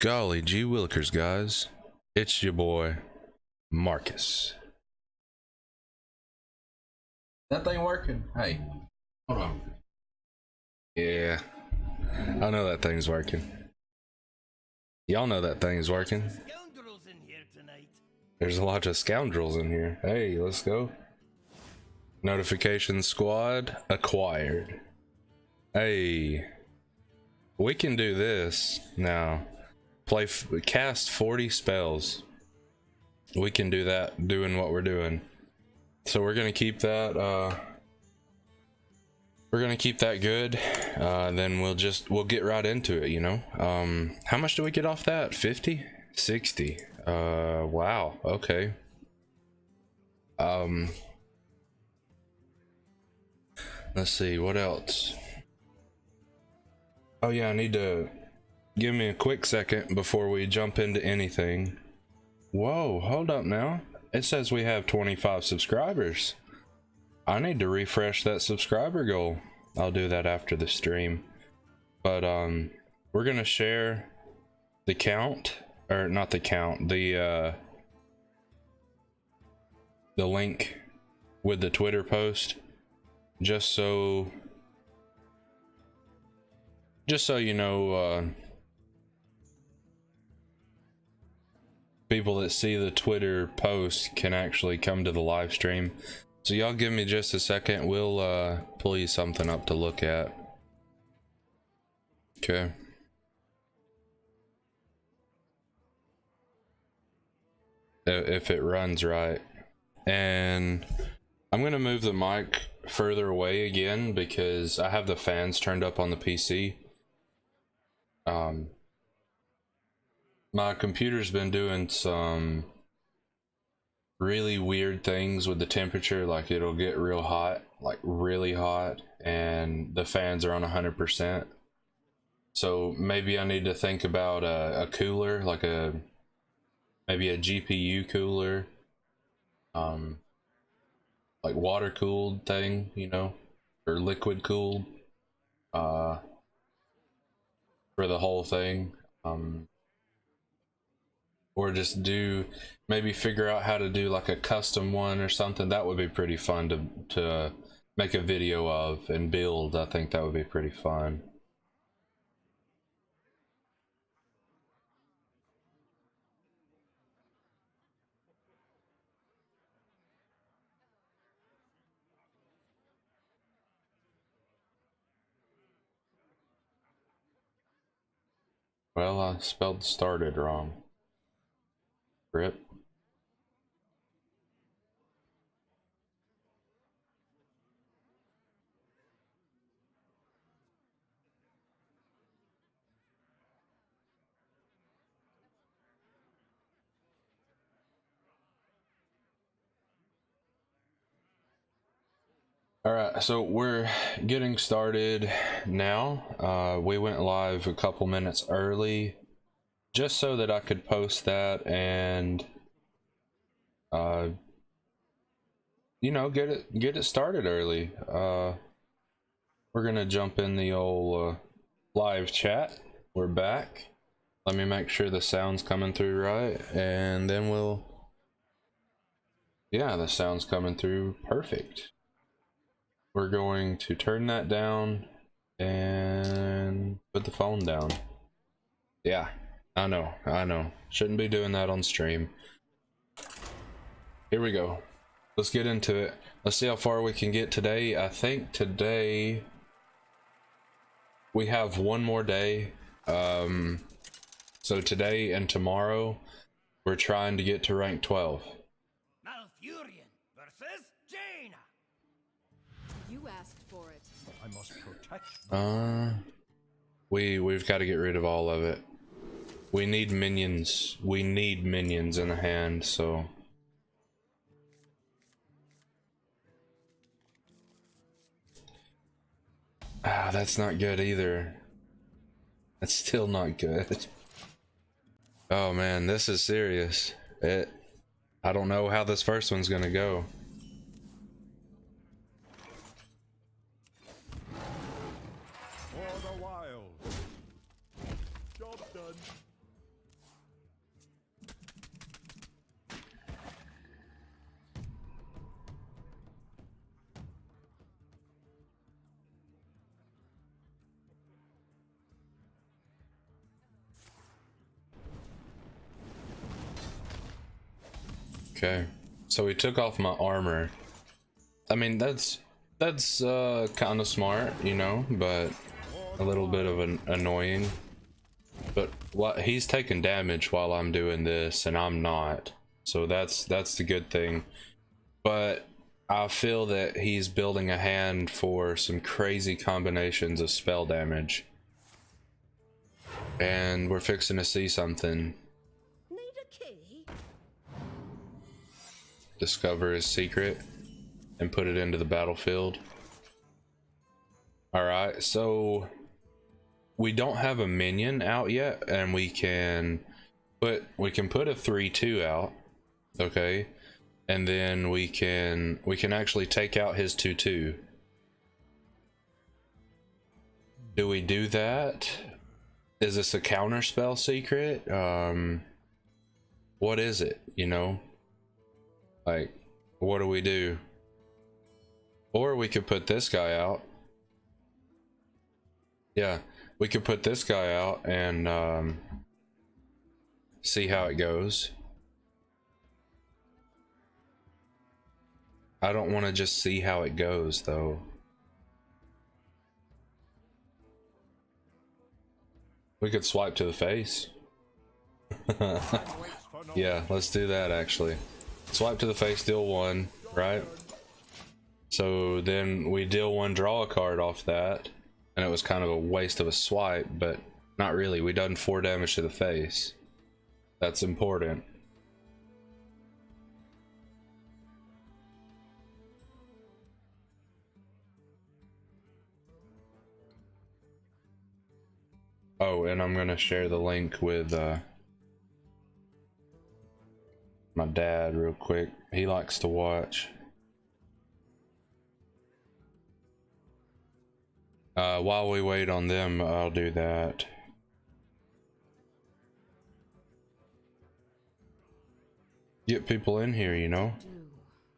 Golly gee willikers, guys. It's your boy, Marcus. That thing working? Hey, hold on. Yeah, I know that thing's working. Y'all know that thing's working. Scoundrels in here tonight. There's a lot of scoundrels in here. Hey, let's go. Notification squad acquired. Hey, we can do this now. Cast 40 spells. We can do that doing what we're doing. So we're gonna keep that good. Then we'll get right into it, you know. How much do we get off that? 50? 60. Wow, okay. Let's see, what else? Oh yeah, I need to give me a quick second before we jump into anything. Whoa, hold up now. It says we have 25 subscribers. I need to refresh that subscriber goal. I'll do that after the stream. But we're gonna share the count, or not the count, the link with the Twitter post, just so you know, people that see the Twitter post can actually come to the live stream. So y'all give me just a second, we'll pull you something up to look at. Okay. If it runs right. And I'm gonna move the mic further away again because I have the fans turned up on the PC. My computer's been doing some really weird things with the temperature, like it'll get real hot, like really hot, and the fans are on 100%. So maybe I need to think about a cooler, like maybe a GPU cooler, like water cooled thing, you know, or liquid cooled, for the whole thing. Or just maybe figure out how to do like a custom one or something. That would be pretty fun to make a video of and build. I think that would be pretty fun. Well, I spelled started wrong. Rip. Alright, so we're getting started now. We went live a couple minutes early just so that I could post that and you know, get it started early. We're gonna jump in the old live chat. We're back. Let me make sure the sound's coming through right, and then yeah, the sound's coming through perfect. We're going to turn that down and put the phone down. Yeah, I know. Shouldn't be doing that on stream. Here we go. Let's get into it. Let's see how far we can get today. I think today we have one more day. So today and tomorrow we're trying to get to rank 12. Malfurion versus Jaina. You asked for it. I must protect. We've got to get rid of all of it. We need minions. We need minions in the hand, so that's not good either. That's still not good. Oh man, this is serious. I don't know how this first one's gonna go. For the wild. Job done. Okay, so he took off my armor. I mean, that's kind of smart, you know, but a little bit of an annoying. But what, he's taking damage while I'm doing this, and I'm not. So that's the good thing. But I feel that he's building a hand for some crazy combinations of spell damage. And we're fixing to see something. Need a key? Discover his secret and put it into the battlefield. Alright, so we don't have a minion out yet, and we can put a 3/2 out, okay, and then we can actually take out his 2/2. Do we do that? Is this a counter spell secret? What is it, you know? Like, what do we do? Or we could put this guy out. Yeah, we could put this guy out and see how it goes. I don't want to just see how it goes though. We could swipe to the face. Yeah, let's do that actually. Swipe to the face, deal 1, right? So then we deal 1, draw a card off that, and it was kind of a waste of a swipe, but not really. We done 4 damage to the face. That's important. Oh, and I'm gonna share the link with my dad real quick. He likes to watch. While we wait on them, I'll do that. Get people in here, you know.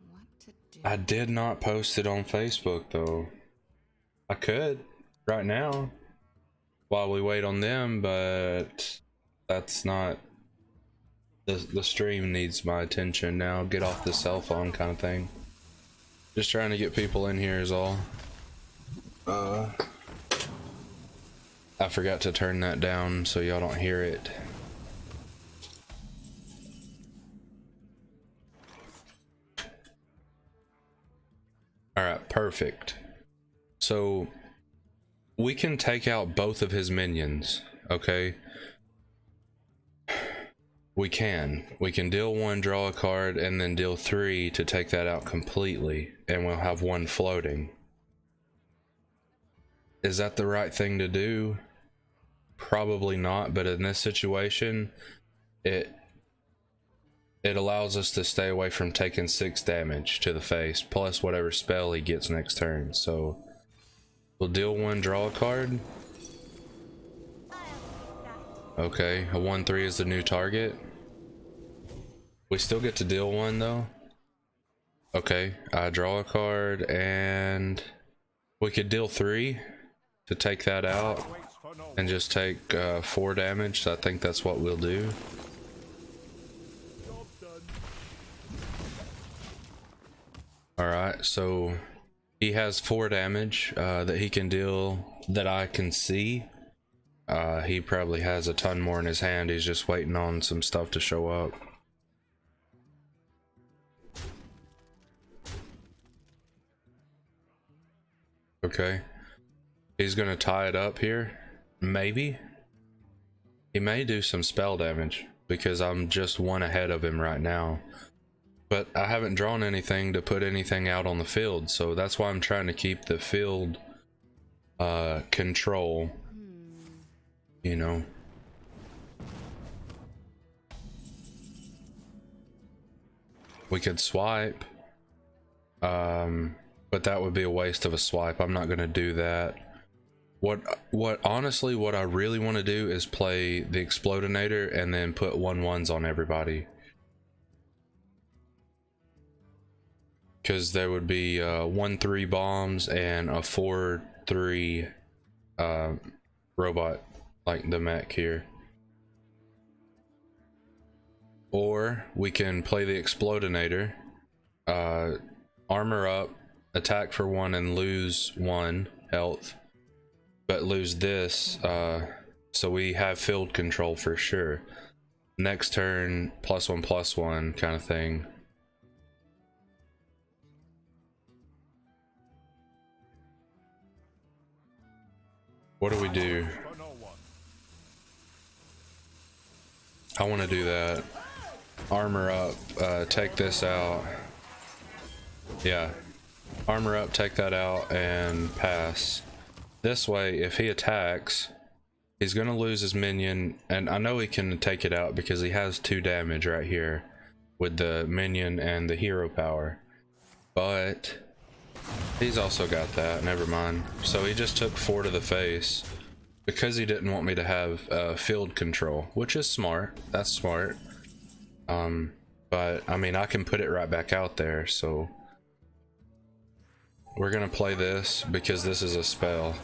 What to do? I did not post it on Facebook though. I could right now while we wait on them, but that's not the stream needs my attention now. Get off the cell phone kind of thing. Just trying to get people in here is all. I forgot to turn that down so y'all don't hear it. Alright, perfect. So we can take out both of his minions, okay? We can deal 1, draw a card, and then deal 3 to take that out completely, and we'll have 1 floating. Is that the right thing to do? Probably not, but in this situation, it allows us to stay away from taking 6 damage to the face, plus whatever spell he gets next turn. So we'll deal 1, draw a card. Okay, a 1/3 is the new target. We still get to deal 1 though. Okay, I draw a card, and we could deal 3 to take that out and just take 4 damage. So I think that's what we'll do. Alright, so he has 4 damage that he can deal that I can see. He probably has a ton more in his hand. He's just waiting on some stuff to show up. Okay. He's gonna tie it up here. Maybe. He may do some spell damage because I'm just 1 ahead of him right now. But I haven't drawn anything to put anything out on the field, so that's why I'm trying to keep the field control. You know. We could swipe. But that would be a waste of a swipe. I'm not gonna do that. Honestly, what I really want to do is play the Explodinator and then put 1/1s on everybody. Because there would be 1/3 bombs and a 4/3 robot, like the mech here. Or we can play the Explodinator, armor up, attack for 1 and lose 1 health, but lose this, so we have field control for sure. Next turn, +1/+1 kind of thing. What do we do? I want to do that. Armor up, take this out. Yeah. Armor up, take that out, and pass. This way, if he attacks, he's gonna lose his minion, and I know he can take it out because he has 2 damage right here with the minion and the hero power. But he's also got that, never mind. So he just took 4 to the face because he didn't want me to have field control, which is smart. That's smart. But I mean, I can put it right back out there, so we're gonna play this because this is a spell.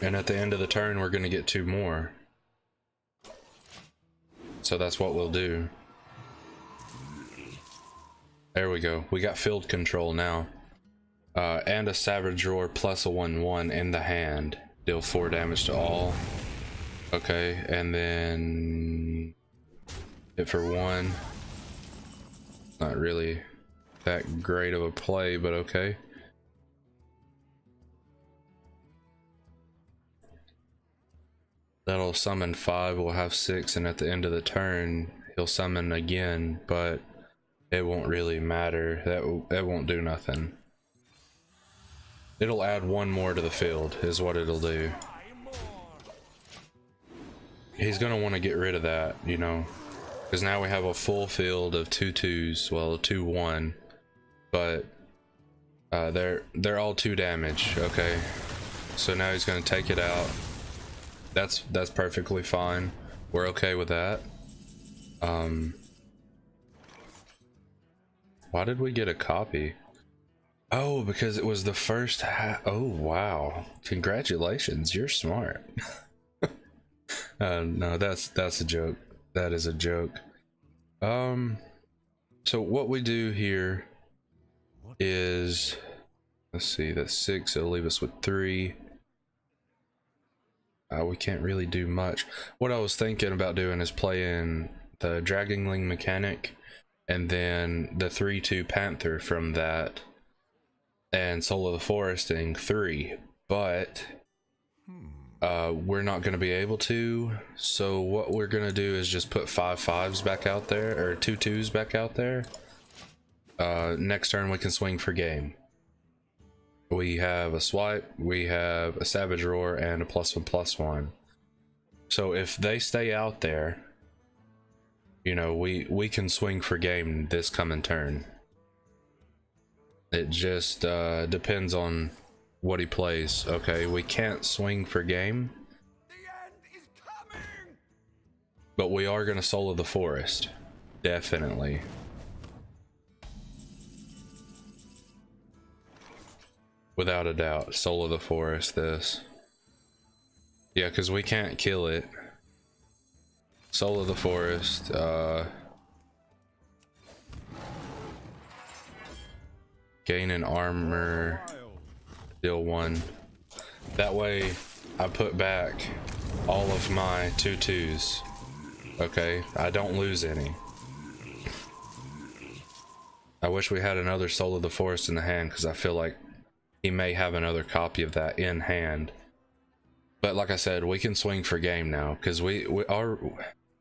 And at the end of the turn, we're gonna get 2 more. So that's what we'll do. There we go. We got field control now. And a Savage Roar plus a 1/1 in the hand. Deal 4 damage to all. Okay, and then hit for 1. Not really that great of a play, but okay. That'll summon 5, we'll have 6, and at the end of the turn, he'll summon again, but it won't really matter. That won't do nothing. It'll add 1 more to the field, is what it'll do. He's gonna want to get rid of that, you know, because now we have a full field of 2/2s, well, 2/1, but they're all 2 damage. Okay, so now he's gonna take it out. That's perfectly fine. We're okay with that. Why did we get a copy? Oh, because it was the first oh wow, congratulations, you're smart. No, that's a joke. That is a joke. So what we do here is, let's see, that's 6, it'll leave us with 3. We can't really do much. What I was thinking about doing is playing the Dragongling mechanic and then the 3/2 Panther from that and Soul of the Foresting 3, but we're not going to be able to. So what we're going to do is just put 5/5s back out there, or 2/2s back out there. Next turn we can swing for game. We have a swipe, we have a Savage Roar, and a +1/+1. So if they stay out there, you know, we can swing for game this coming turn. It just depends on what he plays. Okay, we can't swing for game, but we are going to Soul of the Forest, definitely. Without a doubt, Soul of the Forest this. Yeah, because we can't kill it. Soul of the Forest, gain an armor, deal 1. That way, I put back all of my 2/2s. Okay, I don't lose any. I wish we had another Soul of the Forest in the hand, because I feel like he may have another copy of that in hand. But like I said, we can swing for game now, because we are,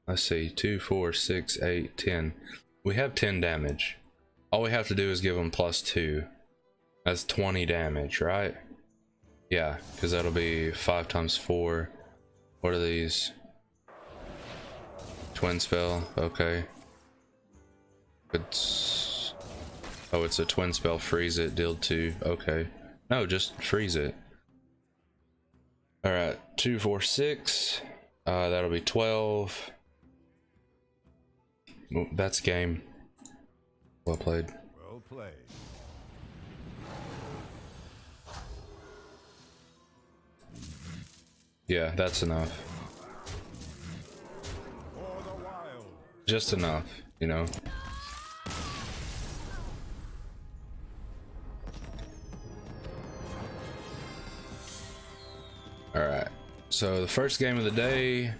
let's see, 2, 4, 6, 8, 10. We have 10 damage. All we have to do is give him +2. That's 20 damage, right? Yeah, because that'll be 5 times 4. What are these? Twin spell, okay. It's, oh, it's a twin spell, freeze it, deal 2, okay. No, just freeze it. Alright, 2, 4, 6. That'll be 12. Oh, that's game. Well played. Well played. Yeah, that's enough. For the Just enough, you know. All right, so the first game of the day,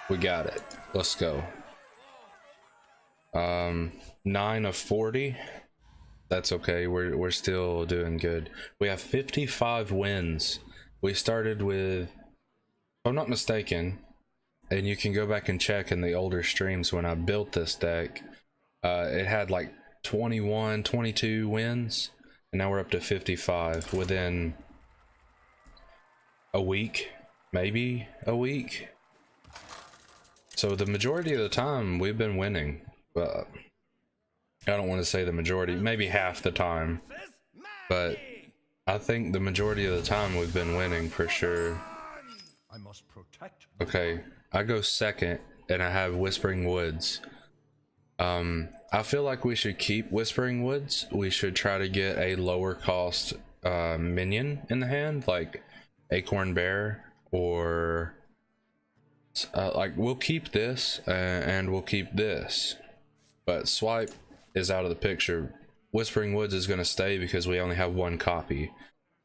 we got it. Let's go. 9 of 40. That's okay. We're still doing good. We have 55 wins. We started with, if I'm not mistaken, and you can go back and check in the older streams when I built this deck, it had like 21, 22 wins, and now we're up to 55 within a week, maybe a week. So the majority of the time we've been winning, but I don't want to say the majority, maybe half the time, but I think the majority of the time we've been winning for sure. I must protect. Okay, I go second and I have Whispering Woods. I feel like we should keep Whispering Woods. We should try to get a lower cost minion in the hand, like Acorn Bear, or like we'll keep this and we'll keep this, but Swipe is out of the picture. Whispering Woods is going to stay because we only have one copy,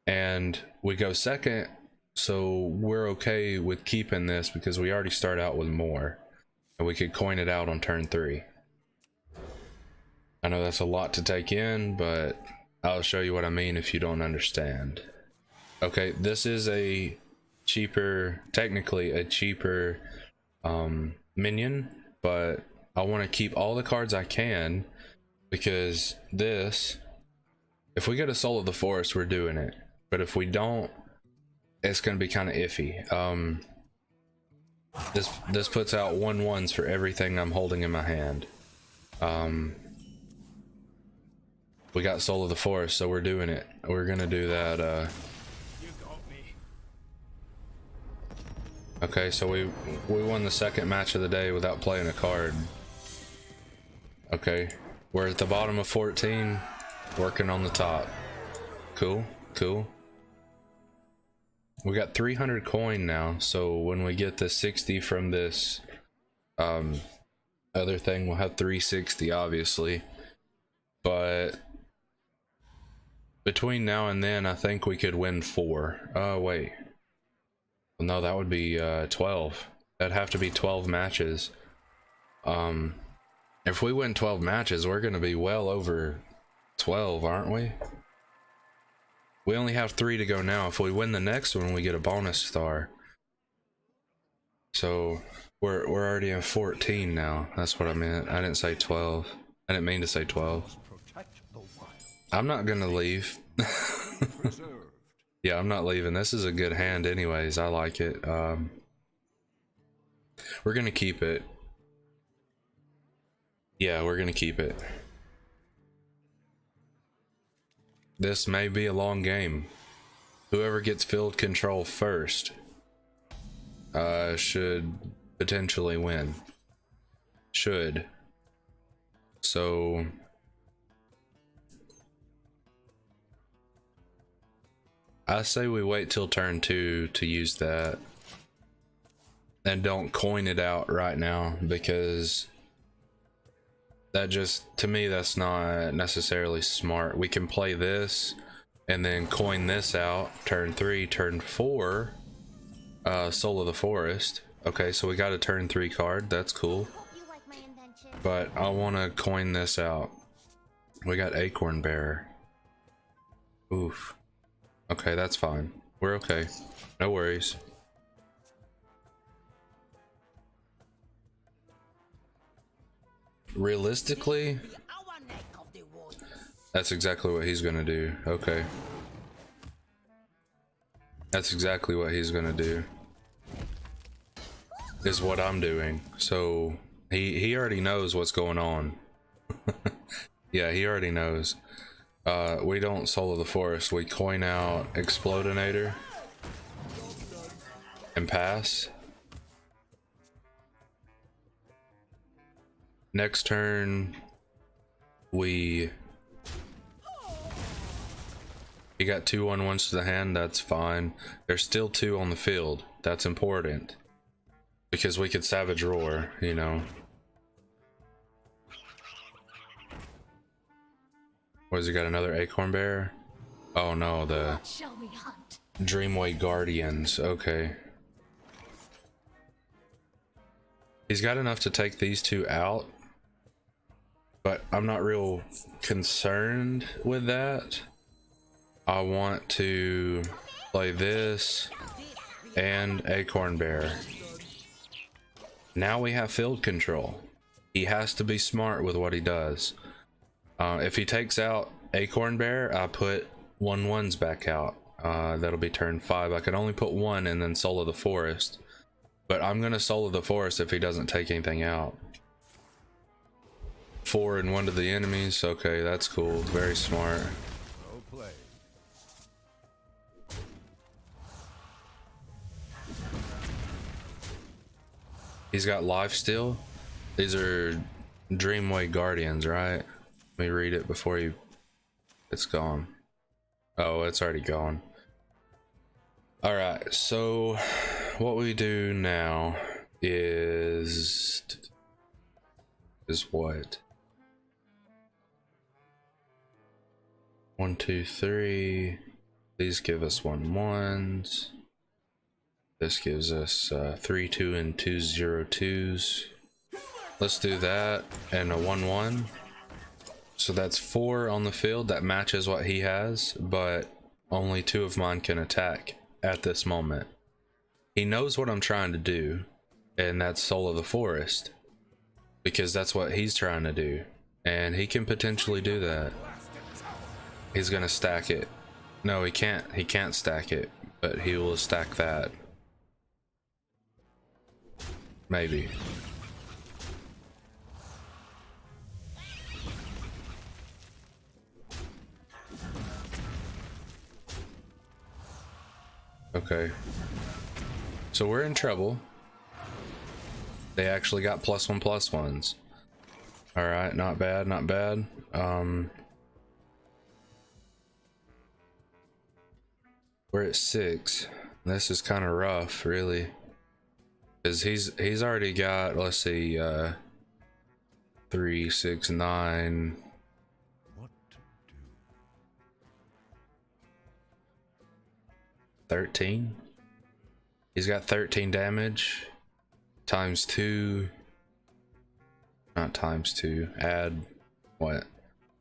and we go second, so we're okay with keeping this because we already start out with more, and we could coin it out on turn 3. I know that's a lot to take in, but I'll show you what I mean if you don't understand. Okay, this is a cheaper, technically a cheaper minion, but I want to keep all the cards I can, because this, if we get a Soul of the Forest, we're doing it, but if we don't, it's going to be kind of iffy. This puts out 1/1s for everything I'm holding in my hand. We got Soul of the Forest, so we're doing it. We're gonna do that. You got me. Okay, so we won the second match of the day without playing a card. Okay, we're at the bottom of 14, working on the top. Cool, cool. We got 300 coin now, so when we get the 60 from this other thing, we'll have 360 obviously, but between now and then I think we could win 4. Oh wait, no, that would be 12. That'd have to be 12 matches. If we win 12 matches, we're gonna be well over 12, aren't we? We only have 3 to go now. If we win the next one, we get a bonus star. So we're already in 14 now. That's what I meant. I didn't say 12. I didn't mean to say 12. Protect the wild. I'm not gonna leave. Preserved. Yeah, I'm not leaving. This is a good hand anyways. I like it. We're gonna keep it. Yeah, we're gonna keep it. This may be a long game. Whoever gets field control first should potentially win. Should. So I say we wait till turn 2 to use that, and don't coin it out right now, because that just, to me, that's not necessarily smart. We can play this and then coin this out turn 3, turn 4, Soul of the Forest. Okay, so we got a turn 3 card. That's cool. You like my invention? But I want to coin this out. We got Acorn Bear. Oof. Okay, that's fine. We're okay. No worries. Realistically, Our neck of the woods. that's exactly what he's gonna do. Okay. That's exactly what he's gonna do. Is what I'm doing. So he already knows what's going on. Yeah, he already knows. We don't Soul of the Forest. We coin out Explodinator and pass. Next turn, he got 2 1/1s to the hand. That's fine. There's still 2 on the field. That's important, because we could Savage Roar, you know. What has he got? Another acorn bear? Oh no, the What shall we hunt? Dreamway Guardians. Okay. He's got enough to take these two out, but I'm not real concerned with that. I want to play this and Acorn Bear. Now we have field control. He has to be smart with what he does. If he takes out Acorn Bear, I put 1/1s back out. That'll be turn 5. I can only put 1 and then Soul of the Forest. But I'm gonna Soul of the Forest if he doesn't take anything out. 4 and 1 to the enemies. Okay, that's cool. Very smart. Well played. He's got life steal. These are Dreamway Guardians, right? Let me read it before you. It's gone. Oh, it's already gone. Alright, so what we do now is what? 1, 2, 3. These give us 1/1s. This gives us 3, 2, and 2, 0, 2s. Let's do that and a 1/1. So that's 4 on the field. That matches what he has, but only 2 of mine can attack at this moment. He knows what I'm trying to do, and that's Soul of the Forest, because that's what he's trying to do, and he can potentially do that. He's gonna stack it. No, he can't stack it, but he will stack that. Maybe. Okay. So we're in trouble. They actually got +1/+1s. Alright, not bad, not bad. We're at 6. This is kind of rough, really. Because he's already got, let's see, 3, 6, 9. What to do? 13. He's got 13 damage times 2. Not times 2. Add what?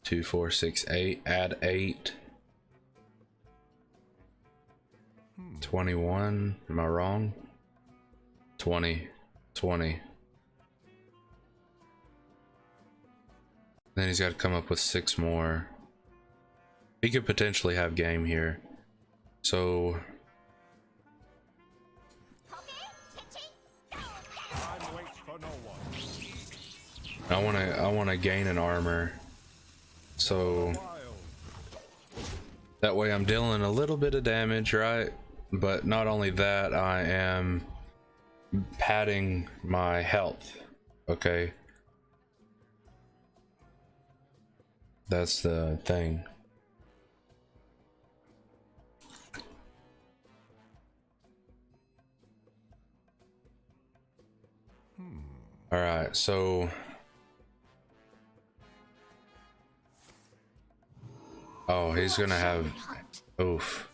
2, 4, 6, 8. Add 8. 21. Am I wrong? 20. 20. Then he's got to come up with 6 more. He could potentially have game here. So Time waits for no one. I want to gain an armor, so Wild. that way I'm dealing a little bit of damage, right? But not only that, I am padding my health. Okay, that's the thing. All right, so oh, he's gonna have, oof.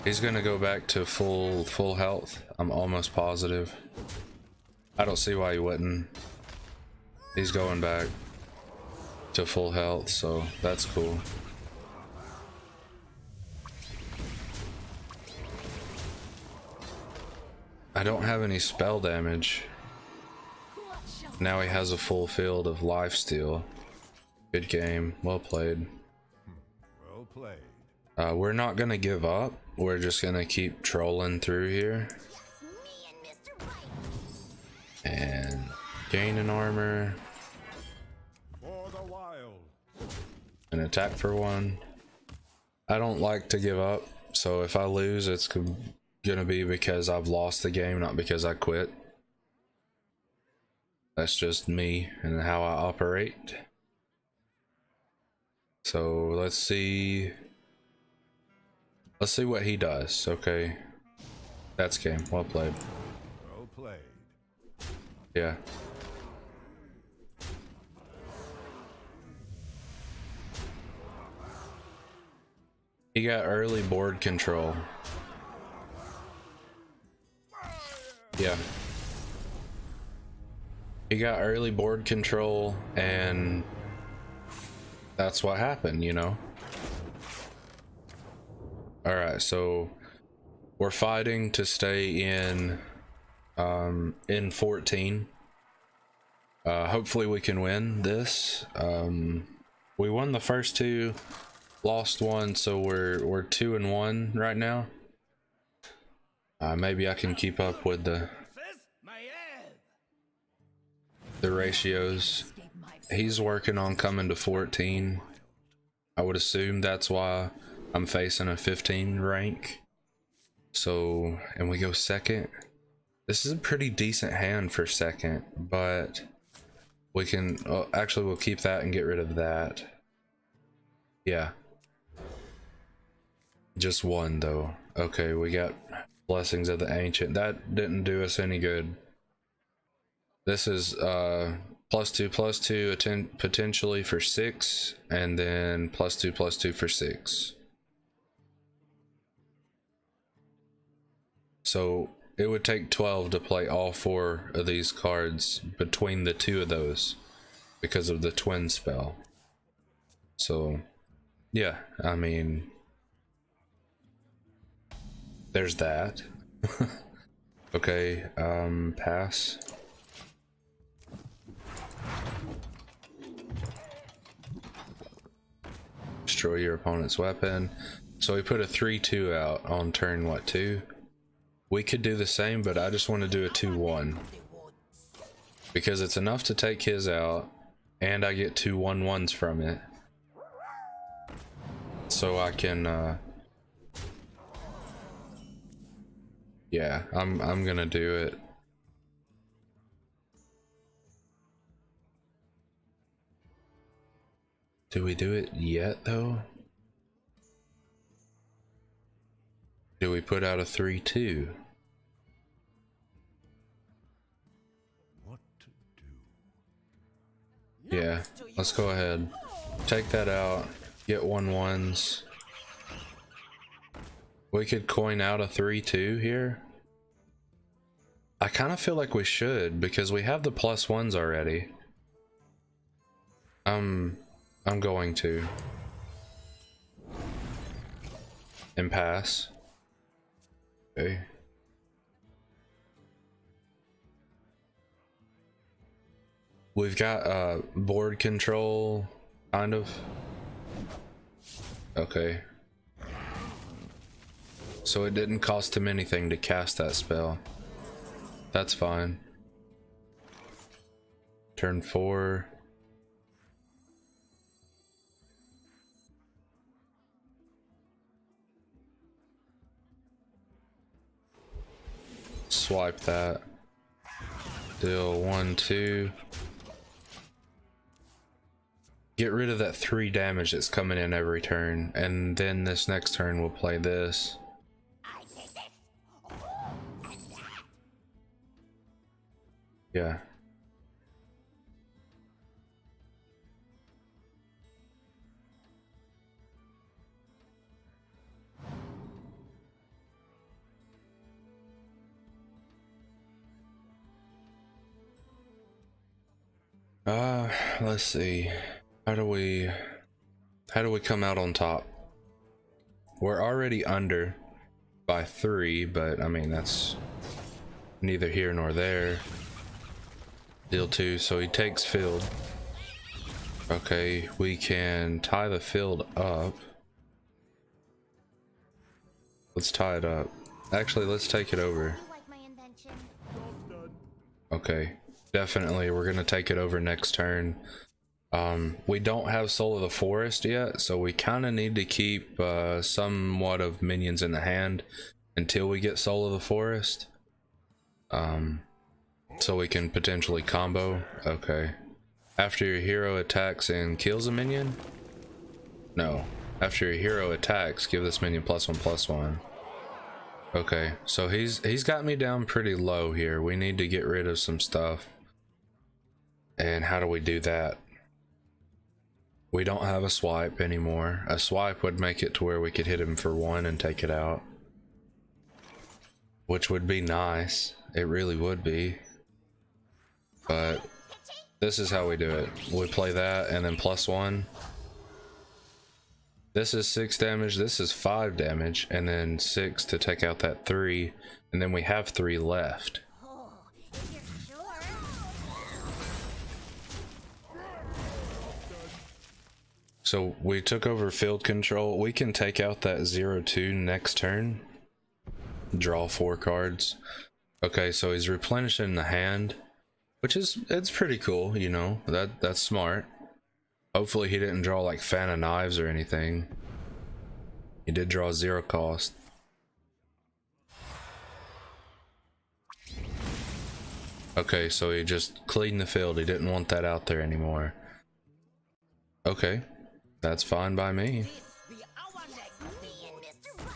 He's gonna go back to full health. I'm almost positive. I don't see why he wouldn't. He's going back to full health, so that's cool. I don't have any spell damage. Now he has a full field of lifesteal. Good game, well played. Well played. We're not gonna give up. We're just gonna keep trolling through here Me and Mr. Right. and gain an armor For the wild. and attack for 1. I don't like to give up, so if I lose, it's gonna be because I've lost the game, not because I quit. That's just me and how I operate. So let's see what he does. Okay, that's game. Well played. Well played. He got early board control. Yeah. He got early board control, and that's what happened, you know? Alright, so we're fighting to stay in 14. Hopefully we can win this. We won the first two, lost one, so we're 2-1 right now. Maybe I can keep up with the ratios. He's working on coming to 14. I would assume that's why I'm facing a 15 rank. So, and we go second. This is a pretty decent hand for second, but we can, actually we'll keep that and get rid of that. Yeah. Just one though. Okay, we got Blessings of the Ancient. That didn't do us any good. This is +2/+2 potentially for 6, and then +2/+2 for 6. So it would take 12 to play all 4 of these cards between the 2 of those because of the twin spell. So yeah, I mean, there's that. Okay, pass. Destroy your opponent's weapon. So we put a 3/2 out on turn, what, 2? We could do the same, but I just want to do a 2/1 because it's enough to take his out, and I get 2 1/1s from it, so I can yeah, I'm gonna do it. Do we do it yet though? Do we put out a 3/2? What to do? Yeah, let's go ahead. Take that out, get 1/1s. We could coin out a 3/2 here. I kind of feel like we should because we have the +1s already. I'm going to. And pass. Okay. We've got board control, kind of. Okay. So it didn't cost him anything to cast that spell. That's fine. Turn 4. Swipe that. Deal 1, 2. Get rid of that 3 damage that's coming in every turn, and then this next turn we'll play this. Yeah. Let's see. How do we come out on top? We're already under by 3, but I mean that's neither here nor there. Deal 2, so he takes field. Okay, we can tie the field up. Let's tie it up. Actually, let's take it over. Okay, definitely we're gonna take it over next turn. We don't have Soul of the Forest yet, so we kind of need to keep somewhat of minions in the hand until we get Soul of the Forest. So we can potentially combo. Okay. After your hero attacks and kills a minion? No. After your hero attacks, give this minion +1/+1. Okay, so he's got me down pretty low here. We need to get rid of some stuff. And how do we do that? We don't have a swipe anymore. A swipe would make it to where we could hit him for 1 and take it out, which would be nice. It really would be. But this is how we do it. We play that and then +1. This is 6 damage, this is 5 damage, and then 6 to take out that 3, and then we have 3 left. Oh, if you're sure. So we took over field control. We can take out that 0-2 next turn. Draw 4 cards. Okay, so he's replenishing the hand, which is, it's pretty cool, you know, that's smart. Hopefully he didn't draw like Fan of Knives or anything. He did draw 0 cost. Okay, so he just cleaned the field. He didn't want that out there anymore. Okay, that's fine by me. Me and Mr. Right.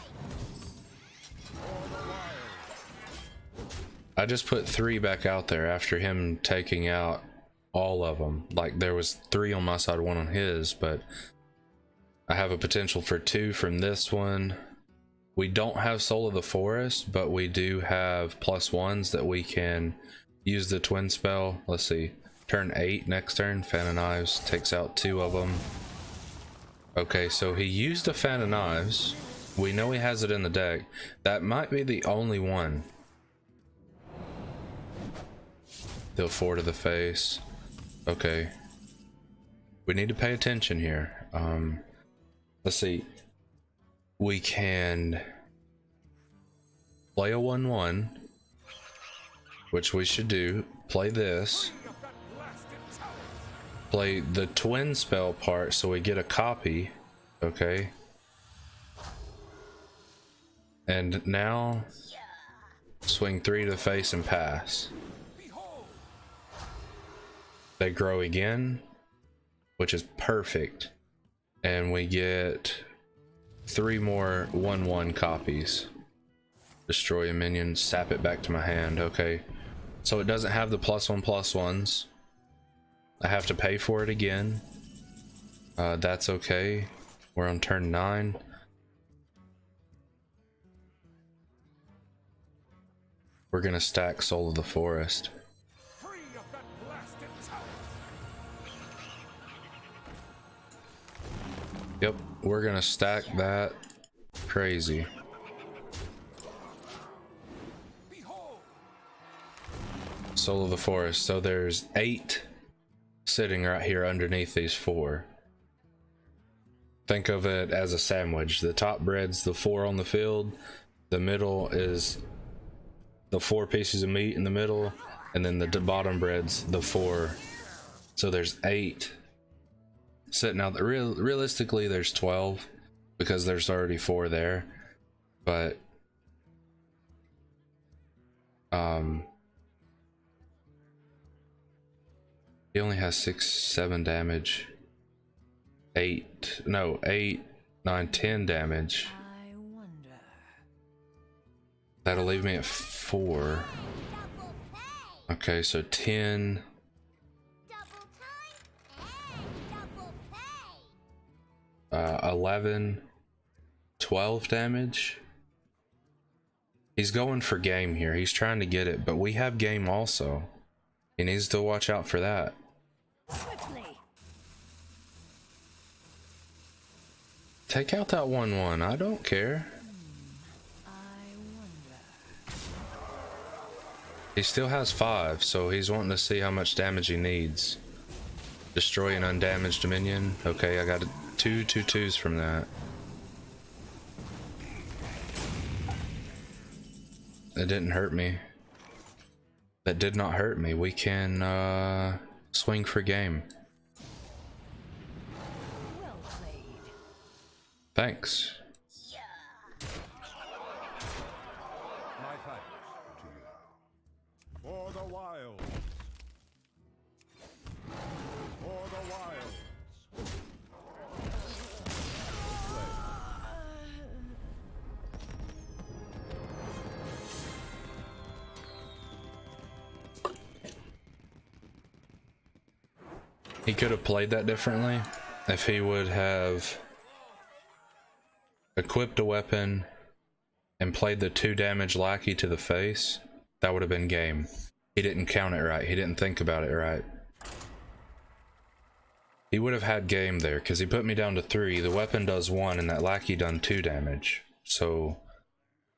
I just put 3 back out there after him taking out all of them. Like there was 3 on my side, 1 on his, but I have a potential for 2 from this one. We don't have Soul of the Forest, but we do have +1s that we can use the twin spell. Let's see, turn 8 next turn, Fan of Knives takes out 2 of them. Okay, so he used a Fan of Knives. We know he has it in the deck. That might be the only one. Deal 4 to the face. Okay, we need to pay attention here. Let's see, we can play a 1-1, which we should do. Play this, play the twin spell part so we get a copy. Okay, and now swing 3 to the face and pass. They grow again, which is perfect, and we get 3 more 1-1 copies. Destroy a minion, sap it back to my hand. Okay, so it doesn't have the +1/+1s. I have to pay for it again. That's okay. We're on turn 9. We're gonna stack Soul of the Forest. Yep, we're gonna stack that. Crazy. Soul of the Forest. So there's 8 sitting right here underneath these 4. Think of it as a sandwich. The top bread's the 4 on the field. The middle is the 4 pieces of meat in the middle, and then the bottom bread's the 4. So there's 8 sitting out there. Realistically there's 12 because there's already 4 there, but he only has 6-7 damage. 8, 9, 10 damage. That'll leave me at 4. Okay, so 10, Double time and double pay. 11, 12 damage. He's going for game here. He's trying to get it, but we have game also. He needs to watch out for that. Take out that 1-1. I don't care. He still has 5, so he's wanting to see how much damage he needs. Destroy an undamaged minion. Okay, I got 2 2/2s from that. It didn't hurt me. That did not hurt me. We can swing for game. Well played. Thanks. My thanks to you. For the wilds. For the wilds. He could have played that differently. if he would have equipped a weapon and played the 2 damage lackey to the face, that would have been game. He didn't count it right. He didn't think about it right. He would have had game there because he put me down to 3. The weapon does 1 and that lackey done 2 damage. So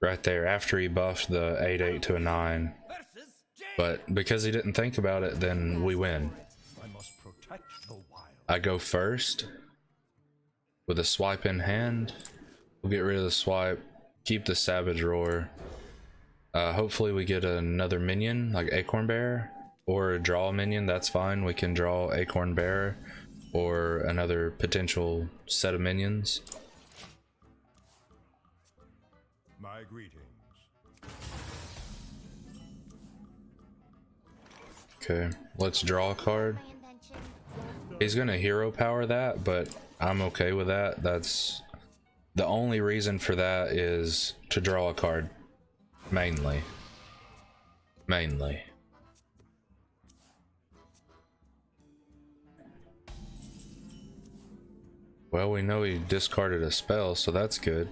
right there, after he buffed the 8/8 to a 9. But because he didn't think about it, then we win. I must protect the wild. I go first with a swipe in hand. We'll get rid of the swipe, keep the Savage Roar. Hopefully we get another minion like Acorn Bearer, or draw a minion. That's fine. We can draw Acorn Bearer or another potential set of minions. My greetings. Okay, let's draw a card. My invention. He's gonna hero power that, but I'm okay with that. That's the only reason for that, is to draw a card. Mainly. Well, we know he discarded a spell, so that's good.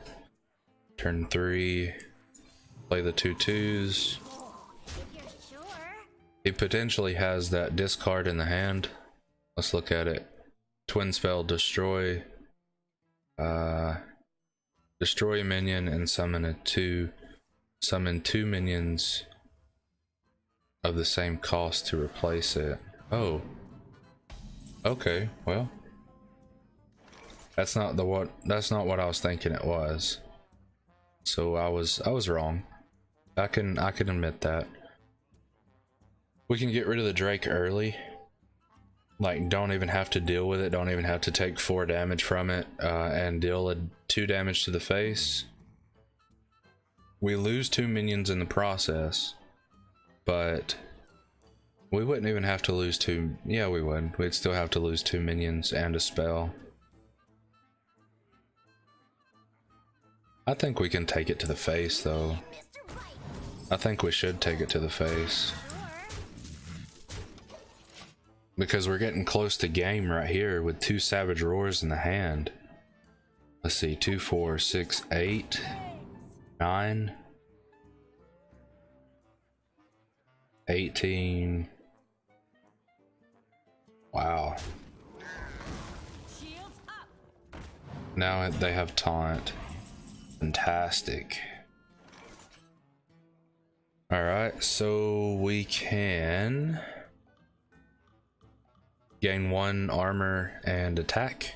Turn 3, play the 2/2s. If you're sure. He potentially has that discard in the hand. Let's look at it. Twin spell, destroy. Destroy a minion and summon summon 2 minions of the same cost to replace it. Oh. Okay, well. That's not what I was thinking it was. So I was wrong. I can admit that. We can get rid of the Drake early. Like, don't even have to deal with it, don't even have to take 4 damage from it, and deal 2 damage to the face. We lose 2 minions in the process, but we wouldn't even have to lose 2. Yeah, we would. We'd still have to lose 2 minions and a spell. I think we can take it to the face, though. Mr. Right. I think we should take it to the face. Sure. Because we're getting close to game right here with 2 Savage Roars in the hand. Let's see, 2, 4, 6, 8, 9, 18. Wow. Shields up. Now they have taunt. Fantastic. Alright, so we can gain 1 armor and attack.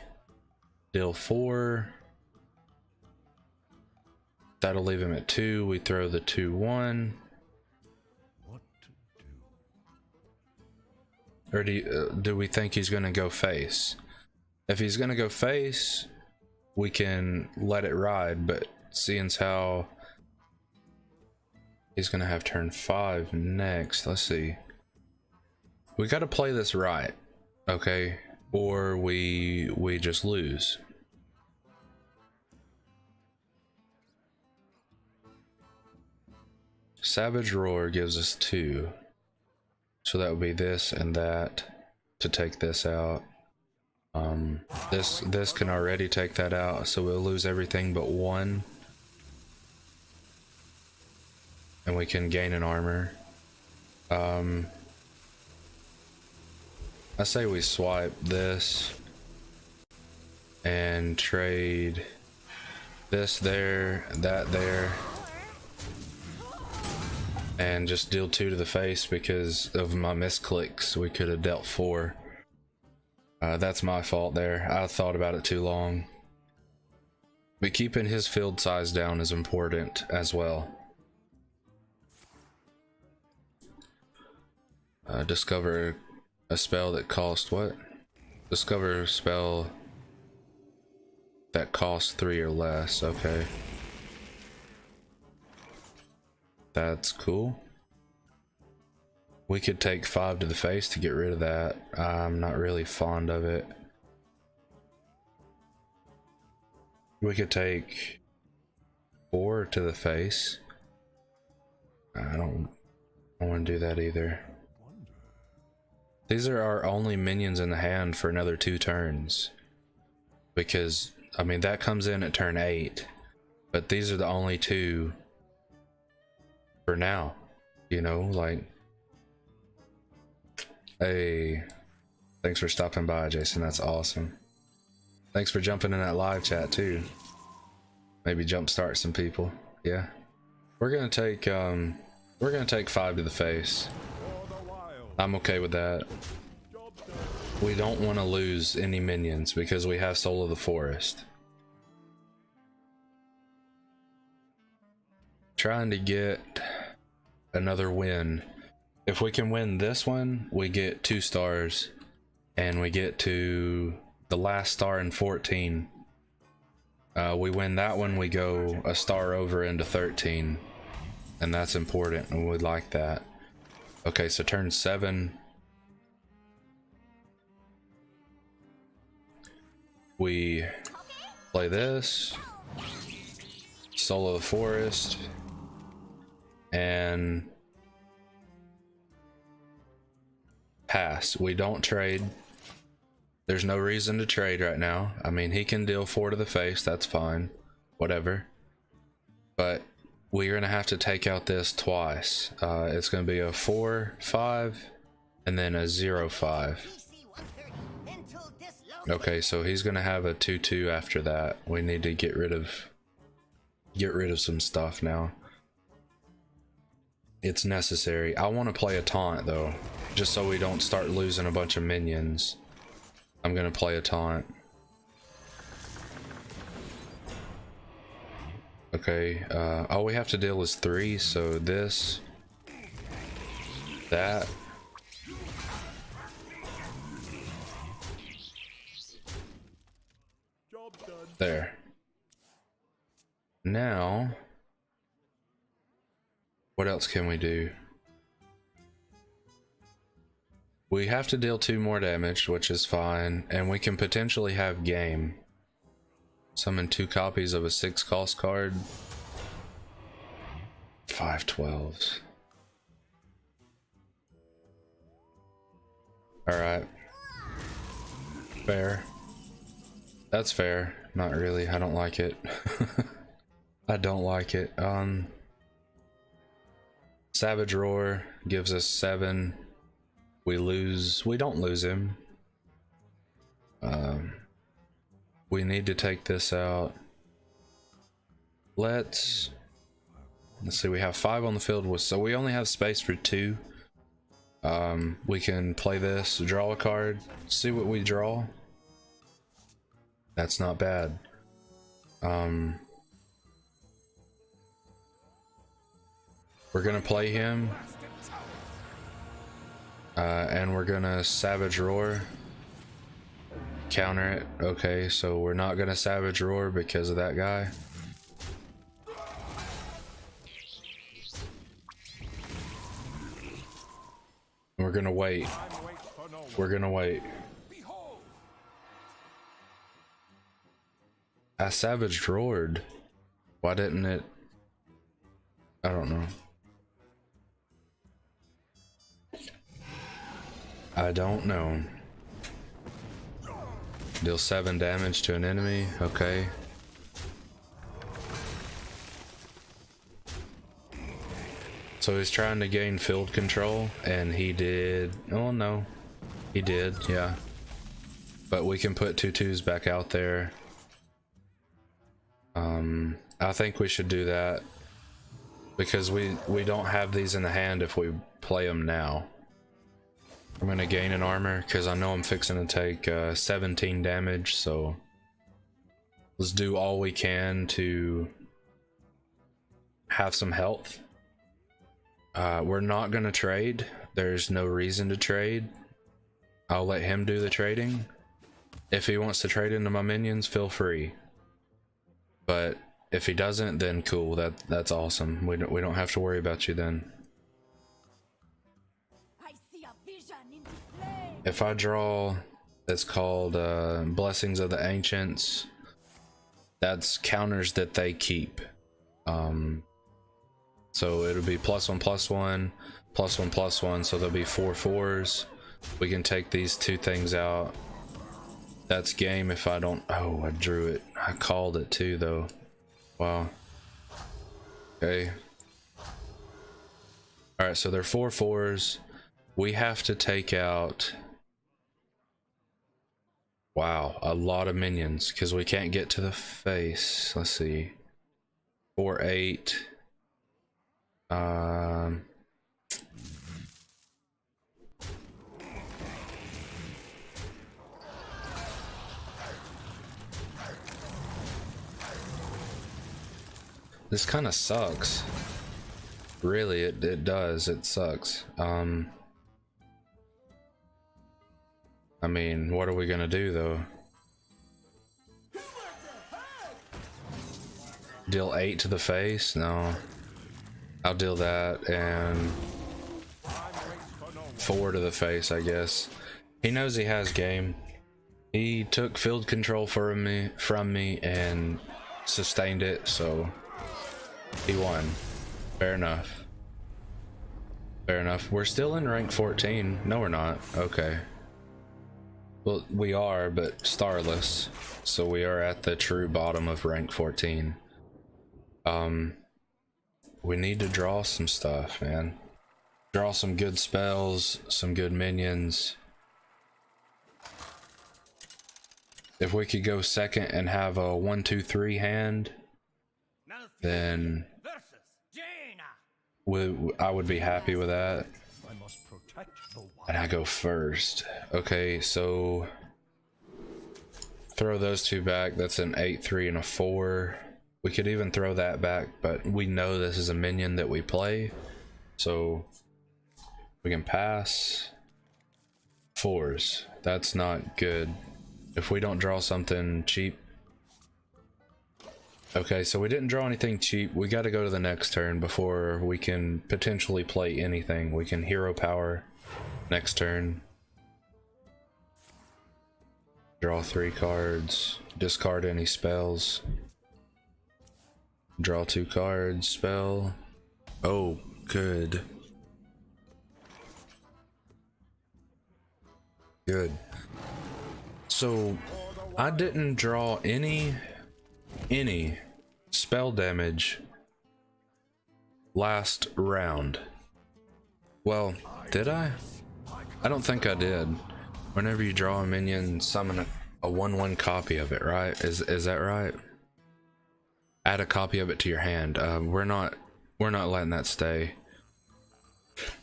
Deal 4. That'll leave him at 2. We throw the 2/1. What to do? Or do we think he's gonna go face? If he's gonna go face, we can let it ride, but seeing as how he's gonna have turn 5 next, let's see. We gotta play this right, okay? Or we just lose. Savage Roar gives us 2. So that would be this and that to take this out. This can already take that out, so we'll lose everything but 1. And we can gain an armor. I say we swipe this and trade this there, that there, and just deal 2 to the face because of my misclicks. We could have dealt 4. That's my fault there. I thought about it too long. But keeping his field size down is important as well. Discover a spell that costs what? Discover a spell that costs 3 or less. Okay. That's cool. We could take 5 to the face to get rid of that. I'm not really fond of it. We could take 4 to the face. I don't want to do that either. These are our only minions in the hand for another 2 turns. because I mean that comes in at turn 8, but these are the only two for now, you know, like. Hey, thanks for stopping by, Jason. That's awesome. Thanks for jumping in that live chat too. Maybe jumpstart some people. Yeah, we're gonna take 5 to the face. I'm okay with that. We don't want to lose any minions because we have Soul of the Forest. Trying to get another win. If we can win this one, we get 2 stars, and we get to the last star in 14. We win that one, we go a star over into 13, and that's important, and we like that. Okay, so turn 7, we play this, Soul of the Forest, and pass. We don't trade. There's no reason to trade right now. I mean, he can deal 4 to the face, that's fine, whatever, but we're gonna have to take out this twice. It's gonna be a 4-5 and then a 0-5. Okay, so he's gonna have a 2-2 after that. We need to get rid of some stuff now. It's necessary. I want to play a taunt though, just so we don't start losing a bunch of minions. I'm gonna play a taunt. Okay, all we have to deal is 3, so this, that, there. Now, what else can we do? We have to deal 2 more damage, which is fine, and we can potentially have game. Summon 2 copies of a 6 cost card. 5 12s. Alright. Fair. That's fair. Not really. I don't like it. I don't like it. Savage Roar gives us 7. We don't lose him. We need to take this out. Let's see, we have 5 on the field, so we only have space for 2. We can play this, draw a card, see what we draw. That's not bad. We're gonna play him, and we're gonna Savage Roar, counter it. Okay, so we're not gonna Savage Roar because of that guy. We're gonna wait. We're gonna wait. I Savage Roared. Why didn't it? I don't know. I don't know. Deal 7 damage to an enemy. Okay. So he's trying to gain field control, and he did. Oh no, he did. Yeah. But we can put 2/2s back out there. I think we should do that because we don't have these in the hand if we play them now. I'm gonna gain an armor because I know I'm fixing to take 17 damage, so let's do all we can to have some health. We're not gonna trade. There's no reason to trade. I'll let him do the trading. If he wants to trade into my minions, feel free. But if he doesn't, then cool. That's awesome. We don't have to worry about you then. If I draw, it's called Blessings of the Ancients. That's counters that they keep. So it'll be +1/+1, +1/+1. So there'll be 4 4s. We can take these 2 things out. That's game if I don't. Oh, I drew it. I called it too, though. Wow. Okay. Alright, so they're 4/4s. We have to take out. Wow, a lot of minions because we can't get to the face. Let's see. 4/8. This kind of sucks. Really, it does. It sucks. I mean, what are we gonna do though? Deal 8 to the face? No. I'll deal that and 4 to the face, I guess. He knows he has game. He took field control from me and sustained it, so he won. Fair enough. Fair enough. We're still in rank 14. No, we're not. Okay. Well, we are, but starless. So we are at the true bottom of rank 14. We need to draw some stuff, man. Draw some good spells, some good minions. If we could go second and have a 1, 2, 3 hand, then I would be happy with that. I must protect the wild. And I go first. Okay, so throw those two back. That's an 8, 3, and a 4. We could even throw that back, but we know this is a minion that we play, so we can pass. 4s. That's not good. If we don't draw something cheap. Okay, so we didn't draw anything cheap. We got to go to the next turn before we can potentially play anything. We can hero power next turn. Draw 3 cards. Discard any spells. Draw 2 cards. Spell. Oh, good. Good. So I didn't draw any spell damage last round. Well, did I? I don't think I did. Whenever you draw a minion, summon a 1/1 copy of it, right? Is that right? Add a copy of it to your hand. We're not letting that stay.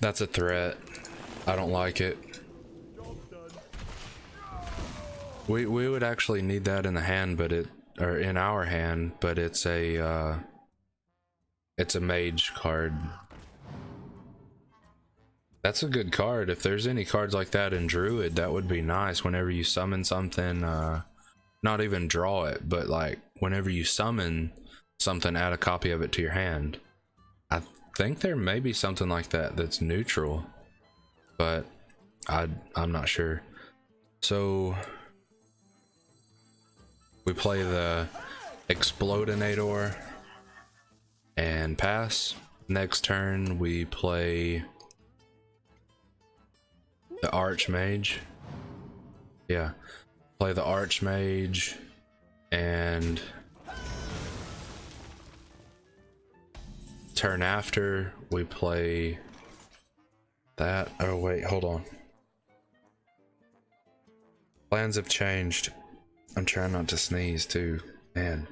That's a threat. I don't like it. We would actually need that in the hand, but in our hand, but it's a mage card. That's a good card. If there's any cards like that in Druid, that would be nice. Whenever you summon something, not even draw it, but like whenever you summon something, add a copy of it to your hand. I think there may be something like that that's neutral, but I'm not sure. So we play the Explodinator and pass. Next turn we play the Archmage. Yeah, play the Archmage and turn after we play that. Oh wait, hold on. Plans have changed. I'm trying not to sneeze too, man.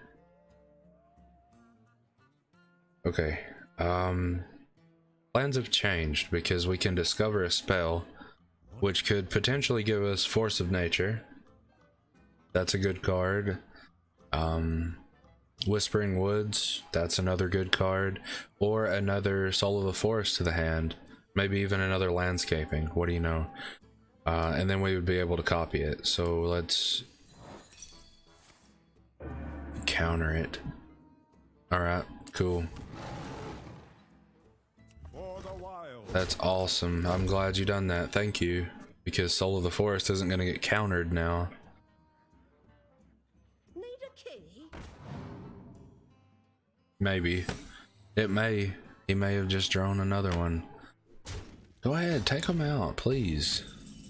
Okay, plans have changed because we can discover a spell which could potentially give us Force of Nature. That's a good card. Whispering Woods, that's another good card. Or another Soul of the Forest to the hand. Maybe even another Landscaping, what do you know? And then we would be able to copy it. So let's counter it. Alright, cool. For the wild. That's awesome. I'm glad you done that. Thank you. Because Soul of the Forest isn't going to get countered now. Need a key? Maybe. It may. He may have just drawn another one. Go ahead, take them out, please.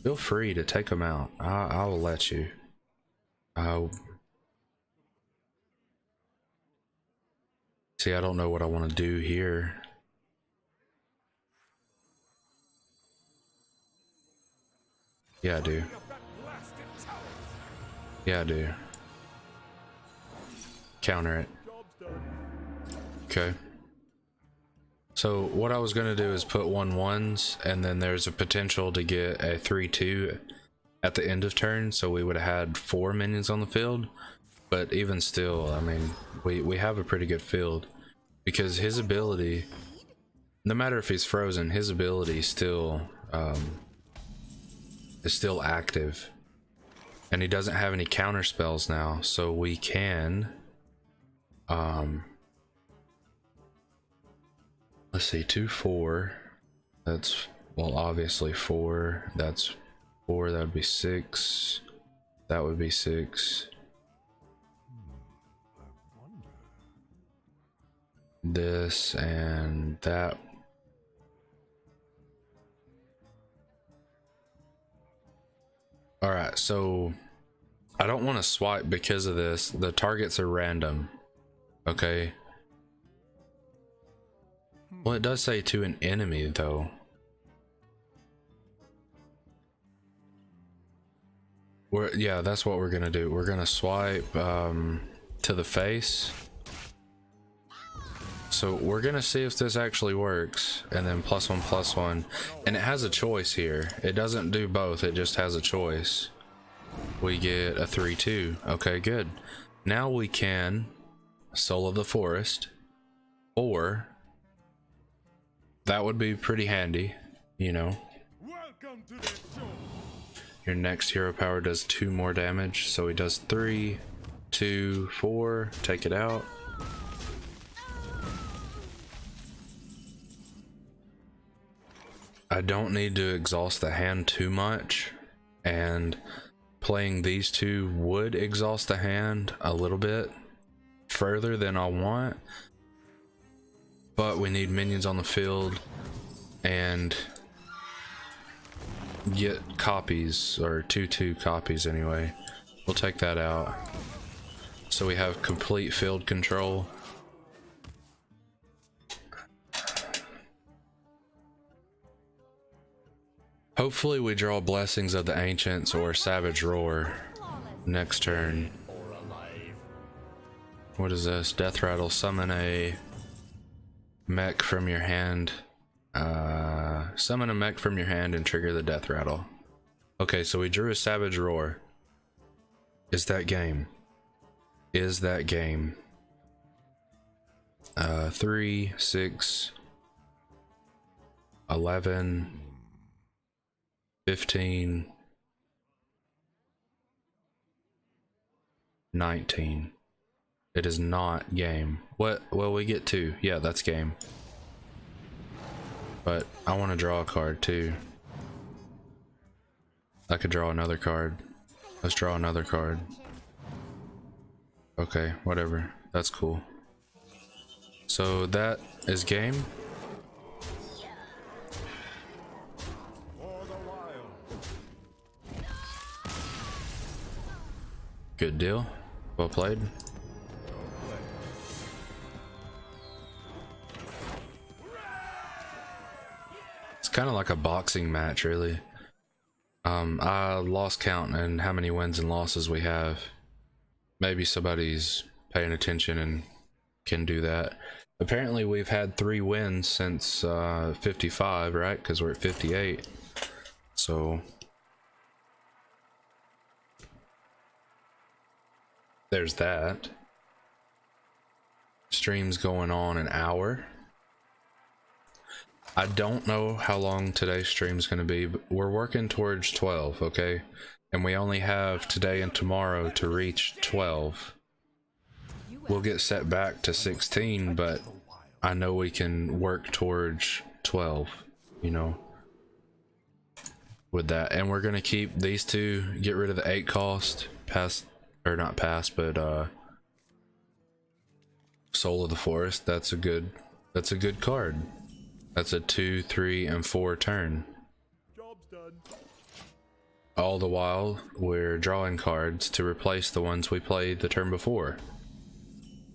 Feel free to take them out. I will let you. See, I don't know what I want to do here. Yeah, I do. Yeah, I do. Counter it. Okay. So what I was gonna do is put 1/1s, and then there's a potential to get a 3/2 at the end of turn, so we would have had 4 minions on the field. But even still, I mean, we have a pretty good field, because his ability, no matter if he's frozen, his ability still is still active, and he doesn't have any counter spells now, so we can let's see, 2, 4. That's, well, obviously 4. That's 4. That would be 6. That would be 6. This and that. Alright, so I don't want to swipe because of this. The targets are random. Okay. Well, it does say to an enemy, though. Yeah, that's what we're gonna do. We're gonna swipe to the face. So we're gonna see if this actually works, and then +1/+1, and it has a choice here. It doesn't do both, it just has a choice. We get a 3/2. Okay, good. Now we can Soul of the Forest, or that would be pretty handy, you know. Your next hero power does 2 more damage, so he does 3, 2, 4. Take it out. I don't need to exhaust the hand too much, and playing these two would exhaust the hand a little bit further than I want, but we need minions on the field and get copies, or 2/2 copies anyway. We'll take that out so we have complete field control. Hopefully we draw Blessings of the Ancients or Savage Roar next turn. What is this? Death Rattle. Summon a mech from your hand. Summon a mech from your hand and trigger the Death Rattle. Okay, so we drew a Savage Roar. Is that game? Is that game? 3, 6, 11, 15, 19. It is not game. What? Well, we get 2. Yeah, that's game. But I want to draw a card too. I could draw another card. Let's draw another card. Okay, whatever. That's cool. So that is game. Good deal. Well played. It's kind of like a boxing match, really. I lost count and how many wins and losses we have. Maybe somebody's paying attention and can do that. Apparently we've had 3 wins since 55, right? Because we're at 58. So there's that. Stream's going on an hour. I don't know how long today's stream's going to be, but we're working towards 12, okay? And we only have today and tomorrow to reach 12. We'll get set back to 16, but I know we can work towards 12, you know, with that. And we're going to keep these two, get rid of the 8 cost, pass, or not pass, but Soul of the Forest. That's a good card. That's a 2, 3, and 4 turn. Job's done. All the while, we're drawing cards to replace the ones we played the turn before.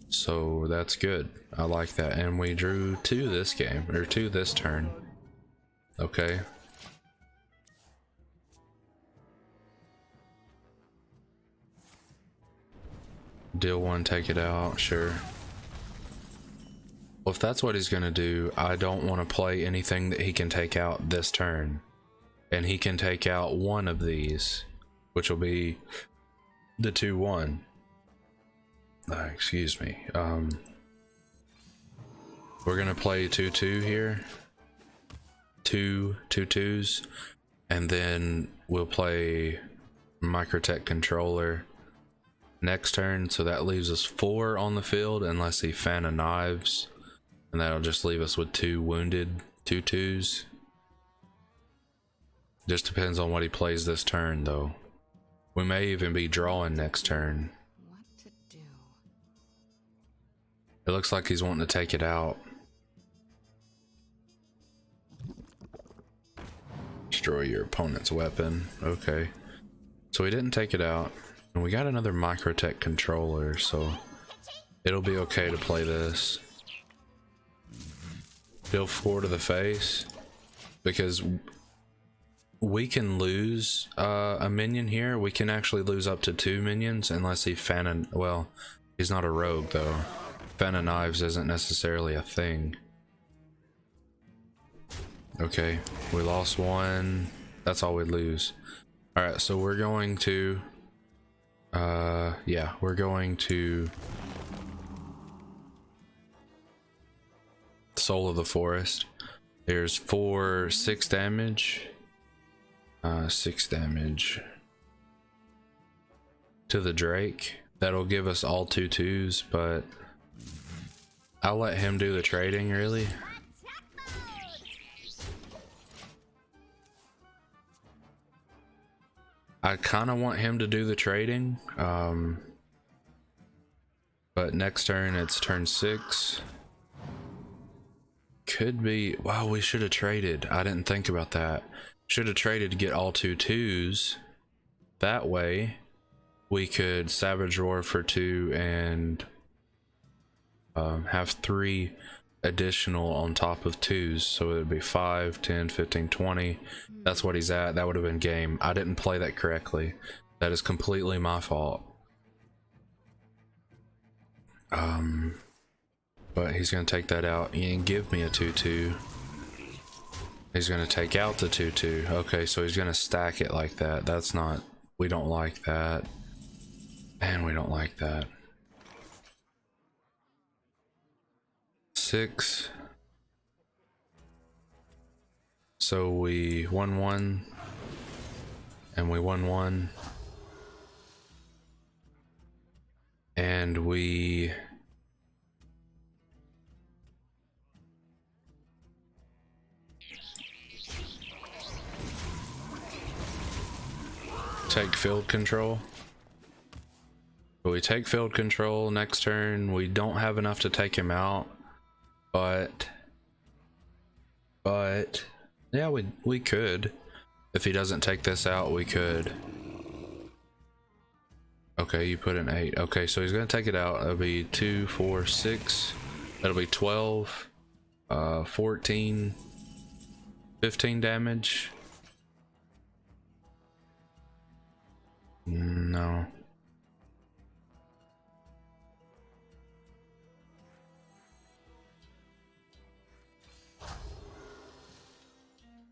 So that's good. I like that. And we drew 2 this game, or 2 this turn. Okay. Deal 1, take it out, sure. Well, if that's what he's gonna do, I don't want to play anything that he can take out this turn. And he can take out 1 of these, which will be the 2-1. Excuse me. We're gonna play 2-2 here. 2 2-2s, and then we'll play Microtech Controller next turn, so that leaves us 4 on the field unless he Fan of Knives, and that'll just leave us with 2 wounded 2-2s. Just depends on what he plays this turn, though. We may even be drawing next turn. What to do? It looks like he's wanting to take it out. Destroy your opponent's weapon. Okay. So we didn't take it out. And we got another Microtech Controller, so it'll be okay to play this. Deal 4 to the face. Because we can lose a minion here. We can actually lose up to 2 minions unless he well, he's not a rogue though. Fan of Knives isn't necessarily a thing. Okay, we lost 1. That's all we lose. Alright, so we're going to yeah, we're going to Soul of the Forest. There's 6 damage. 6 damage to the Drake. That'll give us all 2-2s, but I'll let him do the trading, really. I kind of want him to do the trading, but next turn it's turn 6. Could be, wow, we should have traded. I didn't think about that. Should have traded to get all 2-2s. That way we could Savage Roar for 2 and have 3 additional on top of 2s, so it would be 5, 10, 15, 20. That's what he's at. That would have been game. I didn't play that correctly. That is completely my fault. But he's gonna take that out and give me a 2-2. He's gonna take out the 2-2. Okay, so he's gonna stack it like that. That's not, we don't like that. And we don't like that. 6. So we 1-1 and we 1-1 and we take field control. But we take field control next turn. We don't have enough to take him out, but yeah, we could. If he doesn't take this out, we could. Okay, you put an 8. Okay, so he's gonna take it out. That'll be 2, 4, 6. That'll be 12, 14, 15 damage. No.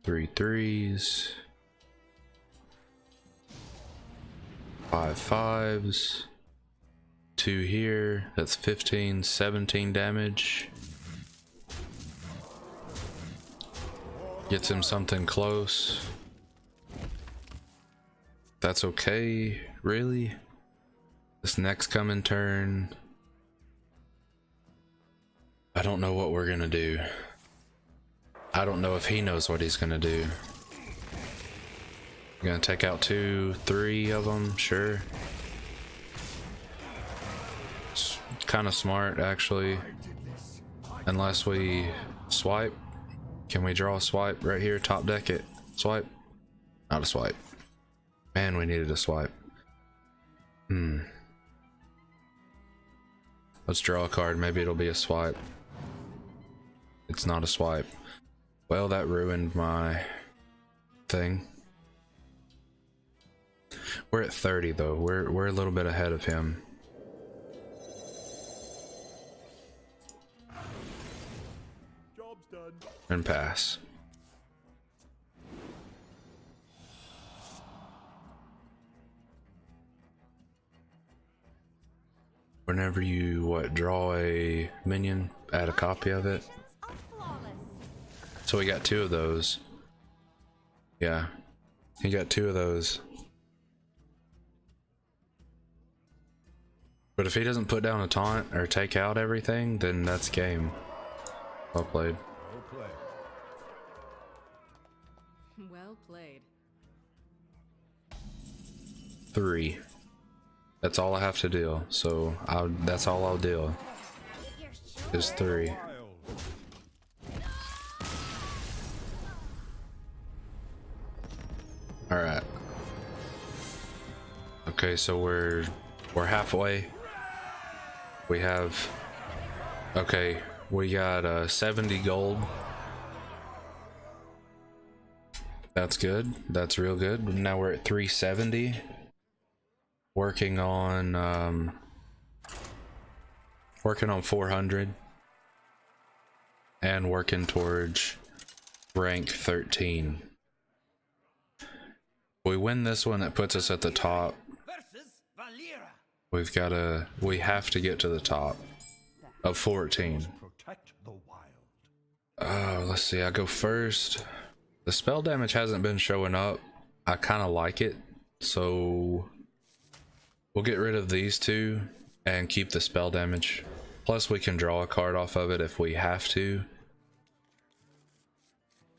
Three 3s, 5 5s, 2 here. That's 15, 17 damage. Gets him something close. That's okay, really. This next coming turn, I don't know what we're gonna do. I don't know if he knows what he's gonna do. Gonna take out 2, 3 of them, sure. It's kind of smart, actually. Unless we swipe. Can we draw a swipe right here? Top deck it. Swipe. Not a swipe. Man, we needed a swipe. Let's draw a card. Maybe it'll be a swipe. It's not a swipe. Well, that ruined my thing. We're at 30 though. We're a little bit ahead of him. Job's done. And pass. Whenever you draw a minion, add a copy of it. Are flawless. So we got 2 of those. Yeah, he got 2 of those. But if he doesn't put down a taunt or take out everything, then that's game. Well played. Well played. Well played. 3. That's all I have to deal. So that's all I'll deal. If you're sure. Is 3. Wild. All right. Okay, so we're halfway. We have. Okay, we got 70 gold. That's good. That's real good. Now we're at 370. Working on 400 and working towards rank 13. We win this one, that puts us at the top. We have to get to the top of 14. Protect the wild. Oh, let's see, I go first. The spell damage hasn't been showing up. I kind of like it, so we'll get rid of these 2 and keep the spell damage. Plus we can draw a card off of it if we have to.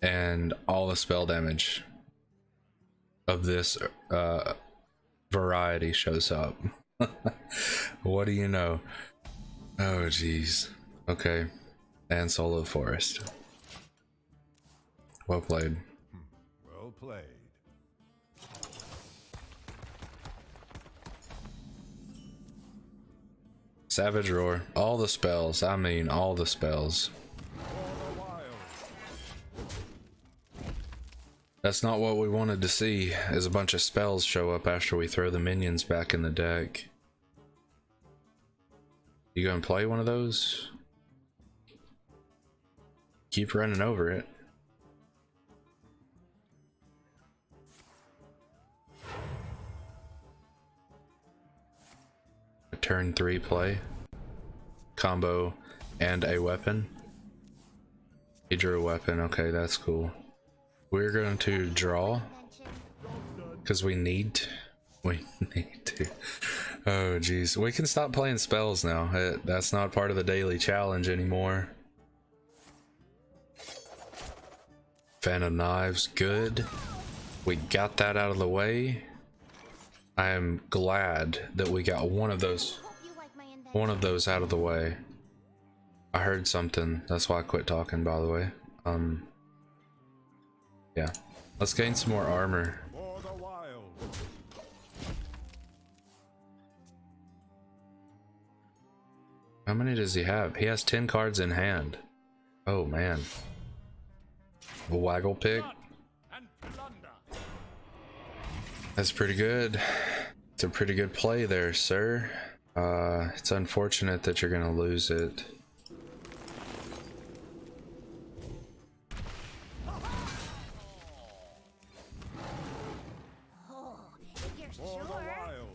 And all the spell damage of this variety shows up. What do you know? Oh jeez. Okay. And Solo Forest. Well played. Well played. Savage Roar. All the spells. I mean, all the spells. For the wild. That's not what we wanted to see, is a bunch of spells show up after we throw the minions back in the deck. You gonna play one of those? Keep running over it. A turn 3 play. Combo and a weapon. He drew a weapon, okay, that's cool. We're going to draw because we need to. Oh geez, we can stop playing spells now. That's not part of the daily challenge anymore. Fan of Knives, good. We got that out of the way. I am glad that we got one of those out of the way. I heard something, that's why I quit talking, by the way. Yeah, let's gain some more armor. For the wild. How many does he have? He has 10 cards in hand. Oh man. A waggle pick. That's pretty good. It's a pretty good play there, sir. It's unfortunate that you're gonna lose it. Oh, if you're For the sure. wild.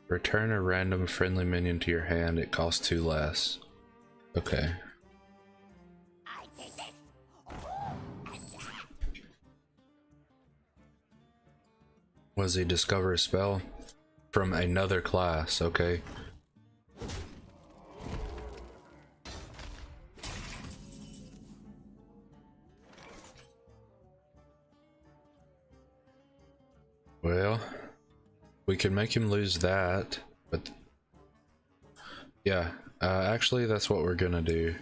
Return a random friendly minion to your hand. It costs 2 less. Okay. I take this. Was he discover a spell from another class? Okay. Well, we can make him lose that, but yeah, actually that's what we're gonna do.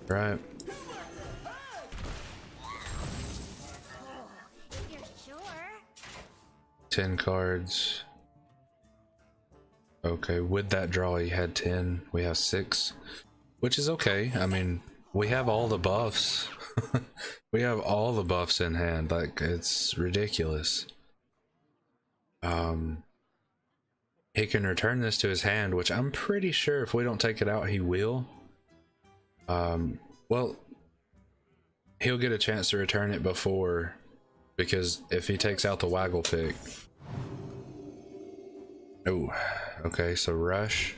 Right? 10 cards. Okay, with that draw he had 10. We have 6, which is okay. I mean, we have all the buffs. We have all the buffs in hand. Like, it's ridiculous. He can return this to his hand, which I'm pretty sure if we don't take it out, he will. Well, he'll get a chance to return it before, because if he takes out the waggle pick. Oh, okay, so rush.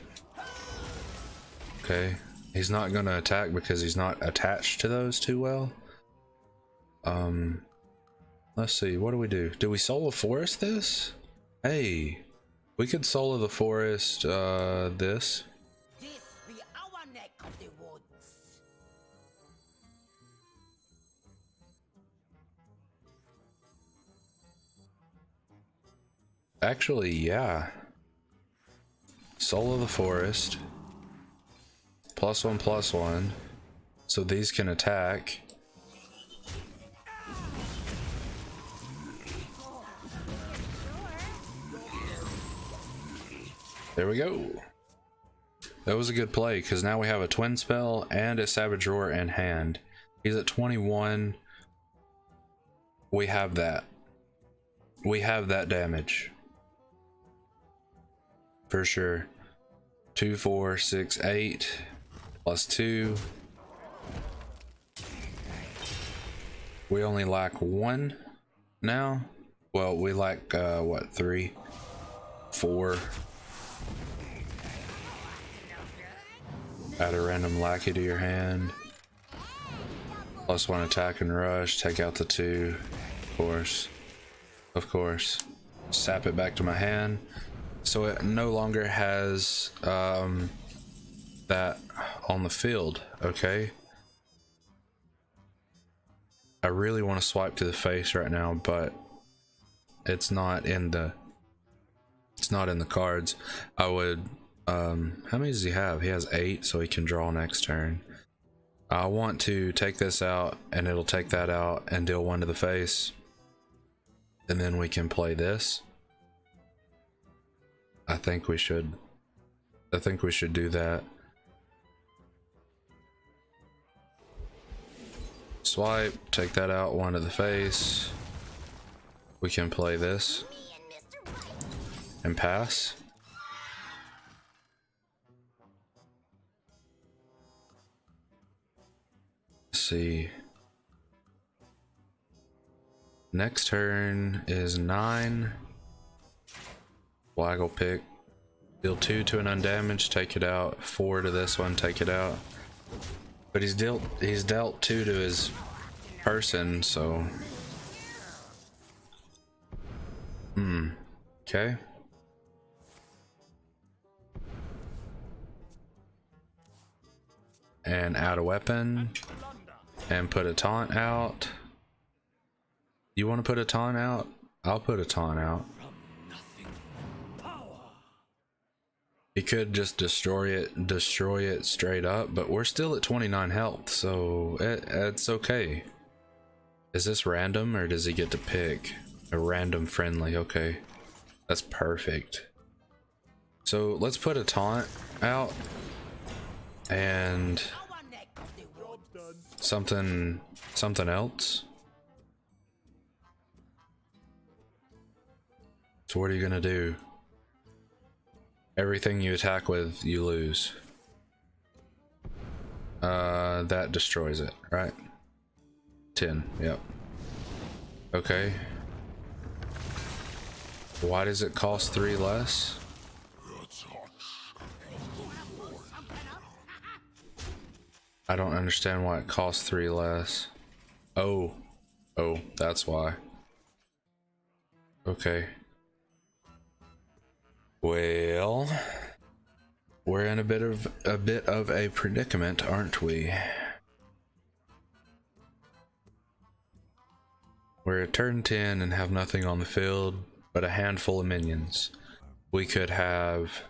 Okay, he's not gonna attack because he's not attached to those too well. Let's see, what do we do? Do we Soul of Forest this? Hey, we could Soul of the Forest this. This be our neck of the woods. Actually, yeah. Soul of the Forest. +1/+1. So these can attack. There we go. That was a good play, because now we have a twin spell and a Savage Roar in hand. He's at 21. We have that. We have that damage. For sure. 2, 4, 6, 8. +2. We only lack 1 now. Well, we lack, what, 3, 4. Add a random lackey to your hand. +1 attack and rush. Take out the 2. Of course. Of course. Sap it back to my hand. So it no longer has that on the field. Okay. I really want to swipe to the face right now, but it's not in the cards. I would how many does he have? He has 8, so he can draw next turn. I want to take this out, and it'll take that out and deal 1 to the face, and then we can play this. I think we should do that. Swipe, take that out, 1 to the face. We can play this and pass. Let's see. Next turn is 9. Waggle pick. Deal 2 to an undamaged, take it out. 4 to this one, take it out. But he's dealt 2 to his person, so. Okay. And add a weapon. And put a taunt out. You want to put a taunt out? I'll put a taunt out. He could just destroy it straight up, but we're still at 29 health, so it's okay. Is this random, or does he get to pick a random friendly? Okay, that's perfect. So let's put a taunt out and something else. So what are you gonna do? Everything you attack with, you lose. That destroys it, right? 10, yep. Okay. Why does it cost 3 less? I don't understand why it costs 3 less. Oh, that's why. Okay. Well, we're in a bit of a predicament, aren't we? We're at turn 10 and have nothing on the field but a handful of minions. We could have,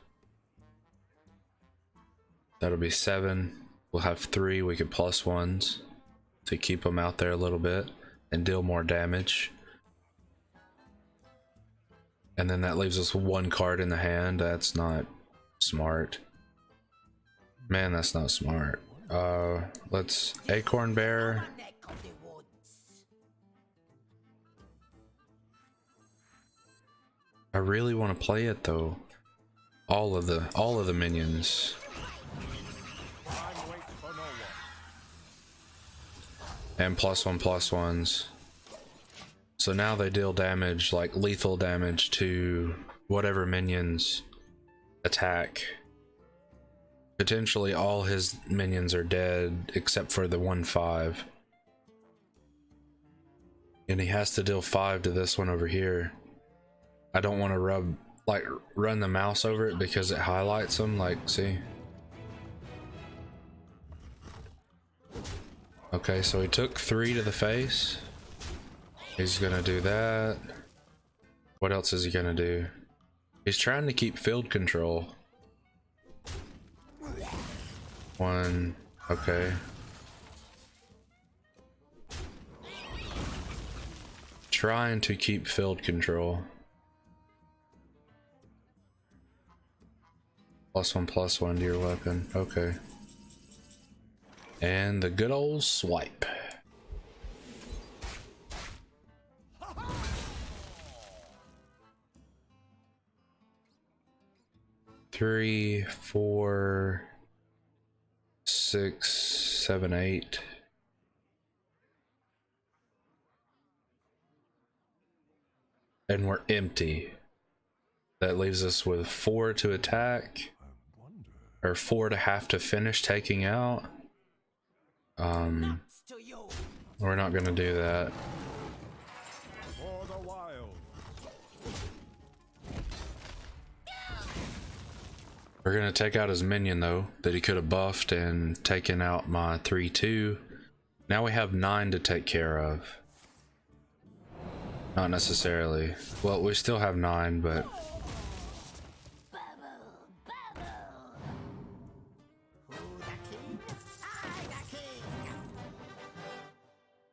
that'll be 7. We'll have 3. We could +1s to keep them out there a little bit and deal more damage. And then that leaves us one card in the hand. That's not smart. Man, that's not smart. Let's Acorn Bear. Our neck of the woods. I really want to play it though. All of the minions. Time waits for no one. And +1/+1s. So now they deal damage, like lethal damage to whatever minions attack. Potentially all his minions are dead except for the 1/5. And he has to deal 5 to this one over here. I don't want to run the mouse over it because it highlights them, like, see? Okay, so he took 3 to the face. He's gonna do that. What else is he gonna do? He's trying to keep field control. 1, okay. Trying to keep field control. +1/+1 to your weapon, okay. And the good old swipe. Three, 4, 6, 7, 8. And we're empty. That leaves us with 4 to attack. Or 4 to have to finish taking out. Nuts to you. We're not gonna do that. For the wild. We're gonna take out his minion though, that he could have buffed and taken out my 3/2. Now we have 9 to take care of. Not necessarily. Well, we still have 9, but Who the king? I the king.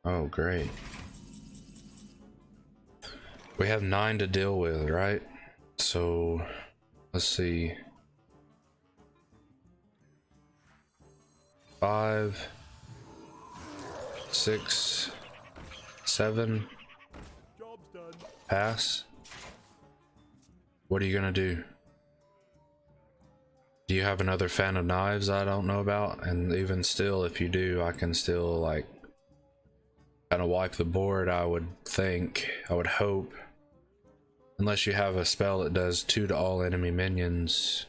oh great. We have 9 to deal with, right? So let's see. 5, 6, 7. Job's done. Pass. What are you gonna do? Do you have another fan of knives I don't know about? And even still, if you do, I can still like kind of wipe the board, I would think. I would hope. Unless you have a spell that does 2 to all enemy minions.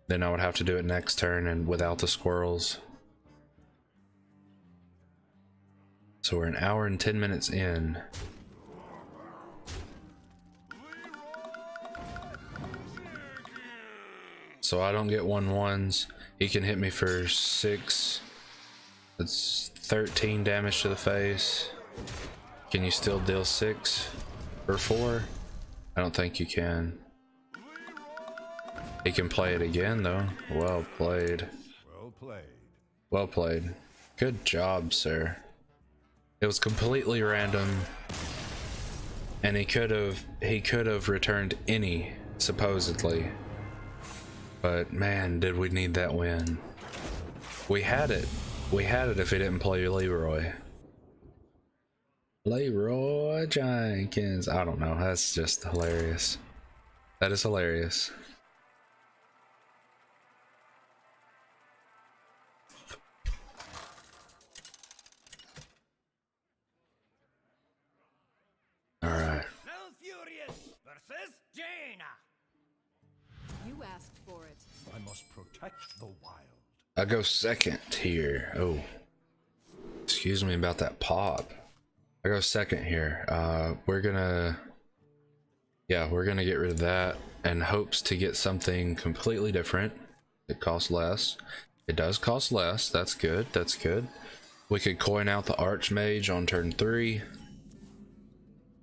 Then I would have to do it next turn and without the squirrels. So we're an hour and 10 minutes in. So I don't get 1/1s. He can hit me for 6. That's 13 damage to the face. Can you still deal 6 or 4? I don't think you can. He can play it again though. Well played. Well played. Well played. Good job, sir. It was completely random. And he could have returned any, supposedly. But man, did we need that win. We had it. We had it if he didn't play Leroy. Leroy Jenkins. I don't know. That's just hilarious. That is hilarious. Alright. Furious versus Jaina. You asked for it. I must protect the wild. I go second here. Oh. Excuse me about that pop. I go second here. We're gonna get rid of that in hopes to get something completely different. It costs less. It does cost less. That's good. That's good. We could coin out the Archmage on turn 3.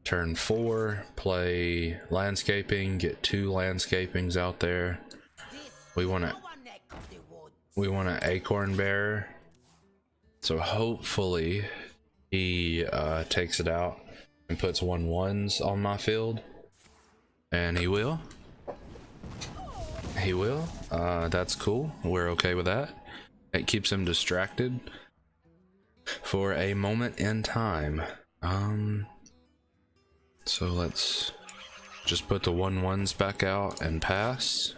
Turn 4, play landscaping, get 2 landscapings out there. We want to Our neck of the woods. We want an Acorn Bear. So hopefully he takes it out and puts 1/1s on my field. And he will. He will. That's cool. We're okay with that. It keeps him distracted for a moment in time. So let's just put the 1/1s back out and pass.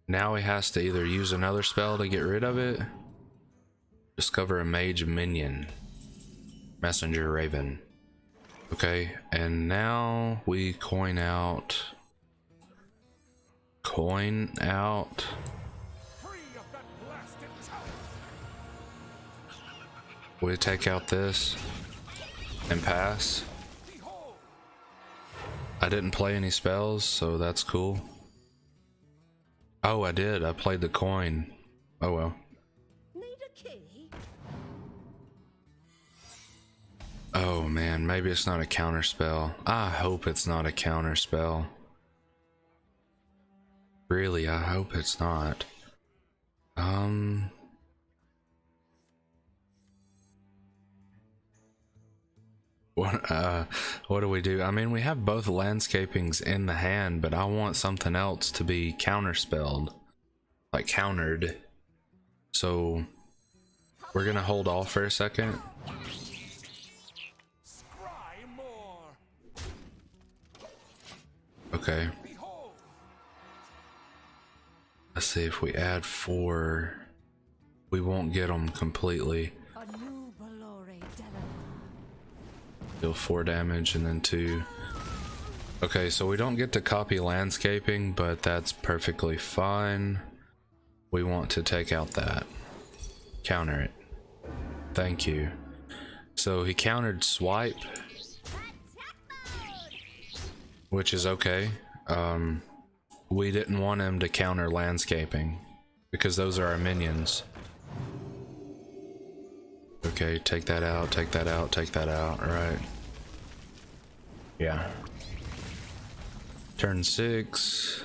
Now he has to either use another spell to get rid of it. Discover a mage minion. Messenger Raven. Okay, and now we coin out. Coin out. We take out this and pass. I didn't play any spells, so that's cool. Oh, I did. I played the coin. Oh well. Need a key? Oh man, maybe it's not a counter spell. I hope it's not a counter spell. Really, I hope it's not. What do we do? I mean, we have both landscapings in the hand, but I want something else to be counterspelled, like countered. So we're gonna hold off for a second. Okay. Let's see, if we add 4, we won't get them completely. Deal 4 damage and then 2. Okay, so we don't get to copy landscaping, but that's perfectly fine. We want to take out that. Counter it. Thank you. So he countered swipe, which is okay. We didn't want him to counter landscaping because those are our minions. Okay, take that out, take that out, take that out. All right. Yeah. Turn 6.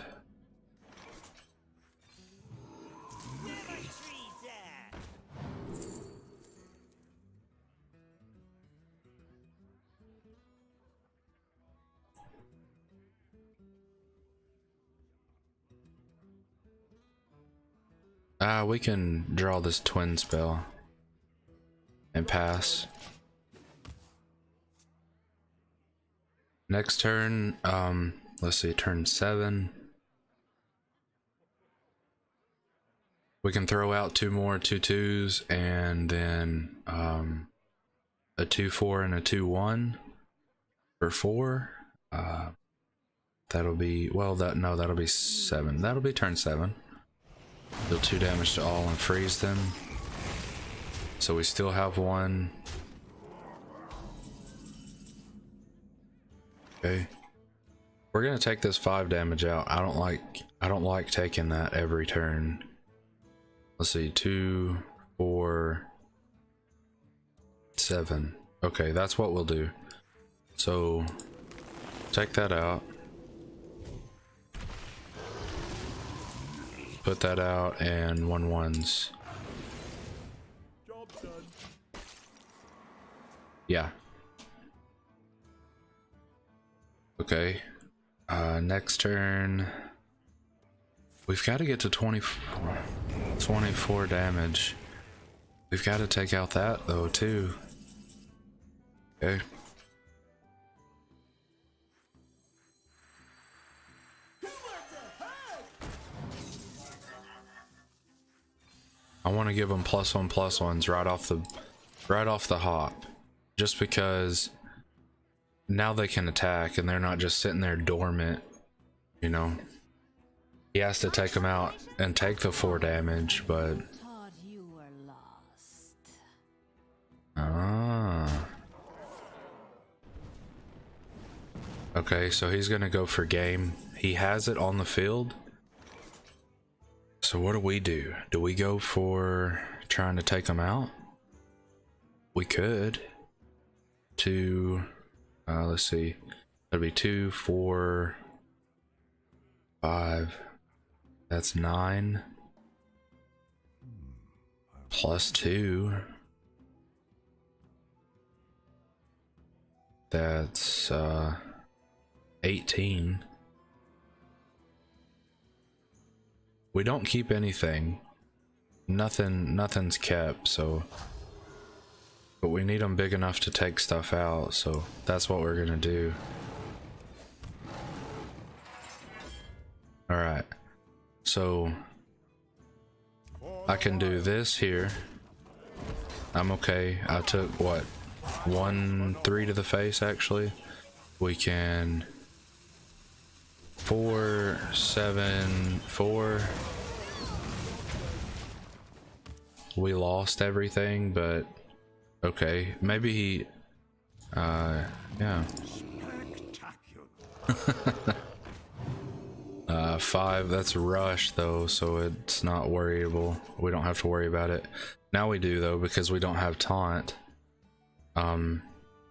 We can draw this twin spell and pass. Next turn, let's see, turn 7. We can throw out 2 more 2/2s and then a 2/4 and a 2/1 for 4. That'll be, well, that'll be 7. That'll be turn 7. Deal 2 damage to all and freeze them. So we still have 1. Okay. We're gonna take this 5 damage out. I don't like taking that every turn. Let's see, 2, 4, 7. Okay, that's what we'll do. So take that out. Put that out and 1/1s. Job done. Yeah. Okay. Next turn. We've got to get to 24 damage. We've got to take out that though too. Okay. I want to give them +1/+1s right off the hop, just because now they can attack and they're not just sitting there dormant, you know. He has to take them out and take the 4 damage, but Thought you were lost. Okay, so he's gonna go for game. He has it on the field. So what do? Do we go for trying to take him out? We could. 2, let's see. That'd be 2, 4, 5. That's 9. +2. That's 18. We don't keep anything. Nothing's kept, so. But we need them big enough to take stuff out, so that's what we're gonna do. Alright. So I can do this here. I'm okay. I took what? 1-3 to the face actually. We can 4-7-4. We lost everything, but okay. Maybe he yeah. 5, that's rush though, so it's not worryable. We don't have to worry about it. Now we do though, because we don't have taunt. And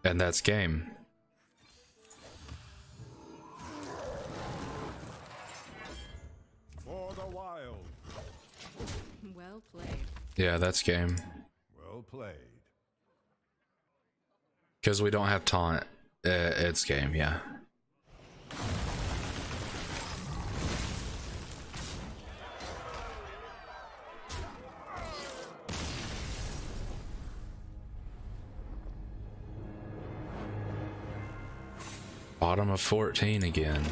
that's game. For the wild. Well played. Yeah, that's game. Well played. Because we don't have taunt, it's game, yeah. Bottom of 14 again.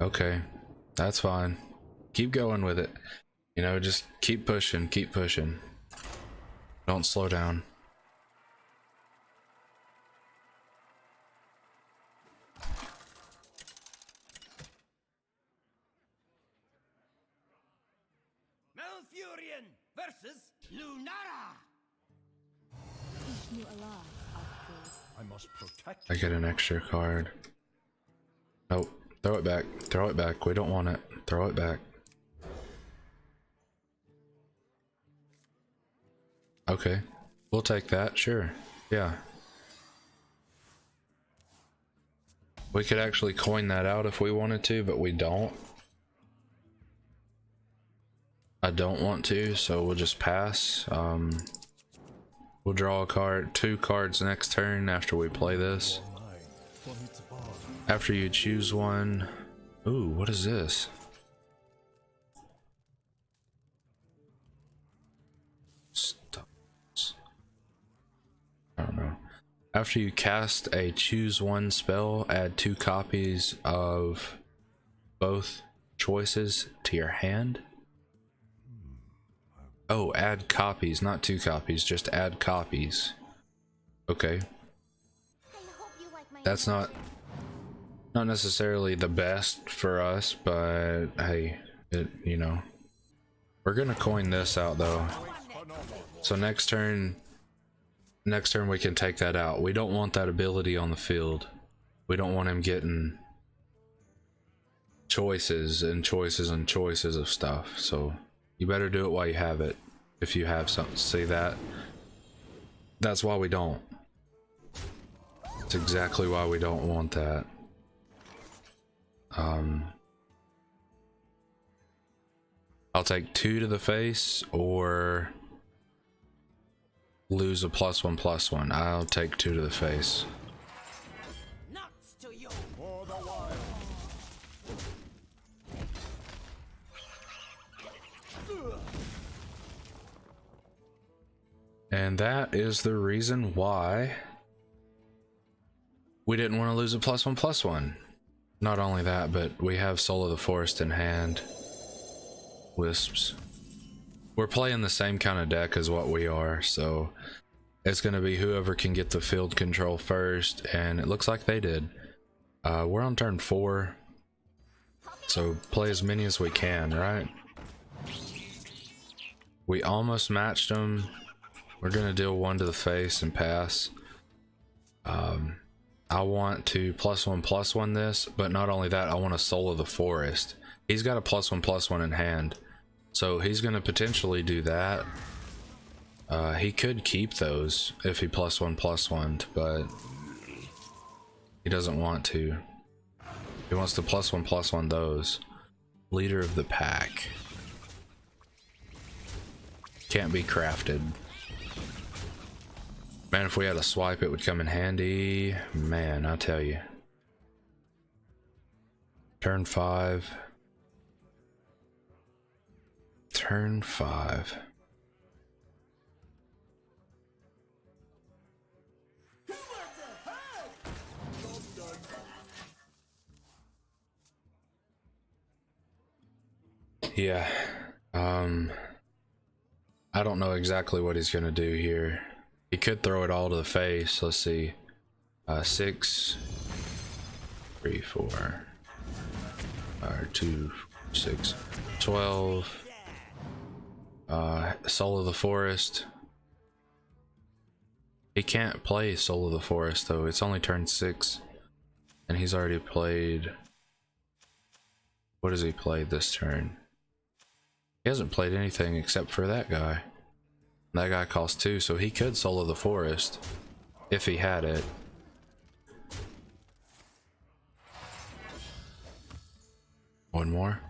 Okay, that's fine. Keep going with it. You know, just keep pushing, keep pushing. Don't slow down. Malfurion versus Lunara. Ishnu Allah, outgoed. I must protect. I get an extra card. Nope. Throw it back. Throw it back. We don't want it. Throw it back. Okay. We'll take that. Sure. Yeah. We could actually coin that out if we wanted to, but we don't. I don't want to, so we'll just pass. We'll draw a card, 2 cards next turn after we play this. After you choose one. Ooh, what is this? Stops. I don't know. After you cast a choose one spell, add 2 copies of both choices to your hand. Oh, add copies, not 2 copies, just add copies. Okay. That's not necessarily the best for us, but hey, you know. We're gonna coin this out though. So next turn we can take that out. We don't want that ability on the field. We don't want him getting choices and choices and choices of stuff. So you better do it while you have it. If you have something, see that? That's why we don't. That's exactly why we don't want that. I'll take 2 to the face or lose a +1/+1. I'll take 2 to the face. Nuts to you. For the wild. And that is the reason why we didn't want to lose a +1/+1. Not only that, but we have Soul of the Forest in hand. Wisps. We're playing the same kind of deck as what we are, so it's going to be whoever can get the field control first, and it looks like they did. We're on turn 4, so play as many as we can, right? We almost matched them. We're going to deal 1 to the face and pass. I want to +1/+1 this, but not only that, I want a Soul of the Forest. He's got a +1/+1 in hand, so he's going to potentially do that. He could keep those if he +1/+1'd, but he doesn't want to. He wants to +1/+1 those. Leader of the pack. Can't be crafted. Man, if we had a swipe, it would come in handy. Man, I tell you. Turn 5. Turn 5. Yeah. I don't know exactly what he's gonna do here. He could throw it all to the face. Let's see. 6, 3, 4, or 2, 6, 12. Soul of the Forest. He can't play Soul of the Forest though. It's only turn 6, and he's already played. What has he played this turn? He hasn't played anything except for that guy. That guy costs 2, so he could Soul of the Forest if he had it. One more.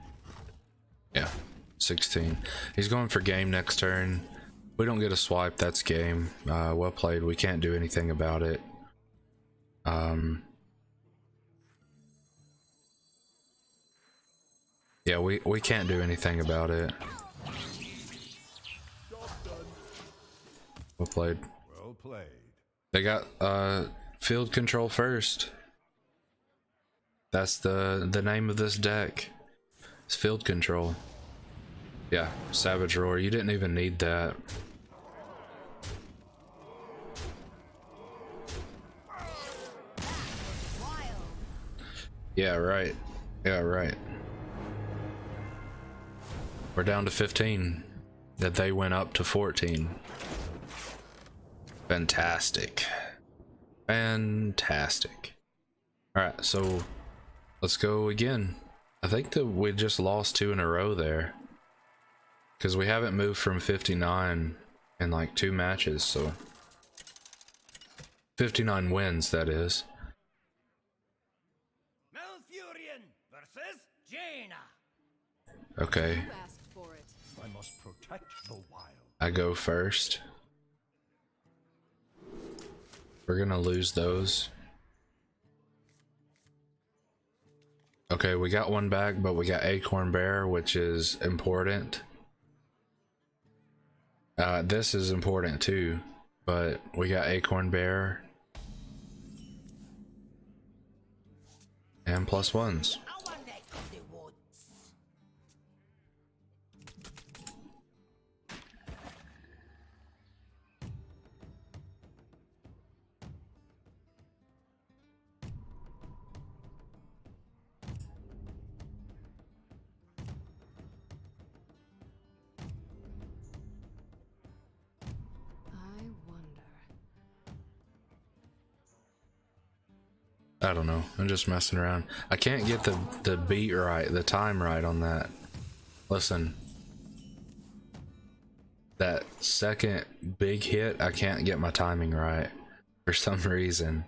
Yeah, 16. He's going for game next turn. We don't get a swipe, that's game. Well played. We can't do anything about it. Yeah, we can't do anything about it. Well played. Well played. They got field control first. That's the name of this deck. It's field control. Yeah, Savage Roar. You didn't even need that. Yeah, right. Yeah, right. We're down to 15. That they went up to 14. Fantastic. Fantastic. Alright, so let's go again. I think that we just lost 2 in a row there. Because we haven't moved from 59 in like 2 matches, so 59 wins, that is. Malfurion versus Jaina. Okay, You asked for it. I must protect the wild. I go first. We're gonna lose those. Okay, we got one back, but we got Acorn Bear, which is important. This is important too, but we got Acorn Bear and +1s. Our neck of the woods. I wonder. I don't know. I'm just messing around. I can't get the beat right, the time right on that. Listen. That second big hit, I can't get my timing right for some reason.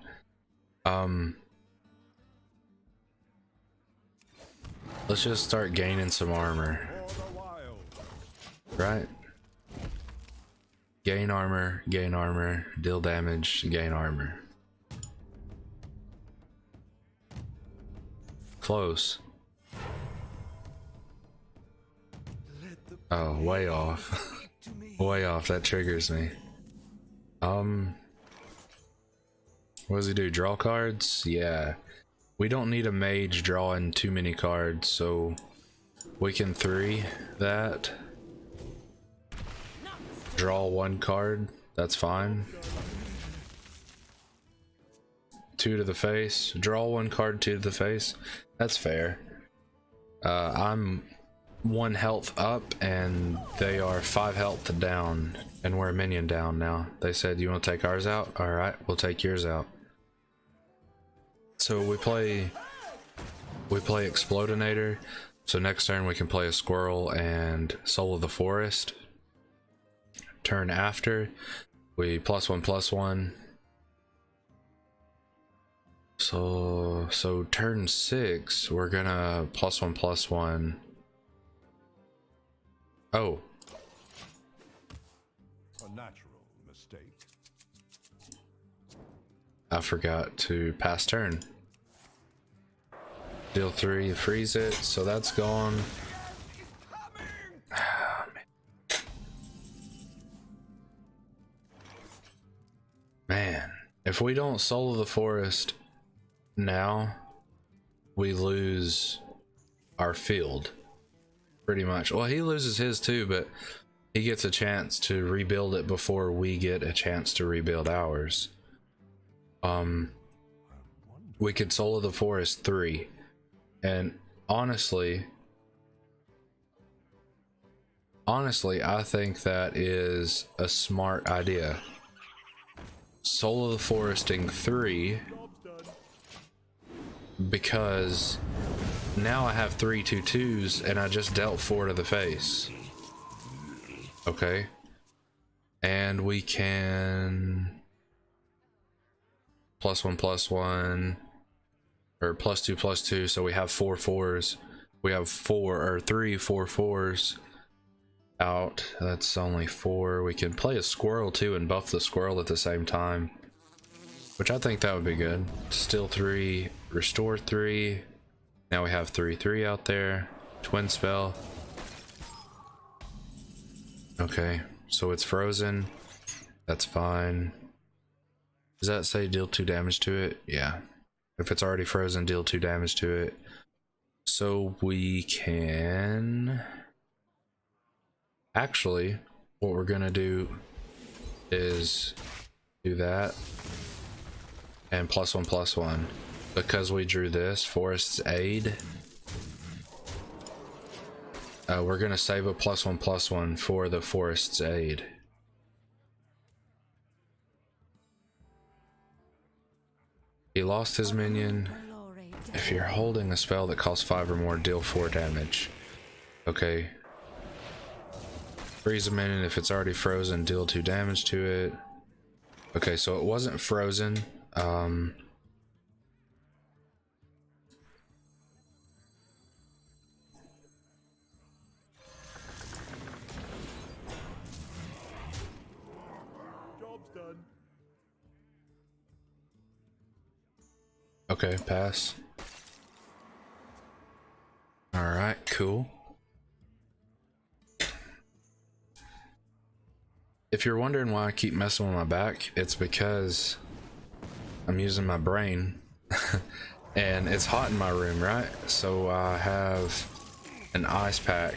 Let's just start gaining some armor, For the wild. right? Gain armor, deal damage, gain armor. Close. Oh, way off. Way off, that triggers me. What does he do? Draw cards? Yeah. We don't need a mage drawing too many cards, so we can 3 that. Draw 1 card, that's fine. 2 to the face. Draw 1 card, 2 to the face. That's fair. I'm 1 health up and they are 5 health down, and we're a minion down now. They said, you want to take ours out? Alright, we'll take yours out. So we play Explodinator, so next turn we can play a Squirrel and Soul of the Forest. Turn after, we +1/+1. So turn 6, we're gonna +1/+1. Oh, A natural mistake. I forgot to pass turn. Deal 3, freeze it, so that's gone. Man, if we don't solo the forest now, we lose our field. Pretty much. Well, he loses his too, but he gets a chance to rebuild it before we get a chance to rebuild ours. We could solo the forest 3, and honestly, I think that is a smart idea. Solo the foresting 3, because now I have 3 2/2s and I just dealt 4 to the face. Okay. And we can +1/+1 or +2/+2, so we have 4 4s. We have 3 4 4s out. That's only 4. We can play a squirrel too and buff the squirrel at the same time, which I think that would be good. Steal 3, restore 3. Now we have 3 3 out there. Twin spell. Okay, so it's frozen. That's fine. Does that say deal 2 damage to it? Yeah. If it's already frozen, deal 2 damage to it. So we can... Actually, what we're gonna do is do that and +1/+1. Because we drew this, Forest's Aid, we're gonna save a +1/+1 for the Forest's Aid. He lost his minion. If you're holding a spell that costs 5 or more, deal 4 damage. Okay. Freeze a minion. If it's already frozen, deal 2 damage to it. Okay, so it wasn't frozen. Job's done. Okay, pass. Alright, cool. If you're wondering why I keep messing with my back, it's because I'm using my brain. And it's hot in my room, right? So I have an ice pack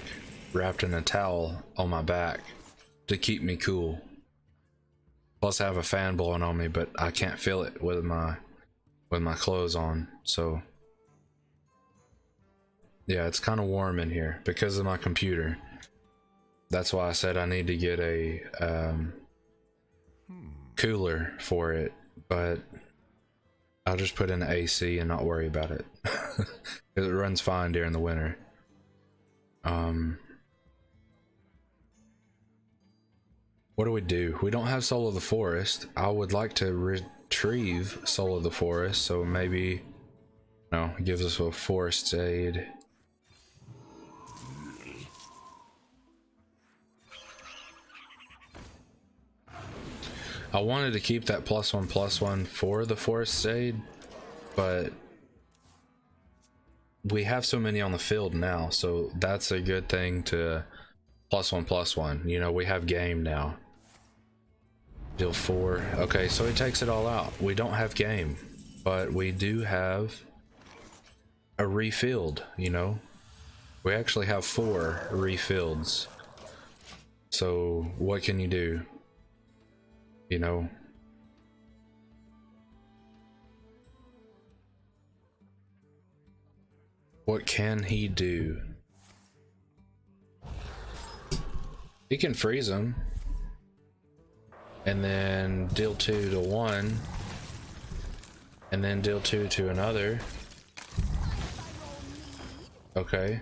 wrapped in a towel on my back to keep me cool. Plus I have a fan blowing on me, but I can't feel it with my clothes on. So yeah, it's kind of warm in here because of my computer. That's why I said I need to get a cooler for it, but I'll just put in the AC and not worry about it. It runs fine during the winter. What do we do? We don't have Soul of the Forest. I would like to retrieve Soul of the Forest, so maybe no, it gives us a Forest's Aid. I wanted to keep that +1/+1 for the Forest's Aid, but we have so many on the field now, so that's a good thing to +1/+1. You know, we have game now. Deal 4. Okay, so he takes it all out. We don't have game, but we do have a refilled, you know. We actually have 4 refills. So what can you do? You know, what can he do? He can freeze him and then deal 2 to one and then deal 2 to another. Okay,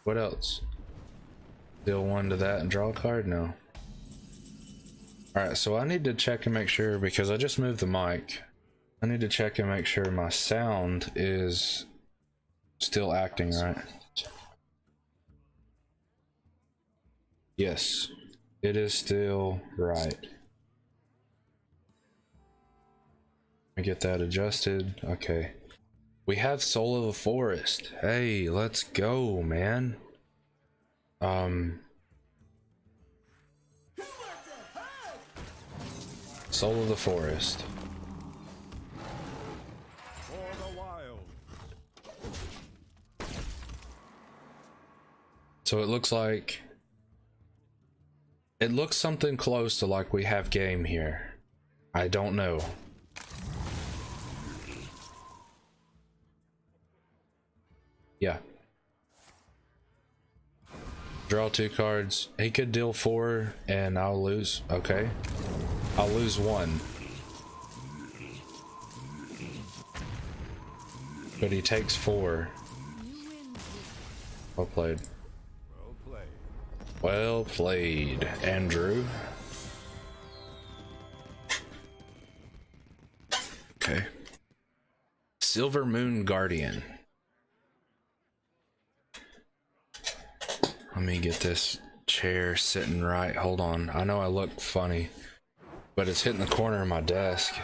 what else? Deal 1 to that and draw a card? No. Alright, so I need to check and make sure, because I just moved the mic. I need to check and make sure my sound is still acting right. Yes, it is still right. me get that adjusted. Okay. We have Soul of the Forest. Hey, let's go, man. Soul of the Forest. For the wild. So it looks something close to like we have game here. I don't know. Yeah. Draw 2 cards. He could deal 4 and I'll lose. Okay. I'll lose 1. But he takes 4. Well played. Well played. Well played, Andrew. Okay. Silver Moon Guardian. Let me get this chair sitting right. Hold on. I know I look funny, but it's hitting the corner of my desk.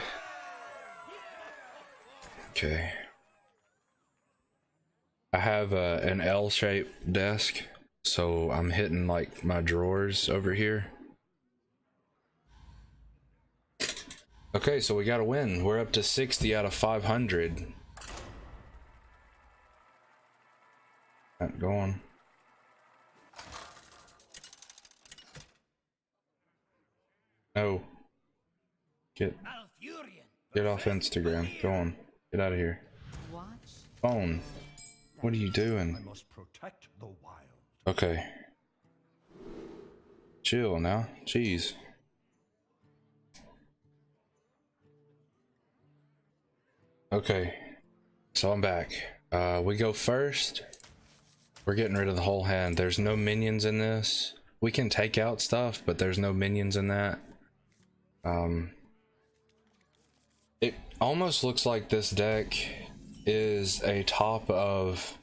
Okay. I have an L-shaped desk, so I'm hitting like my drawers over here. Okay, so we got a win. We're up to 60 out of 500. Go on. No. Get off Instagram. Go on. Get out of here. Watch. Phone. What are you I doing? must protect the wild. Okay. Chill now. Jeez. Okay. So I'm back. We go first. We're getting rid of the whole hand. There's no minions in this. We can take out stuff, but there's no minions in that. It almost looks like this deck is a top of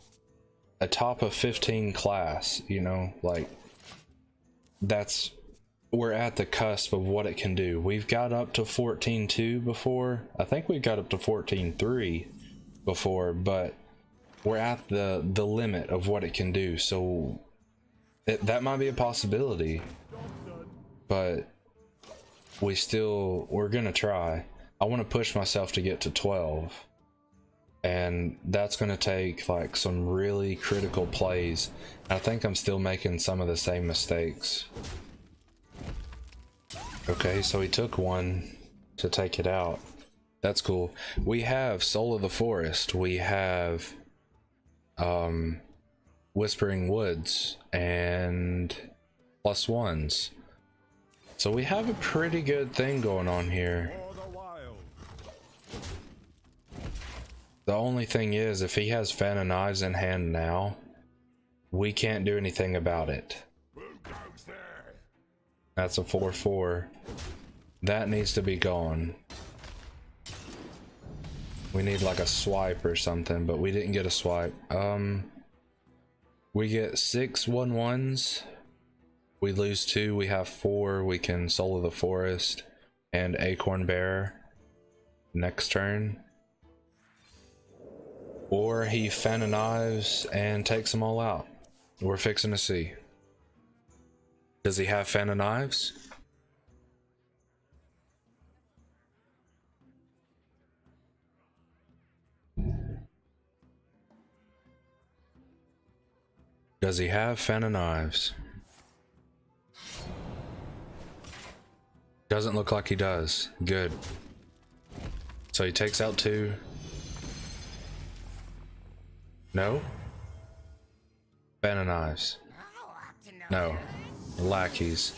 15 class, you know, like we're at the cusp of what it can do. We've got up to 14.2 before. I think we got up to 14.3 before, but we're at the limit of what it can do. So that might be a possibility, but we're gonna try. I want to push myself to get to 12, and that's gonna take like some really critical plays. I think I'm still making some of the same mistakes. Okay, so he took 1 to take it out. That's cool. We have Soul of the Forest. We have Whispering Woods and +1s. So we have a pretty good thing going on here. For the wild. The only thing is, if he has Fan of Knives in hand now, we can't do anything about it. Who goes there? That's a 4/4. That needs to be gone. We need like a swipe or something, but we didn't get a swipe. We get 6 1/1s. We lose 2, we have 4. We can Soul of the Forest and Acorn Bearer next turn. Or he Fan of Knives and takes them all out. We're fixing to see. Does he have Fan of Knives? Does he have Fan of Knives? Doesn't look like he does. Good. So he takes out 2. No? Fan of Knives. No. Lackeys.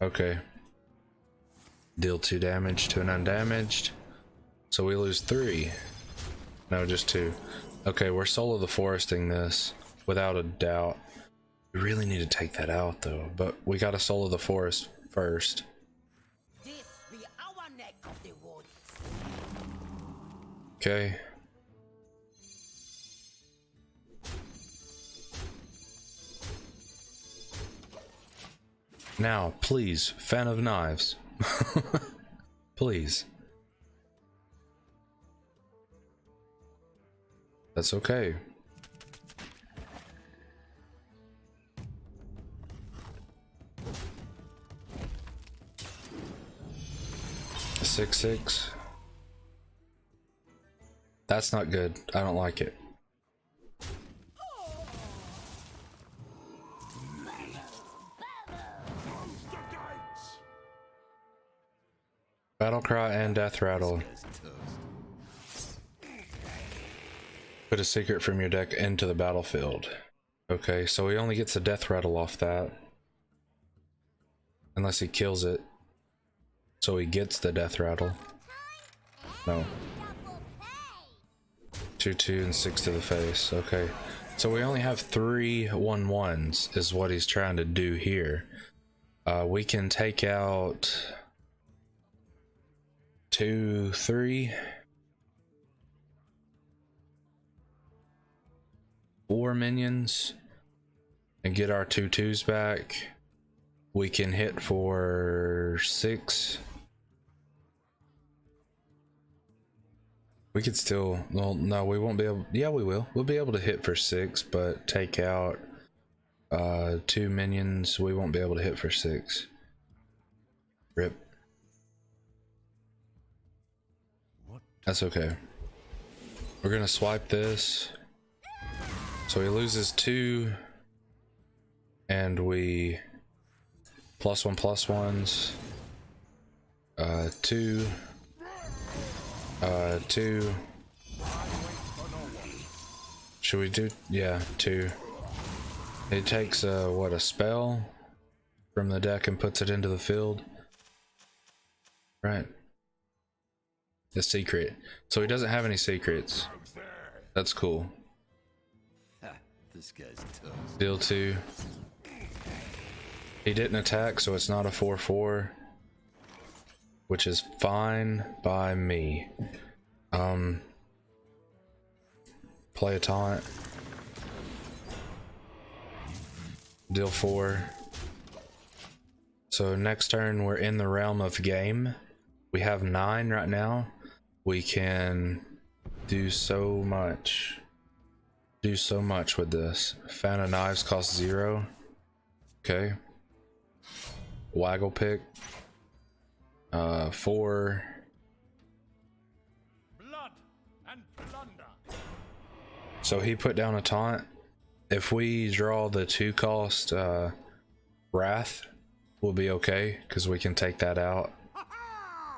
Okay. Deal 2 damage to an undamaged. So we lose 3. No, just 2. Okay, we're Soul of the Foresting this, without a doubt. We really need to take that out though, but we got a Soul of the Forest first. This be our neck of the woods. Okay. Now, please, Fan of Knives. Please. That's okay. A 6/6. That's not good. I don't like it. Battle cry and death rattle. Put a secret from your deck into the battlefield. Okay, so he only gets a death rattle off that. Unless he kills it. So he gets the death rattle. No. 2/2 and 6 to the face. Okay. So we only have 3 1/1s is what he's trying to do here. We can take out 2, 3, 4 minions and get our 2/2s back. We can hit for 6. We could still, well, no, we won't be able, yeah, we will. We'll be able to hit for 6, but take out 2 minions. We won't be able to hit for 6. Rip. That's okay. We're gonna swipe this. So he loses 2. And we +1/+1s. 2. 2. Should we do? Yeah, 2. He takes what, a spell from the deck and puts it into the field. Right. The secret. So he doesn't have any secrets. That's cool. This guy's toast. Deal 2. He didn't attack, so it's not a 4/4. Which is fine by me. Play a taunt. Deal 4. So next turn we're in the realm of game. We have 9 right now. We can do so much. Do so much with this. Fan of Knives costs 0. Okay. Waggle pick. 4. Blood and plunder. So he put down a taunt. If we draw the 2 cost Wrath, we'll be okay because we can take that out.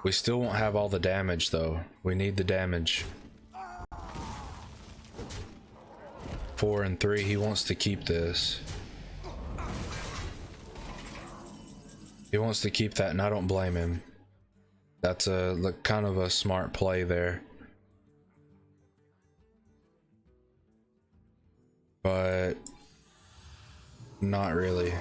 We still won't have all the damage though. We need the damage. 4 and 3. He wants to keep this. He wants to keep that, and I don't blame him. That's a kind of a smart play there. But not really.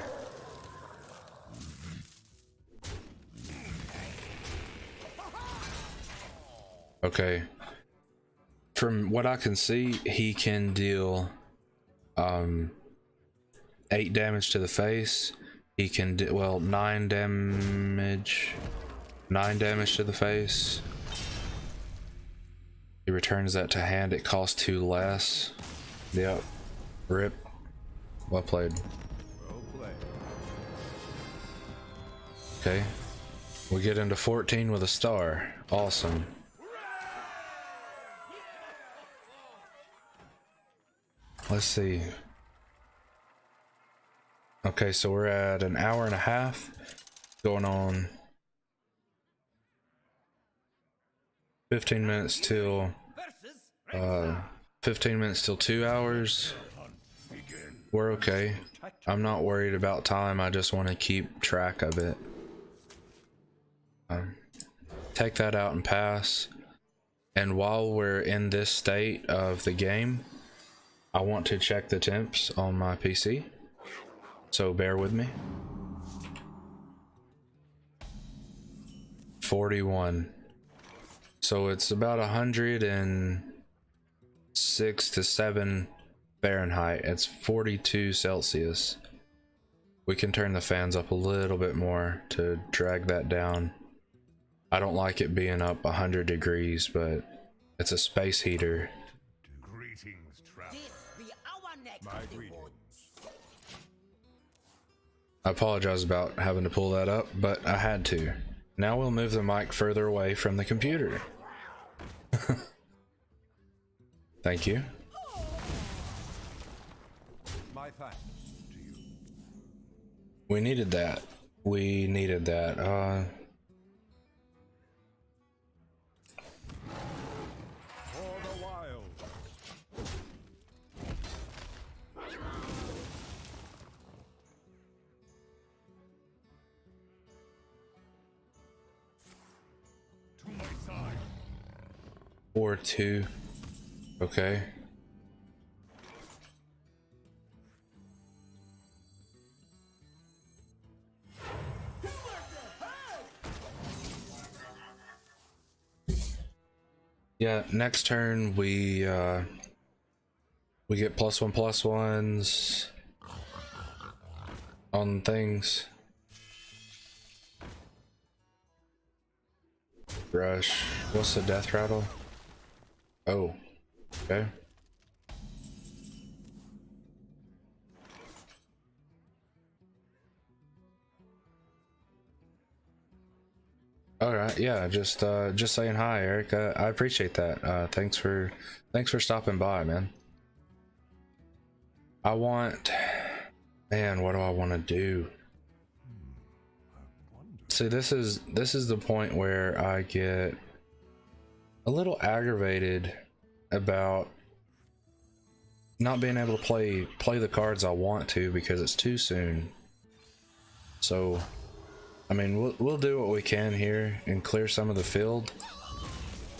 Okay. From what I can see, he can deal 8 damage to the face. He can do, well, 9 damage. 9 damage to the face. He returns that to hand. It costs 2 less. Yep. Rip. Well played. Well played. Okay. We get into 14 with a star. Awesome. Let's see. Okay, so we're at an hour and a half. Going on 15 minutes till 15 minutes till 2 hours. We're okay. I'm not worried about time. I just want to keep track of it. Take that out and pass. And while we're in this state of the game, I want to check the temps on my PC. So bear with me. 41. So it's about 106 to 7 Fahrenheit. It's 42 Celsius. We can turn the fans up a little bit more to drag that down. I don't like it being up 100 degrees, but it's a space heater. Greetings, My greetings. I apologize about having to pull that up, but I had to. Now we'll move the mic further away from the computer. Thank you. My thanks to you. We needed that. We needed that. For the wild. To my side. 4-2. Okay. Yeah, next turn we get +1/+1s on things. Rush. What's the death rattle? Oh, okay. All right, yeah, just saying hi, Eric. I appreciate that. Thanks for stopping by, man. Man, what do I want to do? See, this is the point where I get a little aggravated about not being able to play the cards I want to because it's too soon. So, I mean, we'll do what we can here and clear some of the field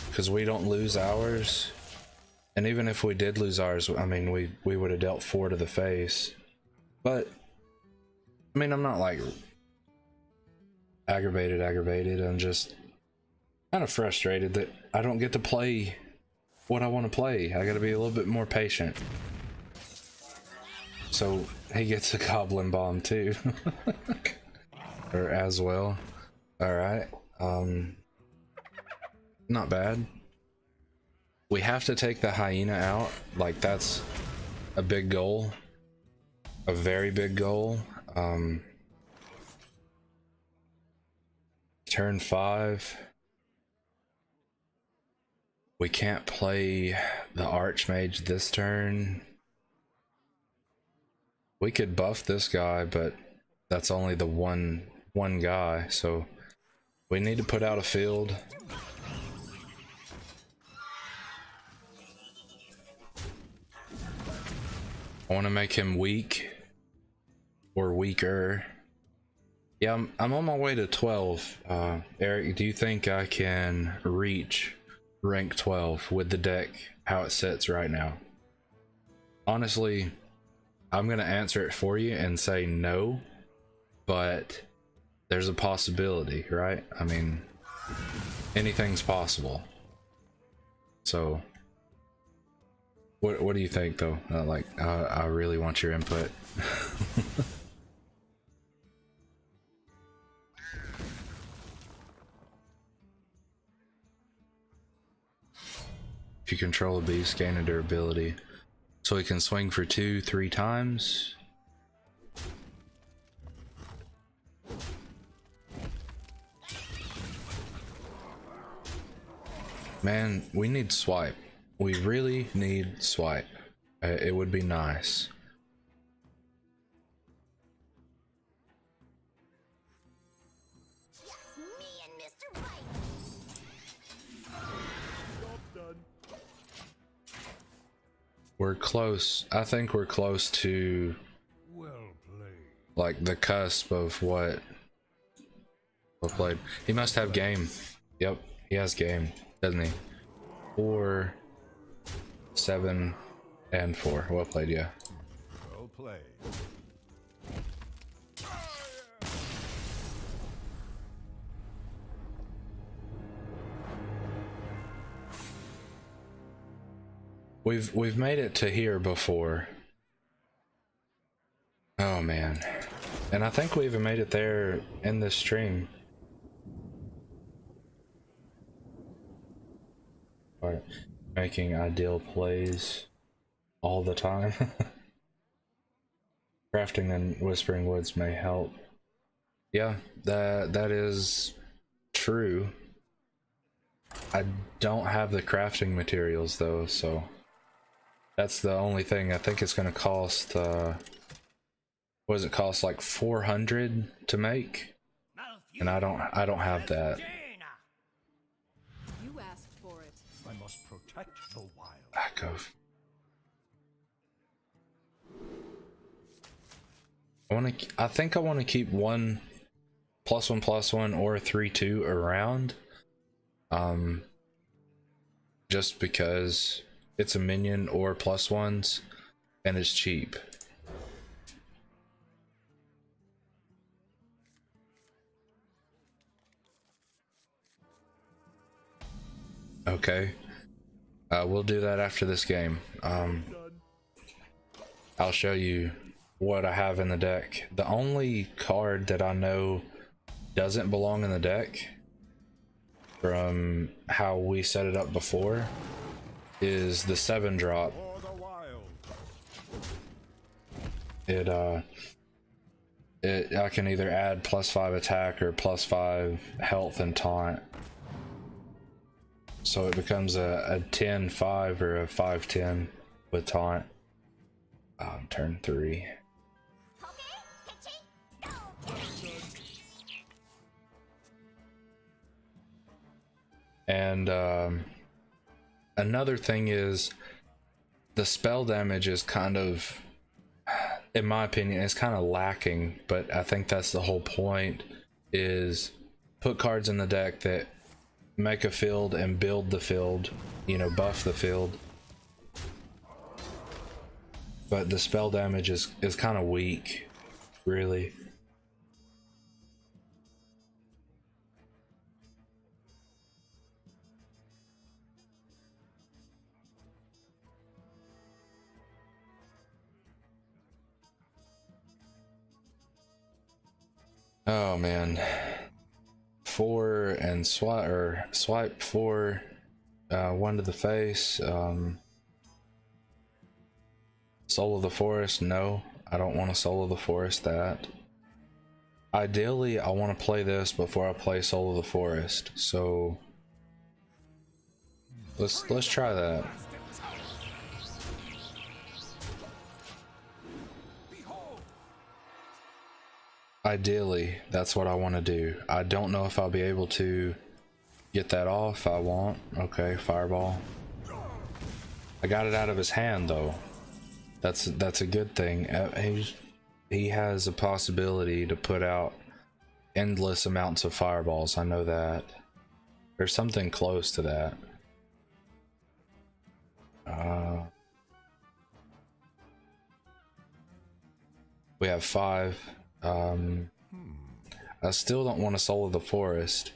because we don't lose ours. And even if we did lose ours, I mean, we would have dealt 4 to the face. But I mean, I'm not like aggravated. I'm just kind of frustrated that I don't get to play what I want to play. I got to be a little bit more patient. So he gets a goblin bomb too. Or as well. All right. Not bad. We have to take the hyena out. Like, that's a big goal. A very big goal. Turn 5. We can't play the Archmage this turn. We could buff this guy, but that's only the one guy, so we need to put out a field. I want to make him weak or weaker. Yeah, I'm on my way to 12. Eric, do you think I can reach rank 12 with the deck how it sits right now? Honestly, I'm gonna answer it for you and say no, but there's a possibility, right? I mean, anything's possible. So what do you think though? I really want your input. If you control a beast, gain a durability. So he can swing for 2-3 times. Man, we need swipe. We really need swipe. It would be nice. Just me and Mr. Right. We're close. I think we're close to Well played. like the cusp of what we played. He must have game. Yep, he has game, doesn't he? 4, 7, and 4. Well played, yeah. Well played. We've made it to here before. Oh man. And I think we even made it there in this stream. Alright. Making ideal plays all the time. Crafting in Whispering Woods may help. Yeah, that is true. I don't have the crafting materials though, so that's the only thing. I think it's gonna cost what does it cost, like 400 to make? And I don't have that. You asked for it. I must protect the wild. Back of. I think I want to keep 1+1+1 or 3/2 around. Just because it's a minion or +1s and it's cheap. Okay. We'll do that after this game. I'll show you what I have in the deck. The only card that I know doesn't belong in the deck from how we set it up before is the 7-drop. For the wild. I can either add +5 attack or +5 health and taunt. So it becomes a 10-5 or a 5-10 with taunt. Turn 3. And another thing is the spell damage is kind of, in my opinion, is kind of lacking, but I think that's the whole point, is put cards in the deck that make a field and build the field, you know, buff the field. But the spell damage is kind of weak, really. Oh man. 4 and swipe 4, 1 to the face. Soul of the Forest, no, I don't want to Soul of the Forest that. Ideally, I want to play this before I play Soul of the Forest, so let's try that. Ideally, that's what I want to do. I don't know if I'll be able to get that off. I won't. Okay, Fireball. I got it out of his hand though. That's a good thing. He has a possibility to put out endless amounts of fireballs. I know that. There's something close to that. We have 5. I still don't want to Soul of the Forest.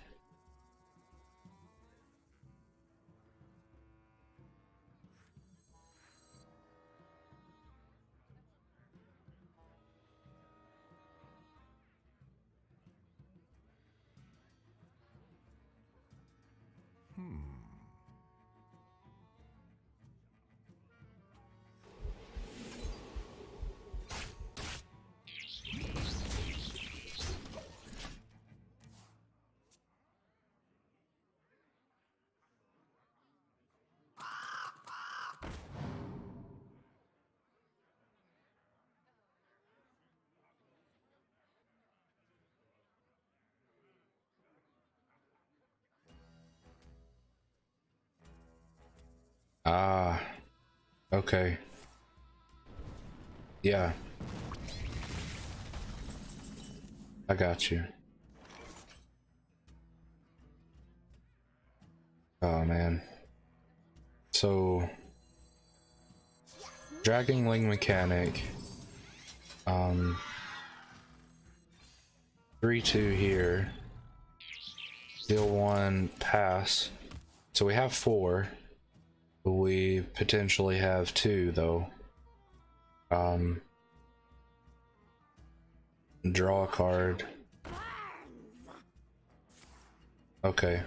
Ah, okay. Yeah. I got you. Oh man. So Dragging Link mechanic. 3/2 here. Deal 1, pass. So we have 4. We potentially have 2 though. Draw a card. Okay.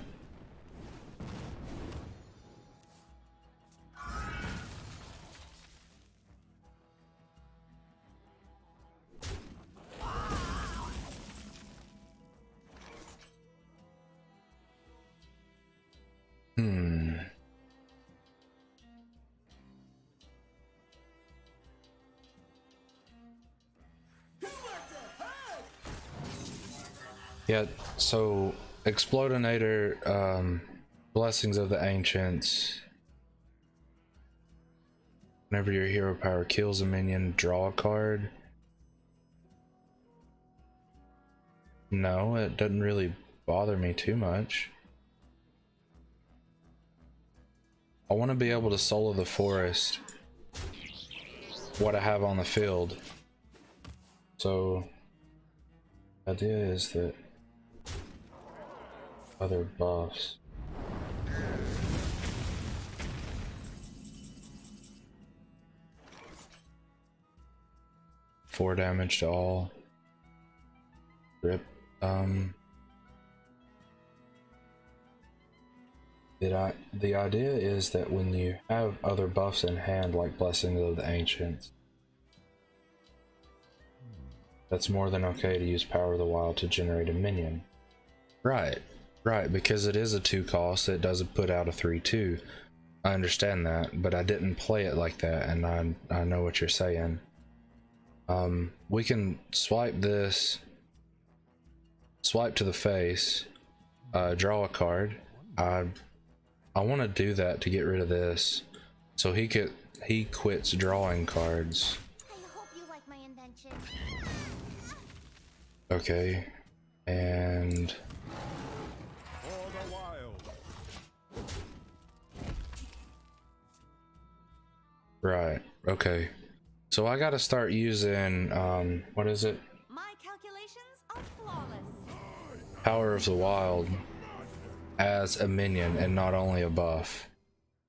Yeah, so Explodinator, Blessings of the Ancients. Whenever your hero power kills a minion, draw a card. No, it doesn't really bother me too much. I want to be able to solo the forest what I have on the field. So the idea is that other buffs. Four damage to all. Rip. The idea is that when you have other buffs in hand, like Blessings of the Ancients, that's more than okay to use Power of the Wild to generate a minion. Right, because it is a 2 cost, it doesn't put out a 3/2. I understand that, but I didn't play it like that, and I know what you're saying. We can swipe this, swipe to the face, draw a card. I want to do that to get rid of this, so he quits drawing cards. I hope you like my invention. Okay, and For the wild. right, okay. So I gotta start using, what is it? My calculations are flawless. Power of the Wild as a minion and not only a buff.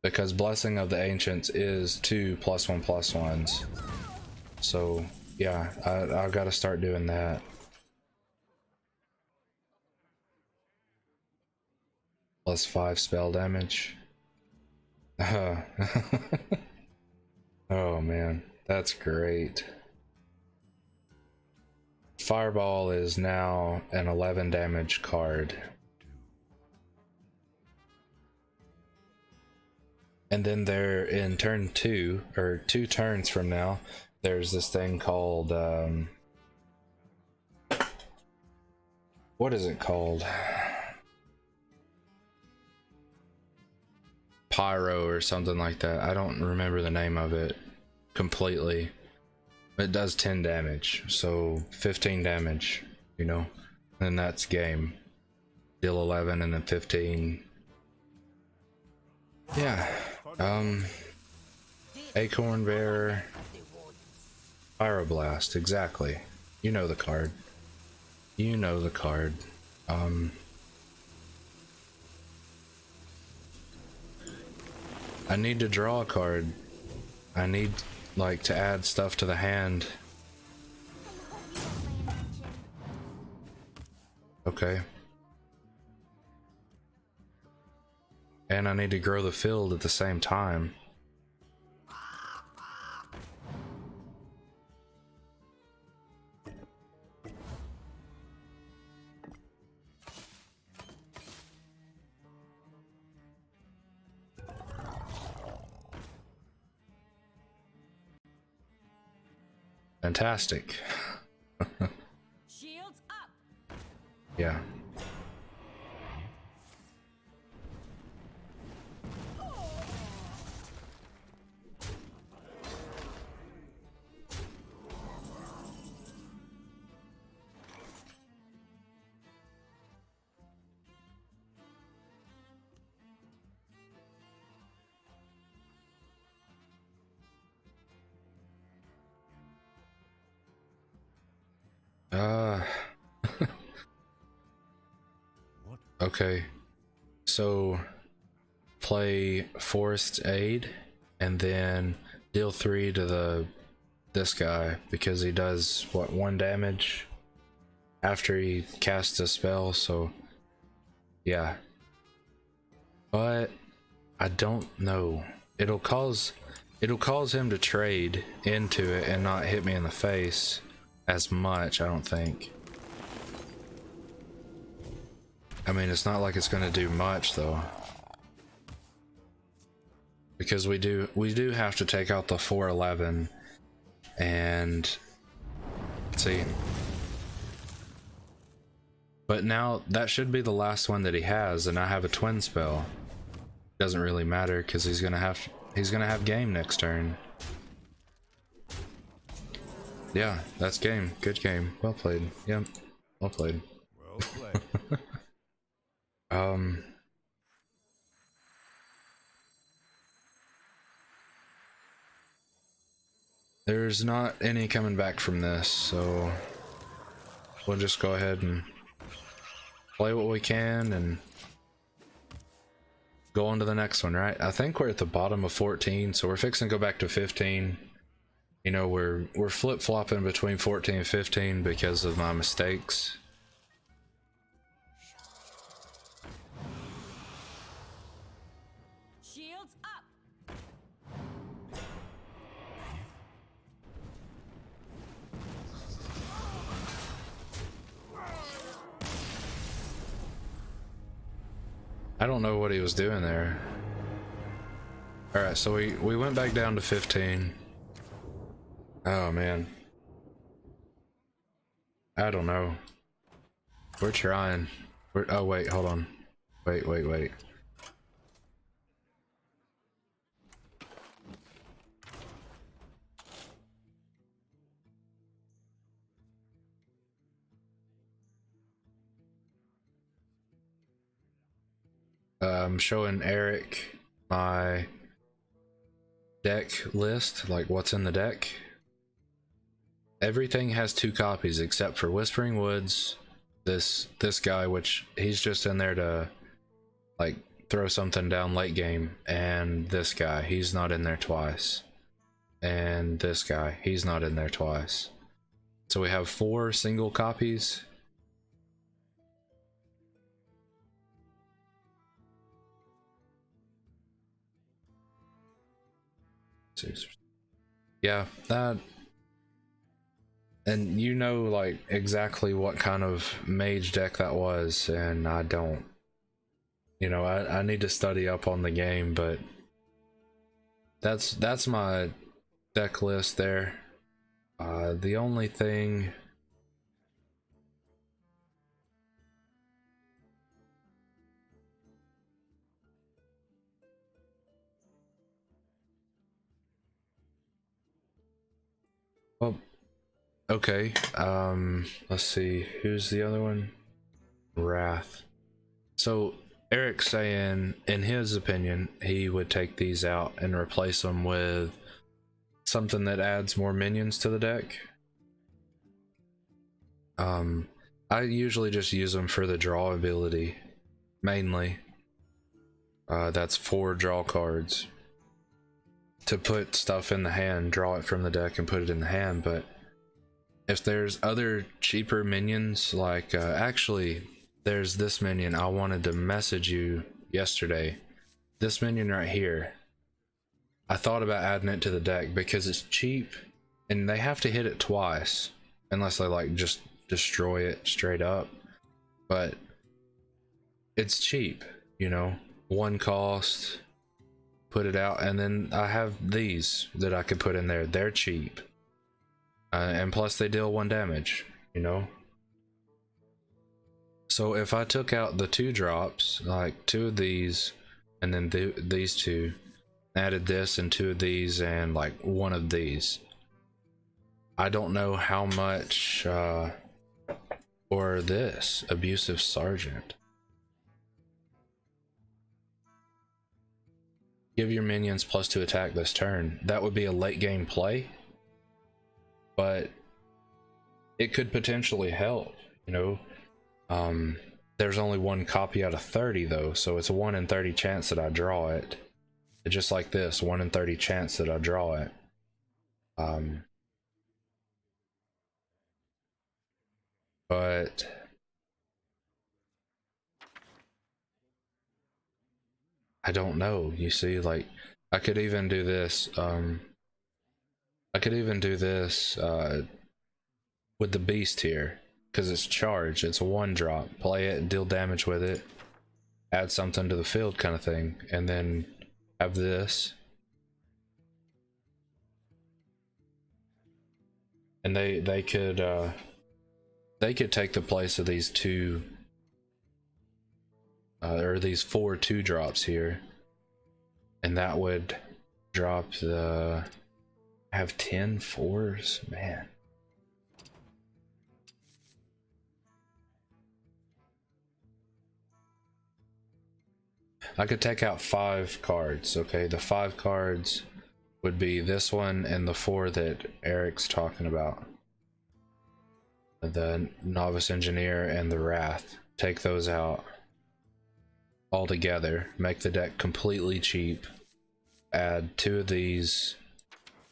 Because Blessing of the Ancients is 2 +1/+1s. So, yeah, I gotta start doing that. +5 spell damage. Oh man, that's great. Fireball is now an 11 damage card. And then there in turn 2, or 2 turns from now, there's this thing called, what is it called? Pyro or something like that. I don't remember the name of it completely. It does 10 damage, so 15 damage, you know, and that's game. Deal 11 and then 15. Yeah. Acorn Bear, Pyroblast, exactly. You know the card. You know the card. I need to draw a card. I need, like, to add stuff to the hand. Okay. And I need to grow the field at the same time. Fantastic. Shields up. Yeah. Okay. So play Forest Aid and then deal 3 to this guy because he does what, 1 damage after he casts a spell, so yeah. But I don't know. It'll cause him to trade into it and not hit me in the face as much, I don't think. I mean, it's not like it's gonna do much though, because we do have to take out the 411 and let's see. But now that should be the last one that he has, and I have a twin spell. Doesn't really matter because he's gonna have game next turn. Yeah, that's game. Good game. Well played. Yep. Well played. Well played. There's not any coming back from this, so we'll just go ahead and play what we can and go on to the next one, right? I think we're at the bottom of 14, so we're fixing to go back to 15. You know, we're flip-flopping between 14 and 15 because of my mistakes. Shields up. I don't know what he was doing there. Alright, so we went back down to 15. Oh man. I don't know. We're trying. Oh wait, hold on. Wait. I'm showing Eric my deck list, like what's in the deck. Everything has 2 copies except for Whispering Woods, this guy, which he's just in there to like throw something down late game, and this guy, he's not in there twice, and this guy, he's not in there twice. So we have 4 single copies. Yeah, that, and you know like exactly what kind of mage deck that was, and I don't. You know, I need to study up on the game, but that's my deck list there. The only thing, well, okay, let's see, who's the other one? Wrath. So Eric's saying, in his opinion, he would take these out and replace them with something that adds more minions to the deck. I usually just use them for the draw ability, mainly. That's 4 draw cards to put stuff in the hand, draw it from the deck and put it in the hand. But if there's other cheaper minions, like actually there's this minion I wanted to message you yesterday, this minion right here. I thought about adding it to the deck because it's cheap and they have to hit it twice unless they like just destroy it straight up, but it's cheap, you know, 1 cost, put it out. And then I have these that I could put in there, they're cheap, and plus they deal 1 damage, you know. So if I took out the 2 drops, like 2 of these and then these 2, added this and 2 of these and like 1 of these, I don't know how much. Or this abusive sergeant. Give your minions +2 attack this turn. That would be a late game play, but it could potentially help, you know. There's only 1 copy out of 30 though, so it's a 1 in 30 chance that I draw it. Just like this, 1 in 30 chance that I draw it. But I don't know, you see, like I could even do this, with the beast here, because it's charged, it's a 1 drop, play it, deal damage with it, add something to the field kind of thing, and then have this. And they could take the place of these 2 or these 4 2-drops here, and that would drop the have 10 4s, man. I could take out 5 cards. Okay, the 5 cards would be this one and the 4 that Eric's talking about, the Novice Engineer and the Wrath. Take those out all together, make the deck completely cheap, add 2 of these,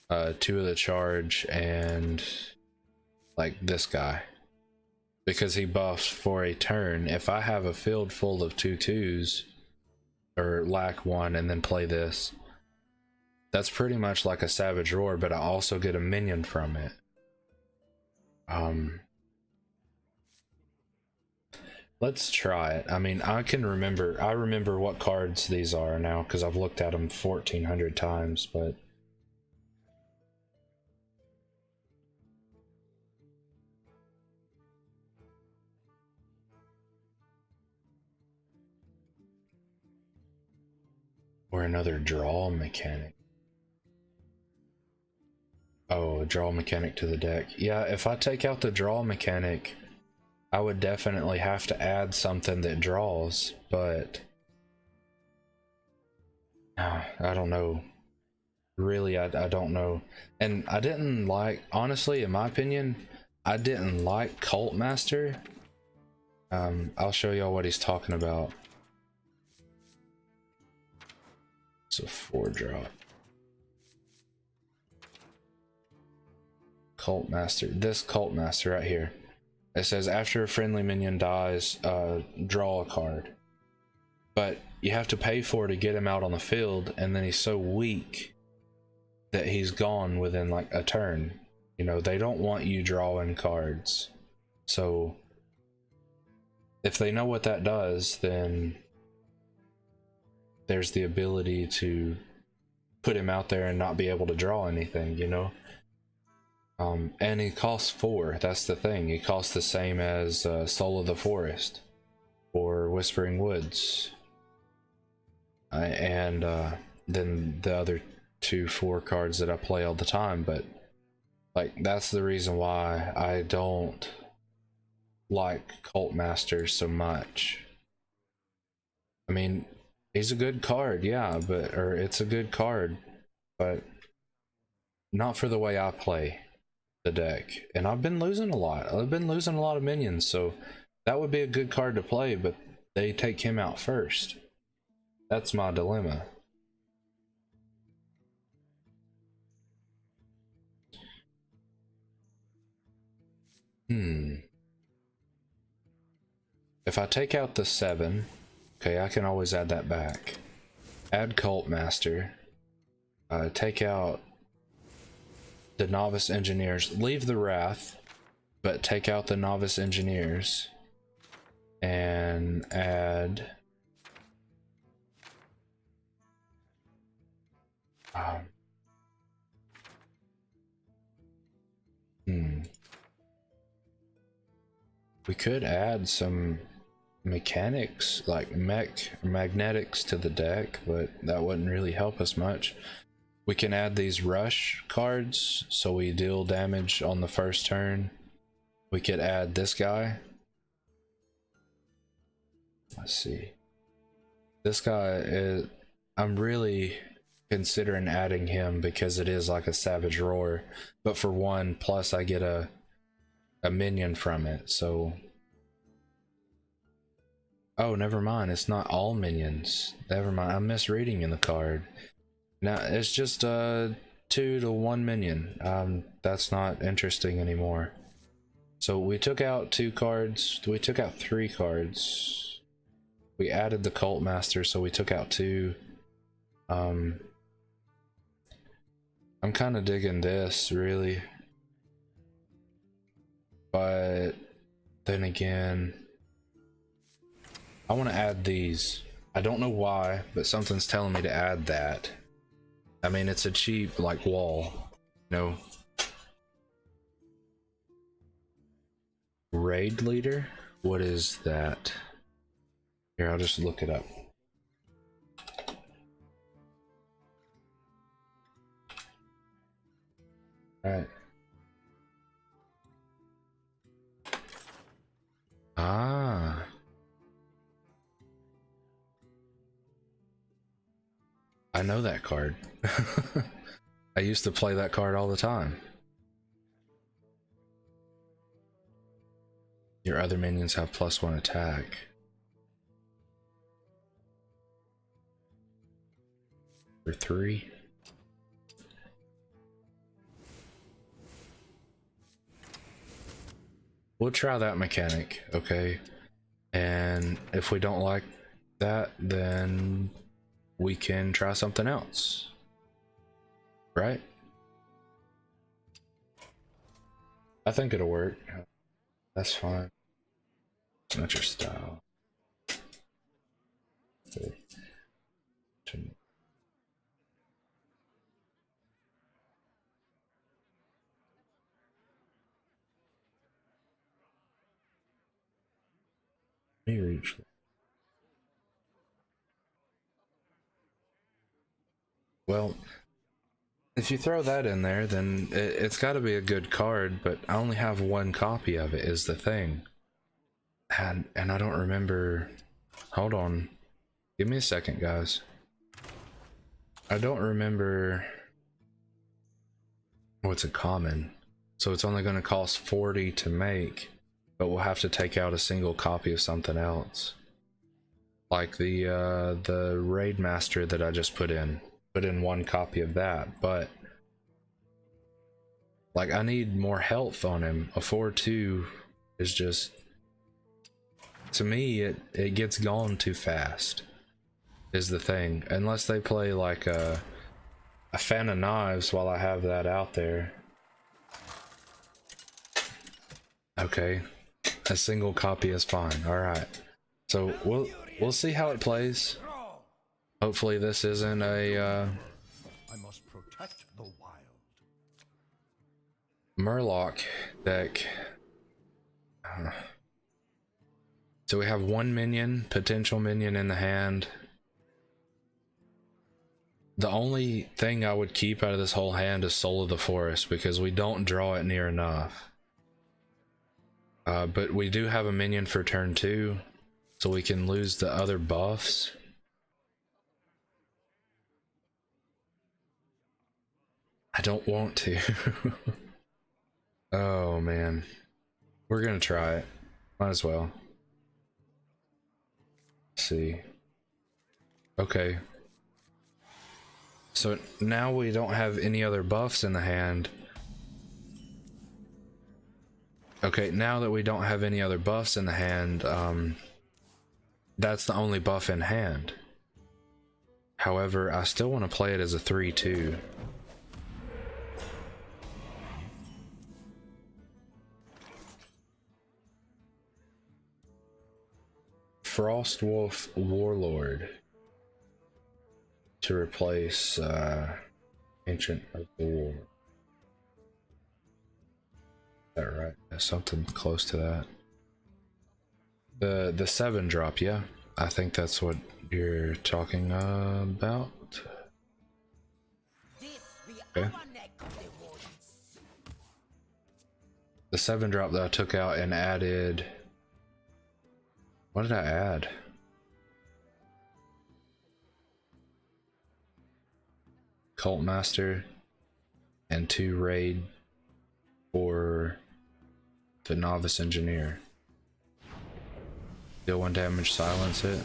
2 of the charge, and like this guy, because he buffs for a turn. If I have a field full of 2 2s, or lack 1, and then play this, that's pretty much like a Savage Roar, but I also get a minion from it. Let's try it. I mean, I remember what cards these are now because I've looked at them 1,400 times, but or another draw mechanic. Oh, a draw mechanic to the deck. Yeah, if I take out the draw mechanic, I would definitely have to add something that draws, but I don't know. Really, I don't know. And I didn't like, honestly, in my opinion, I didn't like Cult Master. I'll show y'all what he's talking about. It's a 4-drop. Cult Master. This Cult Master right here. It says after a friendly minion dies, draw a card. But you have to pay for it to get him out on the field, and then he's so weak that he's gone within like a turn. You know, they don't want you drawing cards. So if they know what that does, then there's the ability to put him out there and not be able to draw anything, you know? And he costs 4, that's the thing. He costs the same as Soul of the Forest or Whispering Woods. And then the other 2 4 cards that I play all the time, but like that's the reason why I don't like Cult Master so much. I mean, he's a good card, yeah, or it's a good card, but not for the way I play the deck. And I've been losing a lot. I've been losing a lot of minions, so that would be a good card to play, but they take him out first. That's my dilemma. If I take out the 7, okay, I can always add that back. Add Cult Master. Take out the Novice Engineers. Leave the Wrath, but take out the Novice Engineers. And add... We could add some mechanics, like magnetics to the deck, but that wouldn't really help us much. We can add these rush cards, so we deal damage on the first turn. We could add this guy. Let's see. This guy is... I'm really considering adding him because it is like a Savage Roar, but for 1, plus I get a minion from it, so... Oh, never mind, it's not all minions. Never mind, I'm misreading in the card. Now, it's just 2 to 1 minion. That's not interesting anymore. So we took out 2 cards, we took out 3 cards. We added the Cult Master, so we took out 2. I'm kind of digging this, really. But then again, I want to add these. I don't know why, but something's telling me to add that. I mean, it's a cheap, like, wall, you know? Raid Leader? What is that? Here, I'll just look it up. Alright. Ah. I know that card. I used to play that card all the time. Your other minions have +1 attack. For 3. We'll try that mechanic, okay? And if we don't like that, then we can try something else. Right? I think it'll work. That's fine. It's not your style. Okay. Let me reach that. Well, if you throw that in there, then it's got to be a good card, but I only have 1 copy of it is the thing. And I don't remember. Hold on. Give me a second, guys. I don't remember. Oh, it's a common. So it's only going to cost 40 to make, but we'll have to take out a single copy of something else. Like the Raid Master that I just put in 1 copy of that, but like I need more health on him. A 4/2 is just, to me, it gets gone too fast is the thing, unless they play like a Fan of Knives while I have that out there. Okay, a single copy is fine. All right, so we'll see how it plays. Hopefully this isn't a I must protect the wild. Murloc deck. So we have 1 minion, potential minion in the hand. The only thing I would keep out of this whole hand is Soul of the Forest, because we don't draw it near enough. But we do have a minion for turn 2, so we can lose the other buffs. I don't want to. Oh man. We're gonna try it. Might as well. Let's see. Okay. So now we don't have any other buffs in the hand. Okay, now that we don't have any other buffs in the hand, that's the only buff in hand. However, I still want to play it as a 3/2. Frostwolf Warlord to replace Ancient of the War. Is that right? Yeah, something close to that. The 7-drop, yeah. I think that's what you're talking about. Okay. The 7-drop that I took out and added. What did I add? Cult Master and 2 raid for the Novice Engineer. Deal 1 damage, silence it.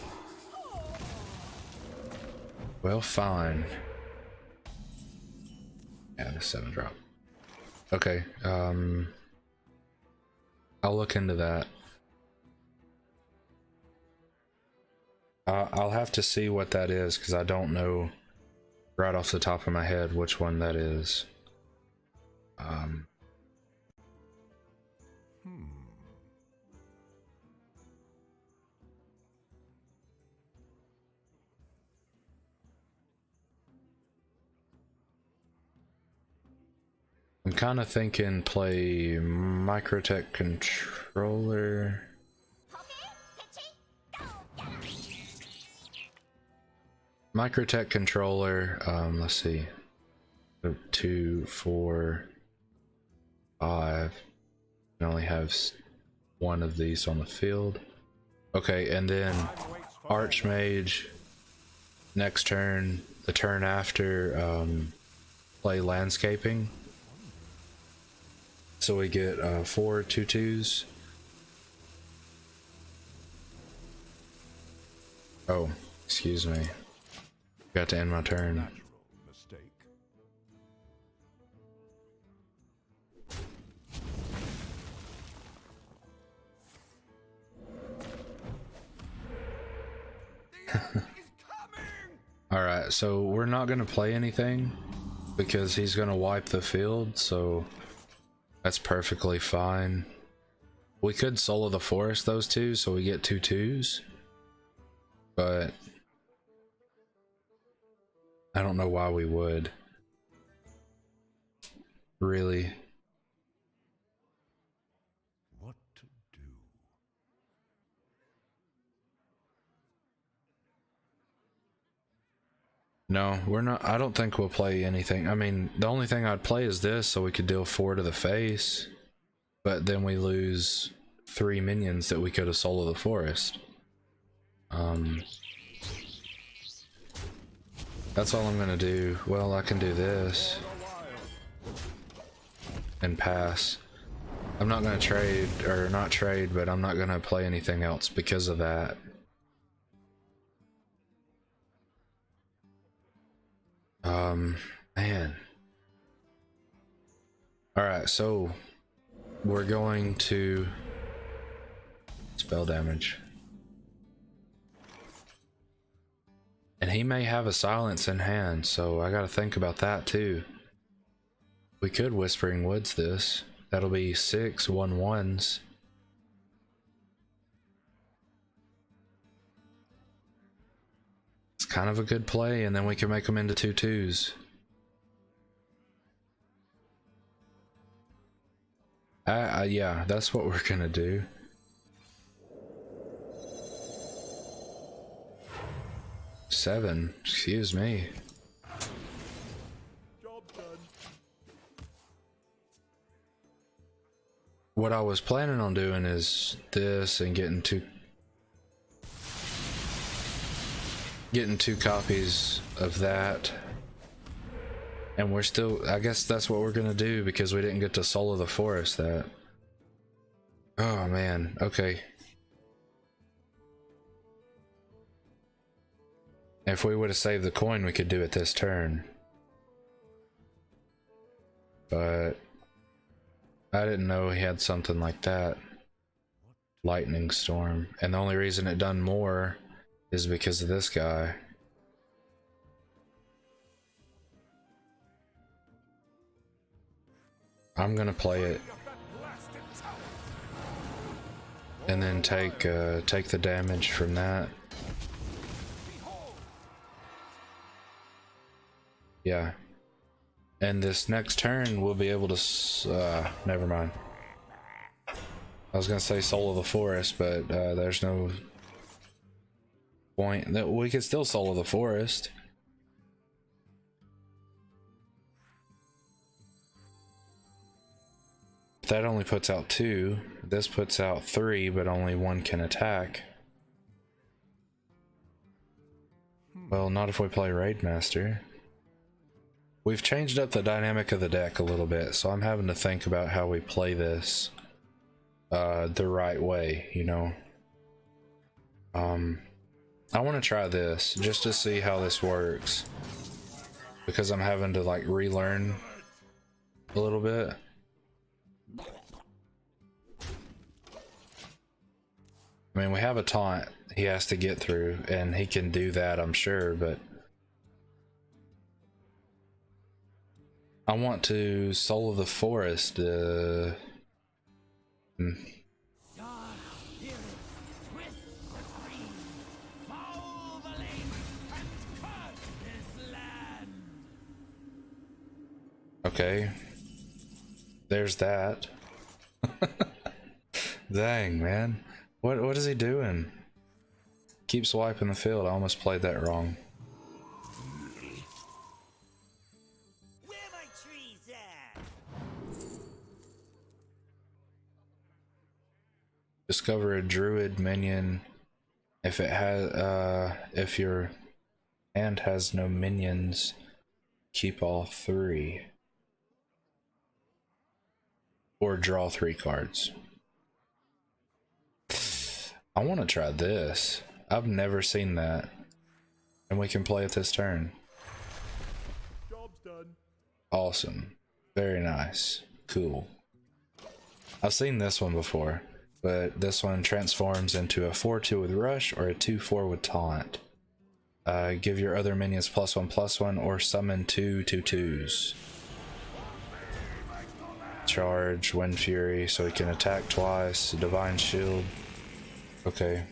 Well, fine. Yeah, the 7-drop. Okay, I'll look into that. I'll have to see what that is, because I don't know right off the top of my head which one that is. I'm kind of thinking play Microtech controller. Microtech controller, let's see. 2, 4, 5. You only have one of these on the field. Okay, and then Archmage, next turn, the turn after, play landscaping. So we get 4 2/2s. Oh, excuse me. Got to end my turn. Natural mistake. Alright, so we're not going to play anything because he's going to wipe the field, so that's perfectly fine. We could solo the forest those two so we get 2 2s, but I don't know why we would. Really. What to do? No, we're not. I don't think we'll play anything. I mean, the only thing I'd play is this so we could deal 4 to the face, but then we lose 3 minions that we could have solo the forest. That's all I'm gonna do. Well, I can do this and pass. I'm not gonna trade, or not trade, but I'm not gonna play anything else because of that. Man. Alright, so we're going to spell damage. And he may have a silence in hand, so I gotta think about that too. We could Whispering Woods this. That'll be 6 1/1s. It's kind of a good play, and then we can make them into 2 2s. Yeah, that's what we're gonna do. Seven, excuse me. Job done. What I was planning on doing is this and getting two copies of that. And we're still, I guess that's what we're gonna do because we didn't get to solo the forest that. Oh man, okay. If we would have saved the coin, we could do it this turn. But I didn't know he had something like that. Lightning Storm. And the only reason it done more is because of this guy. I'm gonna play it and then take the damage from that. Yeah. And this next turn we'll be able to never mind. I was gonna say solo the forest, but there's no point. That we could still solo the forest. That only puts out 2. This puts out 3, but only 1 can attack. Well, not if we play Raid Master. We've changed up the dynamic of the deck a little bit, so I'm having to think about how we play this the right way, you know. I want to try this just to see how this works, because I'm having to like relearn a little bit. I mean, we have a taunt he has to get through, and he can do that, I'm sure, but I want to solo the forest. Okay. There's that. Dang, man. What is he doing? Keeps wiping the field. I almost played that wrong. Discover a druid minion. If it has, if your hand has no minions, keep all 3. Or draw 3 cards. I want to try this. I've never seen that. And we can play it this turn. Job's done. Awesome. Very nice. Cool. I've seen this one before, but this one transforms into a 4/2 with rush or a 2/4 with taunt. Give your other minions +1/+1 or summon 2 2/2s. Charge, Wind Fury, so he can attack twice. Divine Shield. Okay.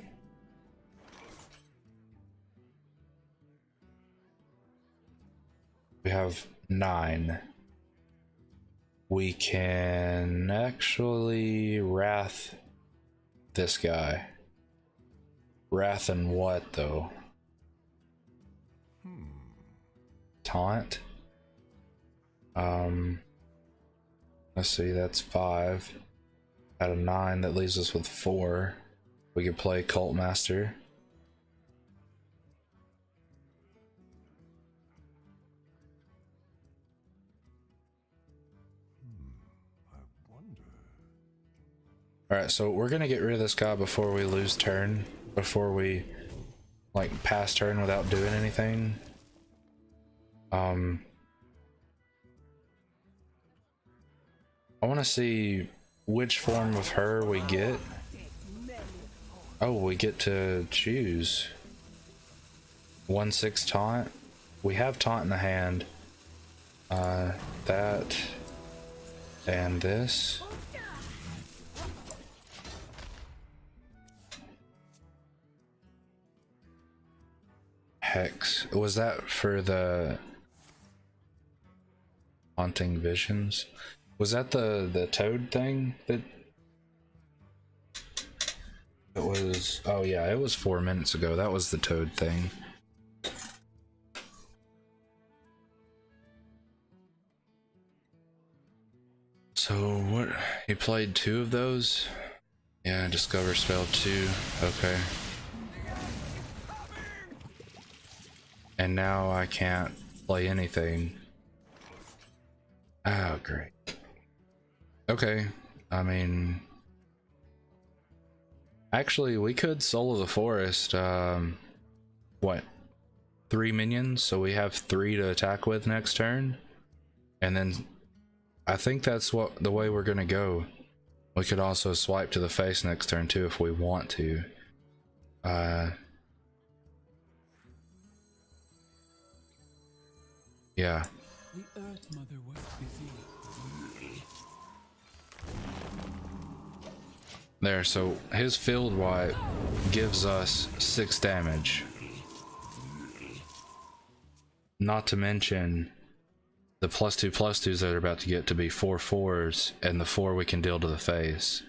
We have 9. We can actually Wrath this guy. Wrath and what though? Taunt. Let's see, that's 5 out of 9. That leaves us with 4. We could play Cult Master. I wonder. Alright, so we're gonna get rid of this guy before we lose turn. Before we like pass turn without doing anything. I want to see which form of her we get. Oh, we get to choose 1/6 taunt. We have taunt in the hand. That and this. Hex. Was that for the haunting visions? Was that the toad thing that it was? Oh yeah, it was 4 minutes ago. That was the toad thing. So what, he played 2 of those? Yeah, discover spell 2. Okay. And now I can't play anything. Oh, great. Okay, I mean, actually we could Soul of the Forest, what, 3 minions, so we have 3 to attack with next turn, and then I think that's what the way we're gonna go. We could also swipe to the face next turn too if we want to. Yeah. The Earth Mother was busy. There, so his field wipe gives us 6 damage. Not to mention the +2/+2s that are about to get to be 4/4s, and the 4 we can deal to the face.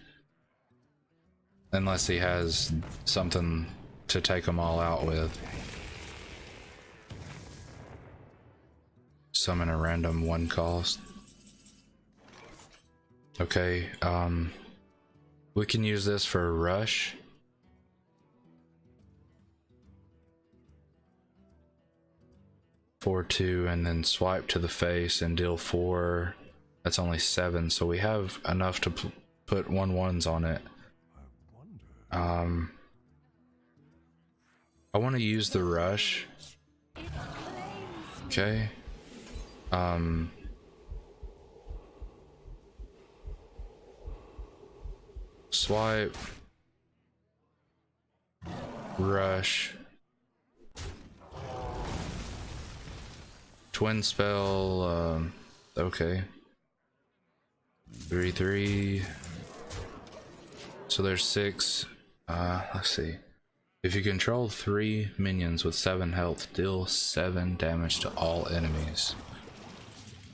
Unless he has something to take them all out with. Summon a random 1 cost. Okay, we can use this for a rush. For 2 and then swipe to the face and deal 4. That's only 7, so we have enough to put 1/1s on it. I want to use the rush. Okay. Swipe. Rush. Twin spell, okay. 3/3. So there's 6. Let's see. If you control 3 minions with 7 health, deal 7 damage to all enemies.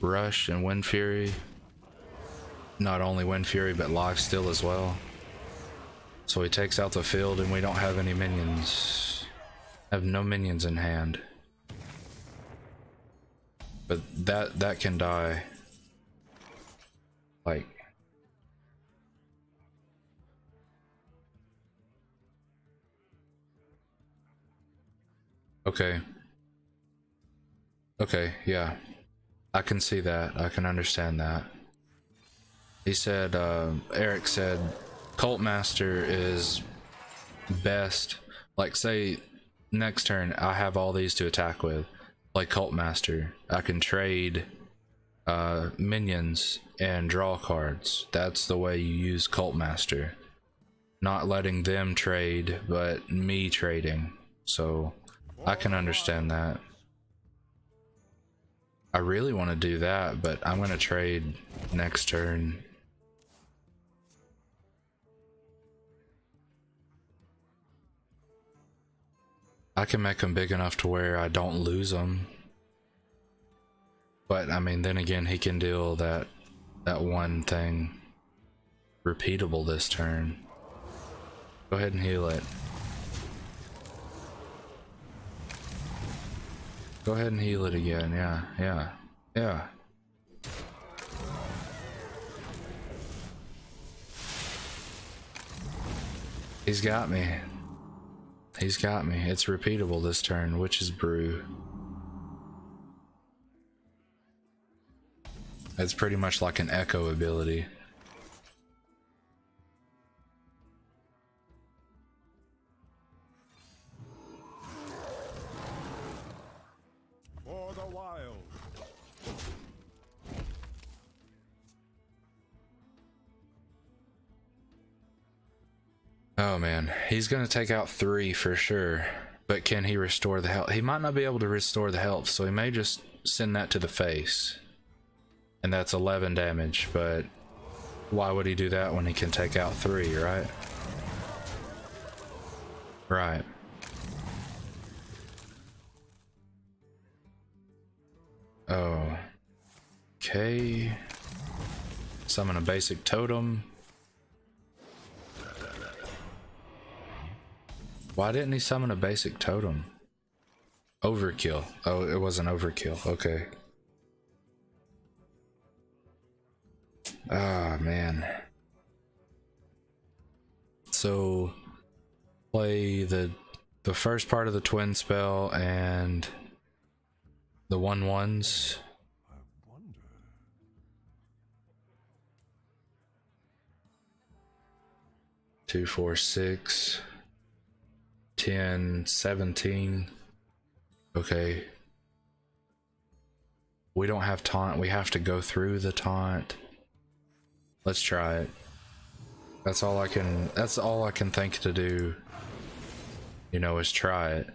Rush and Wind Fury. Not only Wind Fury, but Lifesteal as well. So he takes out the field and we don't have any minions. Have no minions in hand. But that can die. Like, Okay. Okay, yeah. I can see that. I can understand that. He said, Eric said, Cult Master is best. Like, say, next turn, I have all these to attack with. Like Cult Master, I can trade minions and draw cards. That's the way you use Cult Master. Not letting them trade, but me trading. So, I can understand that. I really want to do that, but I'm going to trade next turn. I can make them big enough to where I don't lose them. But, I mean, then again, he can deal that one thing repeatable this turn. Go ahead and heal it. Go ahead and heal it again. Yeah. He's got me. He's got me. It's repeatable this turn. Witch's Brew. It's pretty much like an echo ability. For the wild. Oh man, he's gonna take out 3 for sure. But can he restore the health? He might not be able to restore the health, so he may just send that to the face. And that's 11 damage, but why would he do that when he can take out 3, right? Right. Oh. Okay. Summon a basic totem. Why didn't he summon a basic totem? Overkill. Oh, it wasn't overkill. Okay. Ah, man. So, play the first part of the twin spell and the 1/1s. I wonder. 2, 4, 6, 10, 17. Okay. We don't have taunt. We have to go through the taunt. Let's try it. That's all I can think to do, you know, is try it.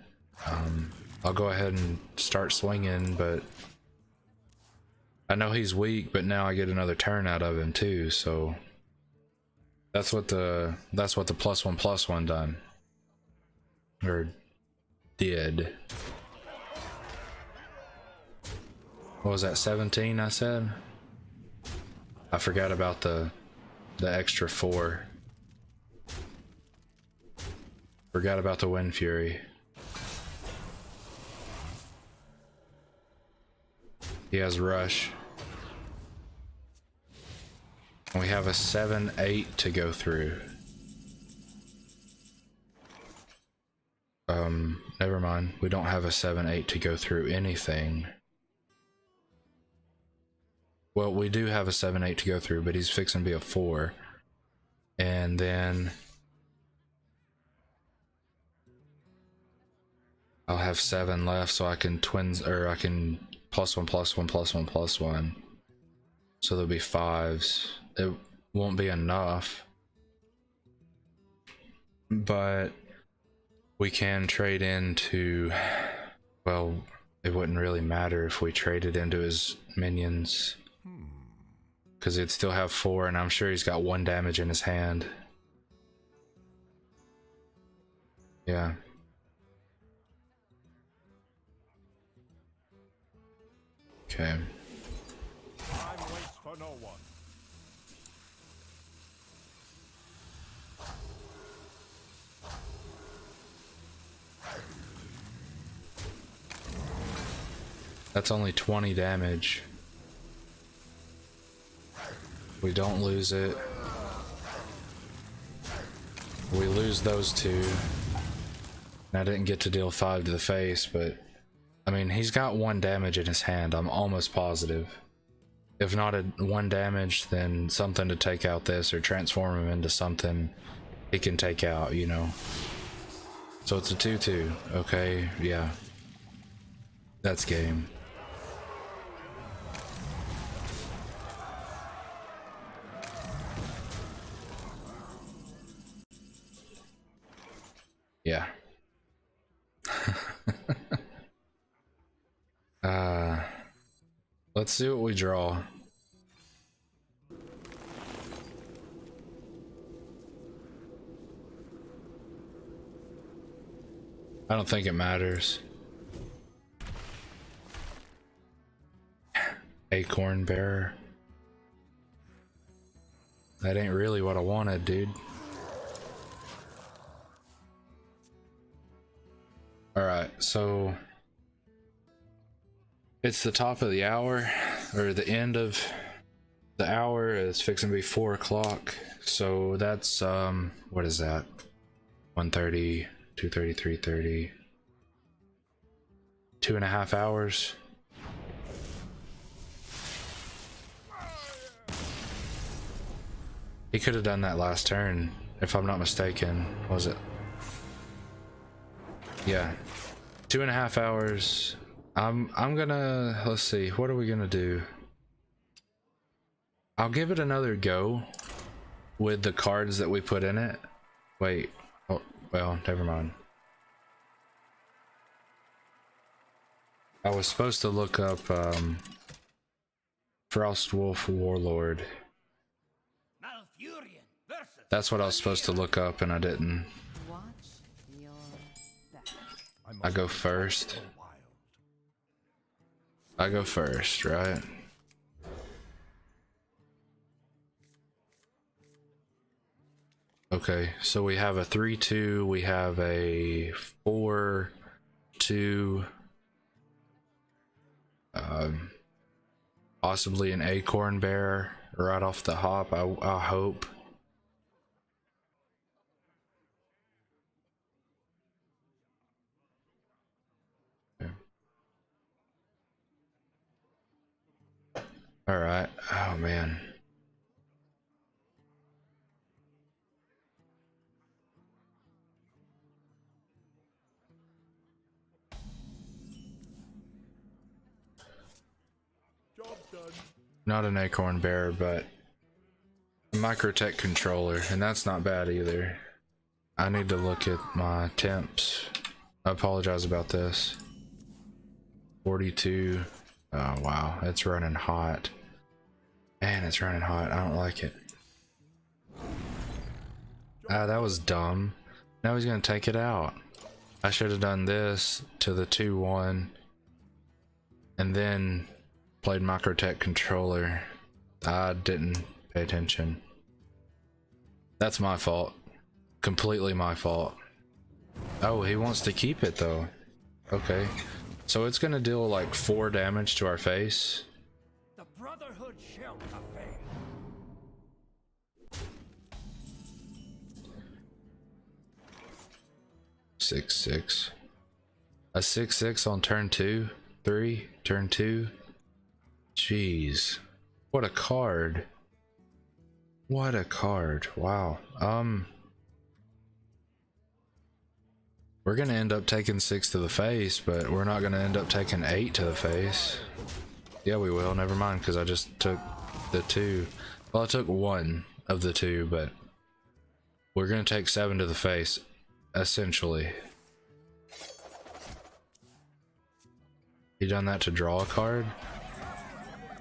I'll go ahead and start swinging, but I know he's weak, but now I get another turn out of him too, so that's what the +1/+1 done. Or did. What was that, 17 I said? I forgot about the extra 4. Forgot about the Wind Fury. He has Rush. And we have a 7/8 to go through. Never mind. We don't have a 7/8 to go through anything. Well, we do have a 7/8 to go through, but he's fixing to be a 4. And then I'll have 7 left, so I can I can +1/+1/+1/+1. So there'll be 5s. It won't be enough, but we can trade into, well, it wouldn't really matter if we traded into his minions, because he'd still have 4, and I'm sure he's got 1 damage in his hand. Yeah. Okay. Time waits for no one. That's only 20 damage. We don't lose it. We lose those 2. I didn't get to deal 5 to the face, but I mean, he's got 1 damage in his hand, I'm almost positive. If not 1 damage, then something to take out this or transform him into something he can take out, you know. So it's a 2-2. Okay, yeah. That's game. Yeah. Let's see what we draw. I don't think it matters. Acorn bearer. That ain't really what I wanted, dude. Alright, so it's the top of the hour, or the end of the hour. It's fixing to be 4 o'clock. So that's what is that? 1:30, 2:30, 3:30. 2.5 hours. He could have done that last turn, if I'm not mistaken. Was it? Yeah. 2.5 hours. I'm gonna, let's see, what are we gonna do? I'll give it another go with the cards that we put in it. Wait, oh, well, never mind. I was supposed to look up Frostwolf Warlord. That's what I was supposed to look up and I didn't. Watch your back. I go first. I go first, right? Okay, so we have a 3-2, we have a 4-2, possibly an acorn bear right off the hop, I hope. Okay. All right. Oh man. Not an acorn bear, but a microtech controller, and that's not bad either. I need to look at my temps. I apologize about this. 42. Oh wow, it's running hot. Man, it's running hot. I don't like it. Ah, that was dumb. Now he's gonna take it out. I should have done this to the 2-1 and then played microtech controller. I didn't pay attention. That's my fault. Completely my fault. Oh, he wants to keep it though. Okay. So it's gonna deal like 4 damage to our face. The Brotherhood shall prevail. 6-6. A 6-6 on turn 2, 3, turn 2. Jeez. What a card. What a card. Wow. We're gonna end up taking 6 to the face, but we're not gonna end up taking 8 to the face. Yeah, we will. Never mind, because I just took the 2. Well, I took 1 of the 2, but we're gonna take 7 to the face, essentially. You done that to draw a card?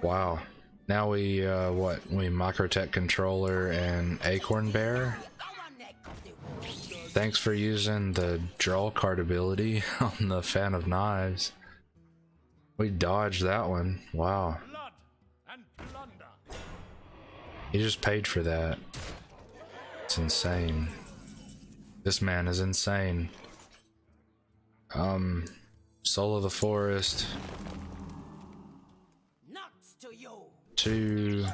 Wow. Now we, what? We microtech controller and acorn bear? Thanks for using the draw card ability on the fan of knives. We dodged that one. Wow. Blood and plunder. He just paid for that. It's insane. This man is insane. Soul of the Forest. Nuts to you. 2.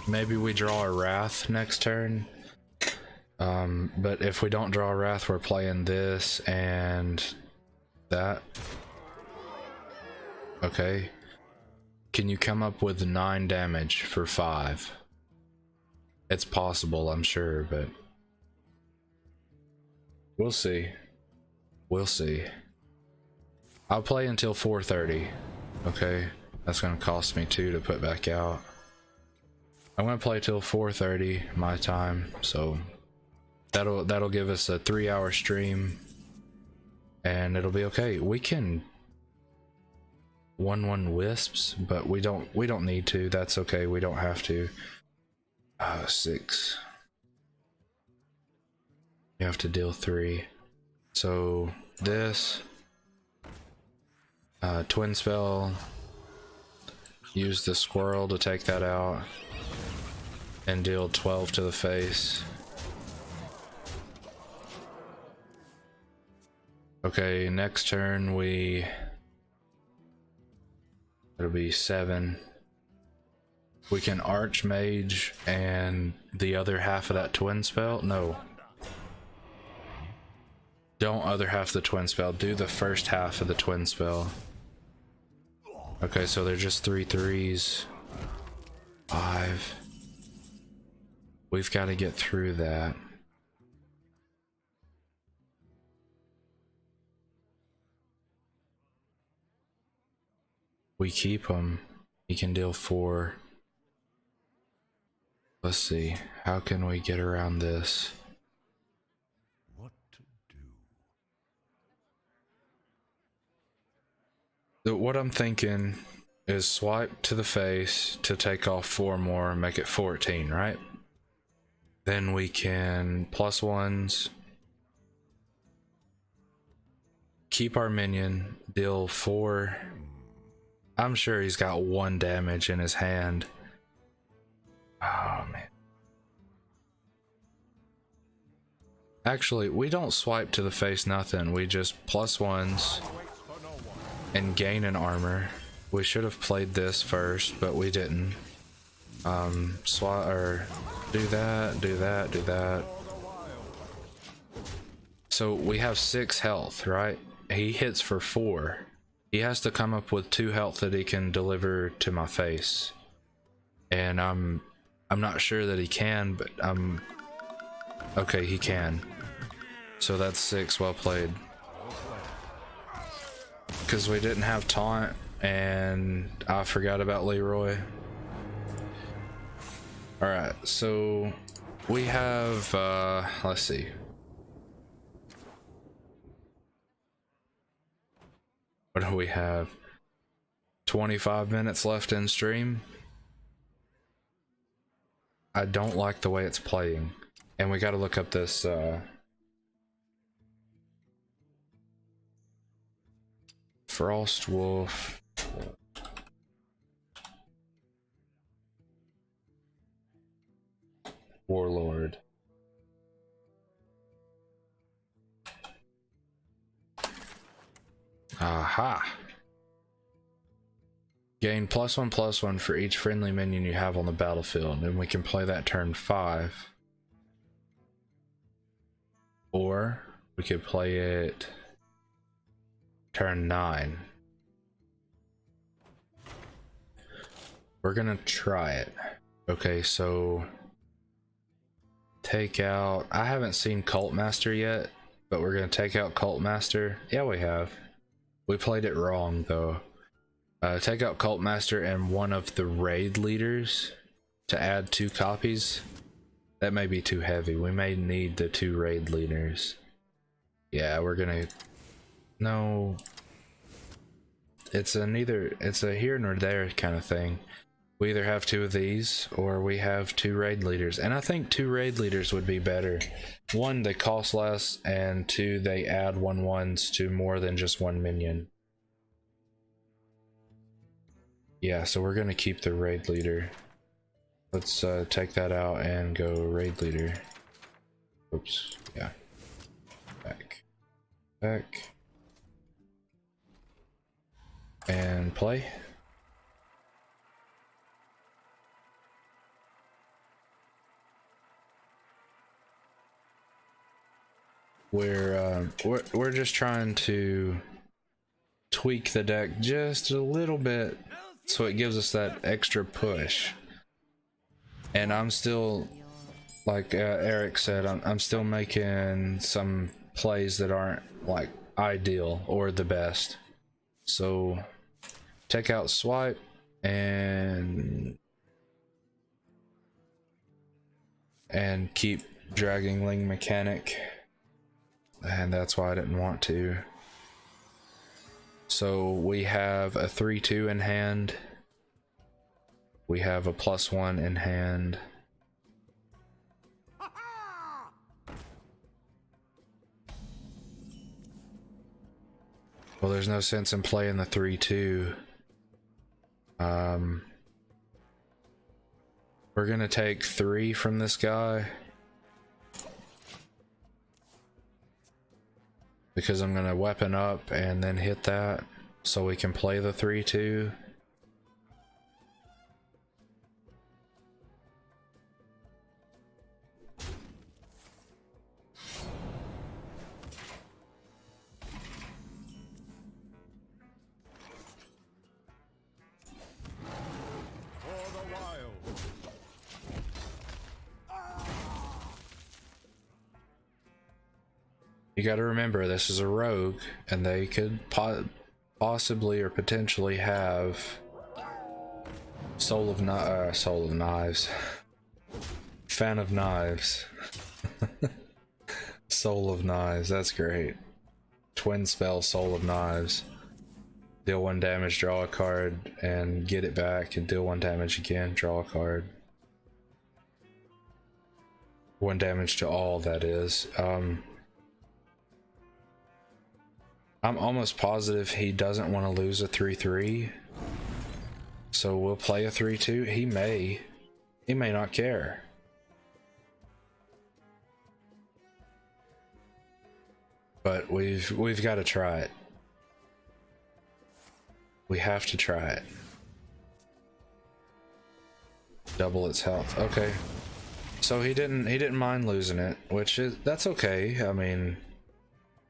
maybe we draw a Wrath next turn. But if we don't draw a Wrath, we're playing this and that. Okay. Can you come up with 9 damage for 5? It's possible, I'm sure, but we'll see. We'll see. I'll play until 4:30. Okay, that's gonna cost me 2 to put back out. I'm gonna play till 4:30 my time, so that'll give us a 3-hour stream, and it'll be okay. We can 1/1 wisps, but we don't need to. That's okay. We don't have to. 6. You have to deal 3. So this twin spell. Use the squirrel to take that out and deal 12 to the face. Okay, next turn it'll be 7. We can Archmage and the other half of that twin spell. No. Don't other half the twin spell. Do the first half of the twin spell. Okay, so they're just 3 3s. 5. We've got to get through that. We keep him. He can deal 4. Let's see. How can we get around this? What to do? What I'm thinking is swipe to the face to take off 4 more and make it 14, right? Then we can +1s. Keep our minion, deal 4. I'm sure he's got 1 damage in his hand. Oh man. Actually, we don't swipe to the face nothing. We just +1s and gain an armor. We should have played this first, but we didn't. Swat or do that, do that, do that. So we have 6 health, right? He hits for 4. He has to come up with 2 health that he can deliver to my face. And I'm not sure that he can, but okay, he can. So that's 6, well played. Because we didn't have taunt, and I forgot about Leroy. Alright, so we have, let's see. What do we have? 25 minutes left in stream. I don't like the way it's playing. And we gotta look up this, Frost Wolf. Warlord. Aha! Gain +1/+1 for each friendly minion you have on the battlefield, and we can play that turn 5. Or we could play it turn 9. We're gonna try it. Okay, so take out, I haven't seen Cult Master yet, but we're gonna take out Cult Master. Yeah, we have. We played it wrong though. Take out Cult Master and one of the raid leaders to add 2 copies. That may be too heavy. We may need the 2 raid leaders. Yeah, we're gonna, no, it's a here nor there kind of thing. We either have 2 of these or we have 2 raid leaders, and I think 2 raid leaders would be better. 1, they cost less, and 2, they add 1/1s to more than just 1 minion. Yeah, so we're gonna keep the raid leader. Let's take that out and go raid leader. Oops, yeah. Back. And play. we're just trying to tweak the deck just a little bit so it gives us that extra push. And I'm still, like Eric said, I'm still making some plays that aren't like ideal or the best. So take out swipe and keep dragging Ling mechanic, and that's why I didn't want to. So we have a 3/2 in hand. We have a +1 in hand. Well, there's no sense in playing the 3/2. We're gonna take 3 from this guy because I'm gonna weapon up and then hit that so we can play the 3/2. You got to remember, this is a rogue, and they could possibly or potentially have Soul of Knives. Fan of Knives. Soul of Knives, that's great. Twin spell Soul of Knives. Deal 1 damage, draw a card, and get it back, and deal 1 damage again, draw a card. 1 damage to all, that is. I'm almost positive he doesn't want to lose a 3/3, so we'll play a 3/2. He may not care. But we've got to try it. We have to try it. Double its health. Okay. So he didn't mind losing it, that's okay. I mean,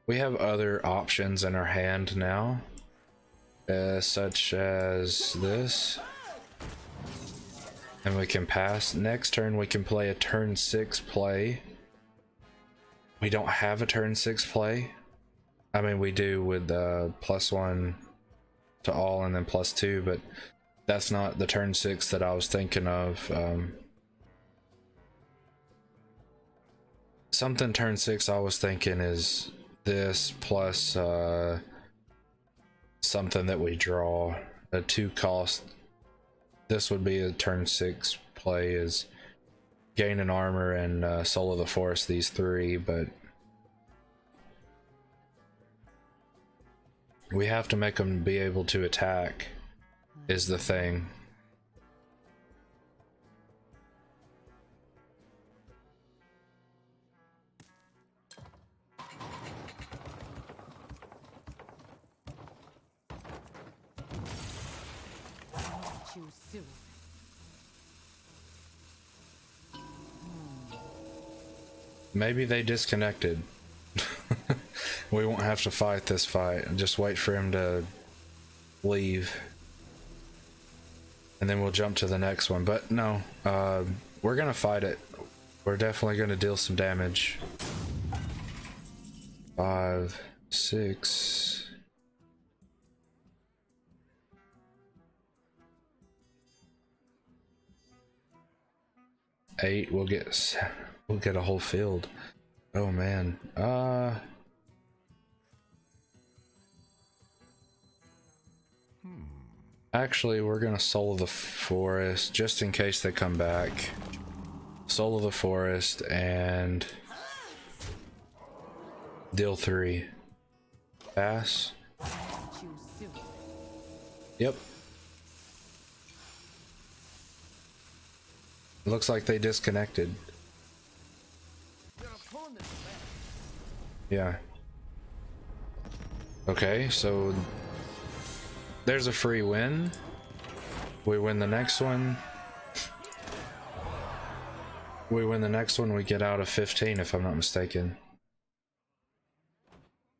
we have other options in our hand now, such as this, and we can pass. Next turn we can play a turn 6 play. We don't have a turn 6 play. I mean, we do with +1 to all and then +2, but that's not the turn 6 that I was thinking of. Something turn 6 I was thinking is this plus something that we draw, a 2 cost. This would be a turn 6 play, is gain an armor and Soul of the Forest, these 3, but we have to make them be able to attack is the thing. Maybe they disconnected. We won't have to fight this fight. Just wait for him to leave. And then we'll jump to the next one. But no, we're gonna fight it. We're definitely gonna deal some damage. 5, 6. Eight. We'll get a whole field. Oh man. Actually, we're gonna Soul of the Forest just in case they come back. Soul of the Forest and deal 3. Pass. Yep. Looks like they disconnected. Yeah. Okay, so there's a free win. We win the next one. We win the next one, we get out of 15 if I'm not mistaken.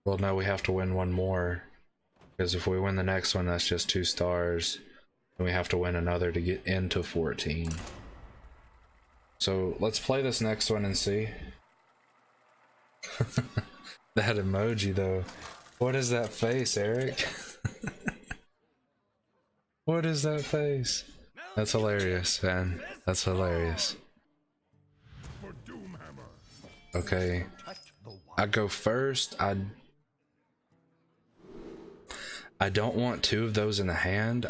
Well, no, we have to win one more. Because if we win the next one, that's just 2 stars. And we have to win another to get into 14. So let's play this next one and see. That emoji though. What is that face, Eric? What is that face? That's hilarious, man. That's hilarious. Okay. I go first. I don't want 2 of those in the hand.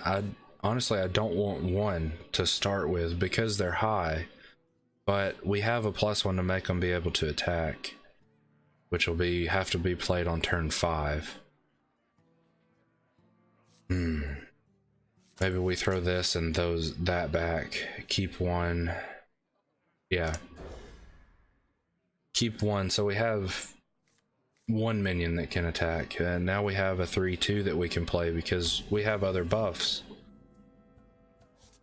Honestly, I don't want 1 to start with because they're high. But we have a +1 to make them be able to attack, which will have to be played on turn 5. Maybe we throw this and that back. Keep 1. Yeah. Keep 1, so we have 1 minion that can attack, and now we have a 3/2 that we can play because we have other buffs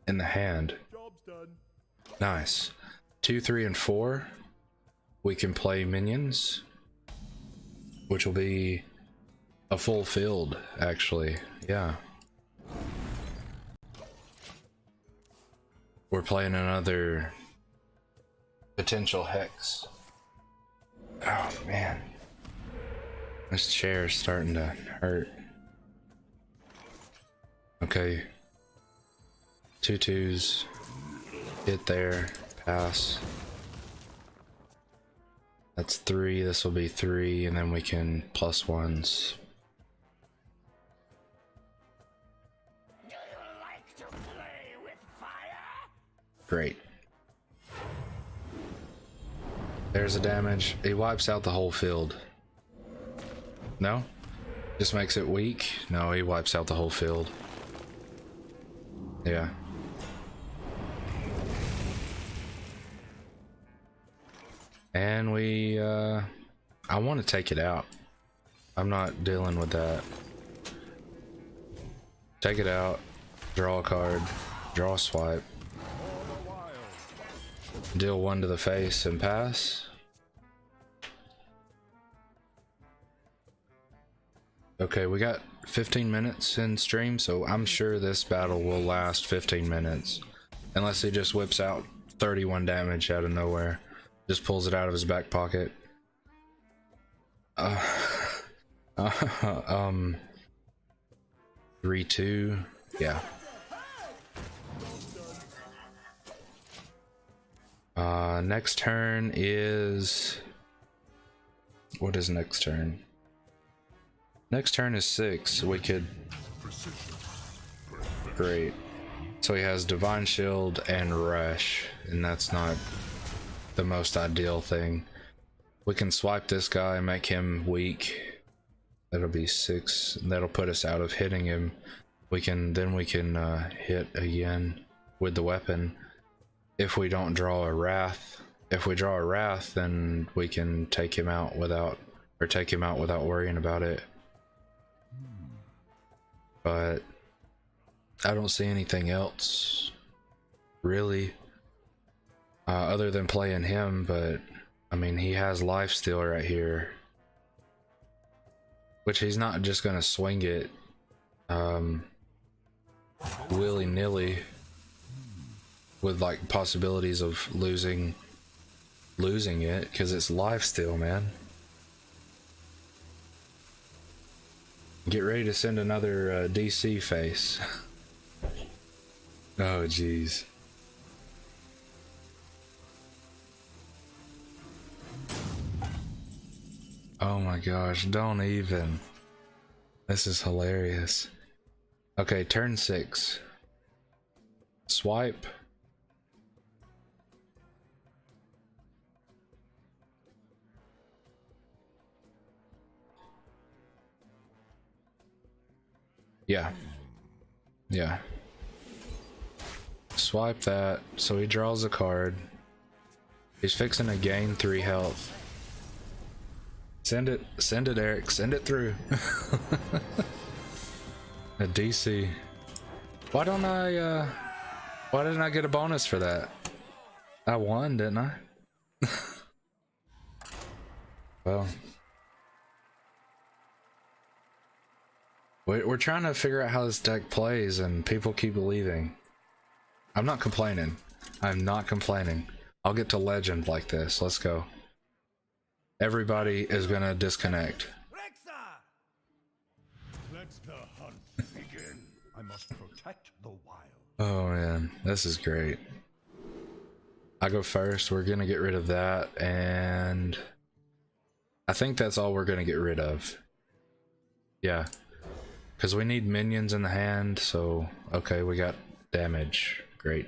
in the hand. Job's done. Nice. 2, 3, and 4 we can play minions, which will be a full field actually. Yeah, we're playing another potential hex. Oh man, this chair is starting to hurt. Okay, 2 2s, hit there, pass. That's 3, this will be 3, and then we can +1s. Do you like to play with fire? Great. There's a damage. He wipes out the whole field. No? Just makes it weak? No, he wipes out the whole field. Yeah. And we, I want to take it out. I'm not dealing with that. Take it out, draw a card, draw a swipe, deal 1 to the face and pass. Okay, we got 15 minutes in stream, so I'm sure this battle will last 15 minutes. Unless he just whips out 31 damage out of nowhere. Just pulls it out of his back pocket. 3/2. Yeah. Next turn is... What is next turn? Next turn is 6. We could... Great. So he has Divine Shield and Rush, and that's not the most ideal thing. We can swipe this guy and make him weak. That'll be 6. That'll put us out of hitting him. We can hit again with the weapon if we don't draw a Wrath. If we draw a Wrath, then we can take him out without worrying about it. But I don't see anything else really other than playing him. But I mean, he has lifesteal right here, which he's not just gonna swing it willy-nilly with like possibilities of losing it, because it's lifesteal, man. Get ready to send another DC face. Oh jeez. Oh my gosh, don't even. This is hilarious. Okay, turn 6. Swipe. Yeah. Yeah. Swipe that, so he draws a card. He's fixing to gain 3 health. Send it, Eric, send it through. A DC. Why didn't I get a bonus for that? I won, didn't I? Well, We're trying to figure out how this deck plays, and people keep leaving. I'm not complaining. I'm not complaining. I'll get to legend like this. Let's go. Everybody is gonna disconnect. Let the hunt begin. I must protect the wild. Oh man, this is great. I go first. We're gonna get rid of that, and I think that's all we're gonna get rid of. Yeah, because we need minions in the hand. So okay, we got damage. Great.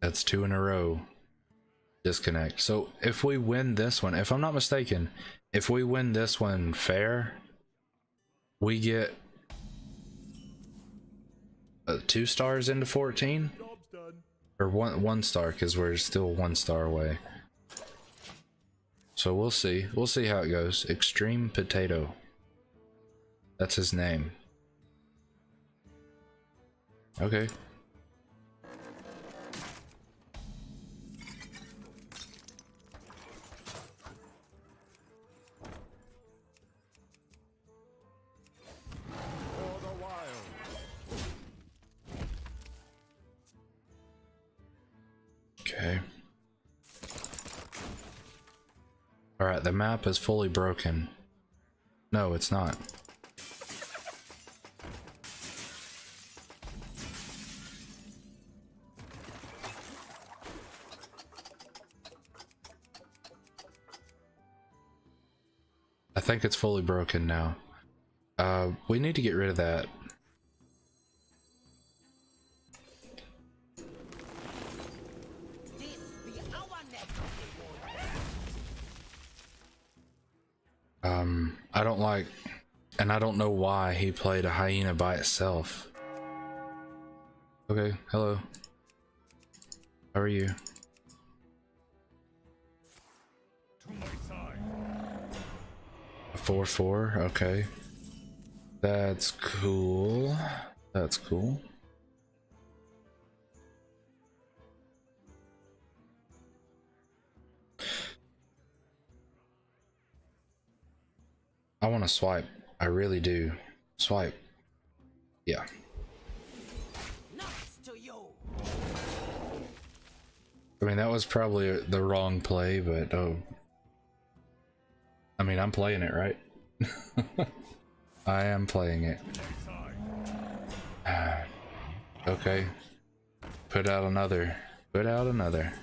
That's 2 in a row. Disconnect. So if we win this one, if I'm not mistaken, if we win this one fair, we get 2 stars into 14, or one star, because we're still 1 star away. So we'll see how it goes. Extreme Potato, that's his name. Okay. Okay. Alright, the map is fully broken. No, it's not. I think it's fully broken now. We need to get rid of that. I don't like, and I don't know why he played a hyena by itself. Okay, hello. How are you? To my side. 4/4, okay. That's cool. That's cool. I want to swipe. I really do. Swipe. Yeah. I mean, that was probably the wrong play, but oh. I mean, I'm playing it, right? I am playing it. Okay. Put out another. Put out another.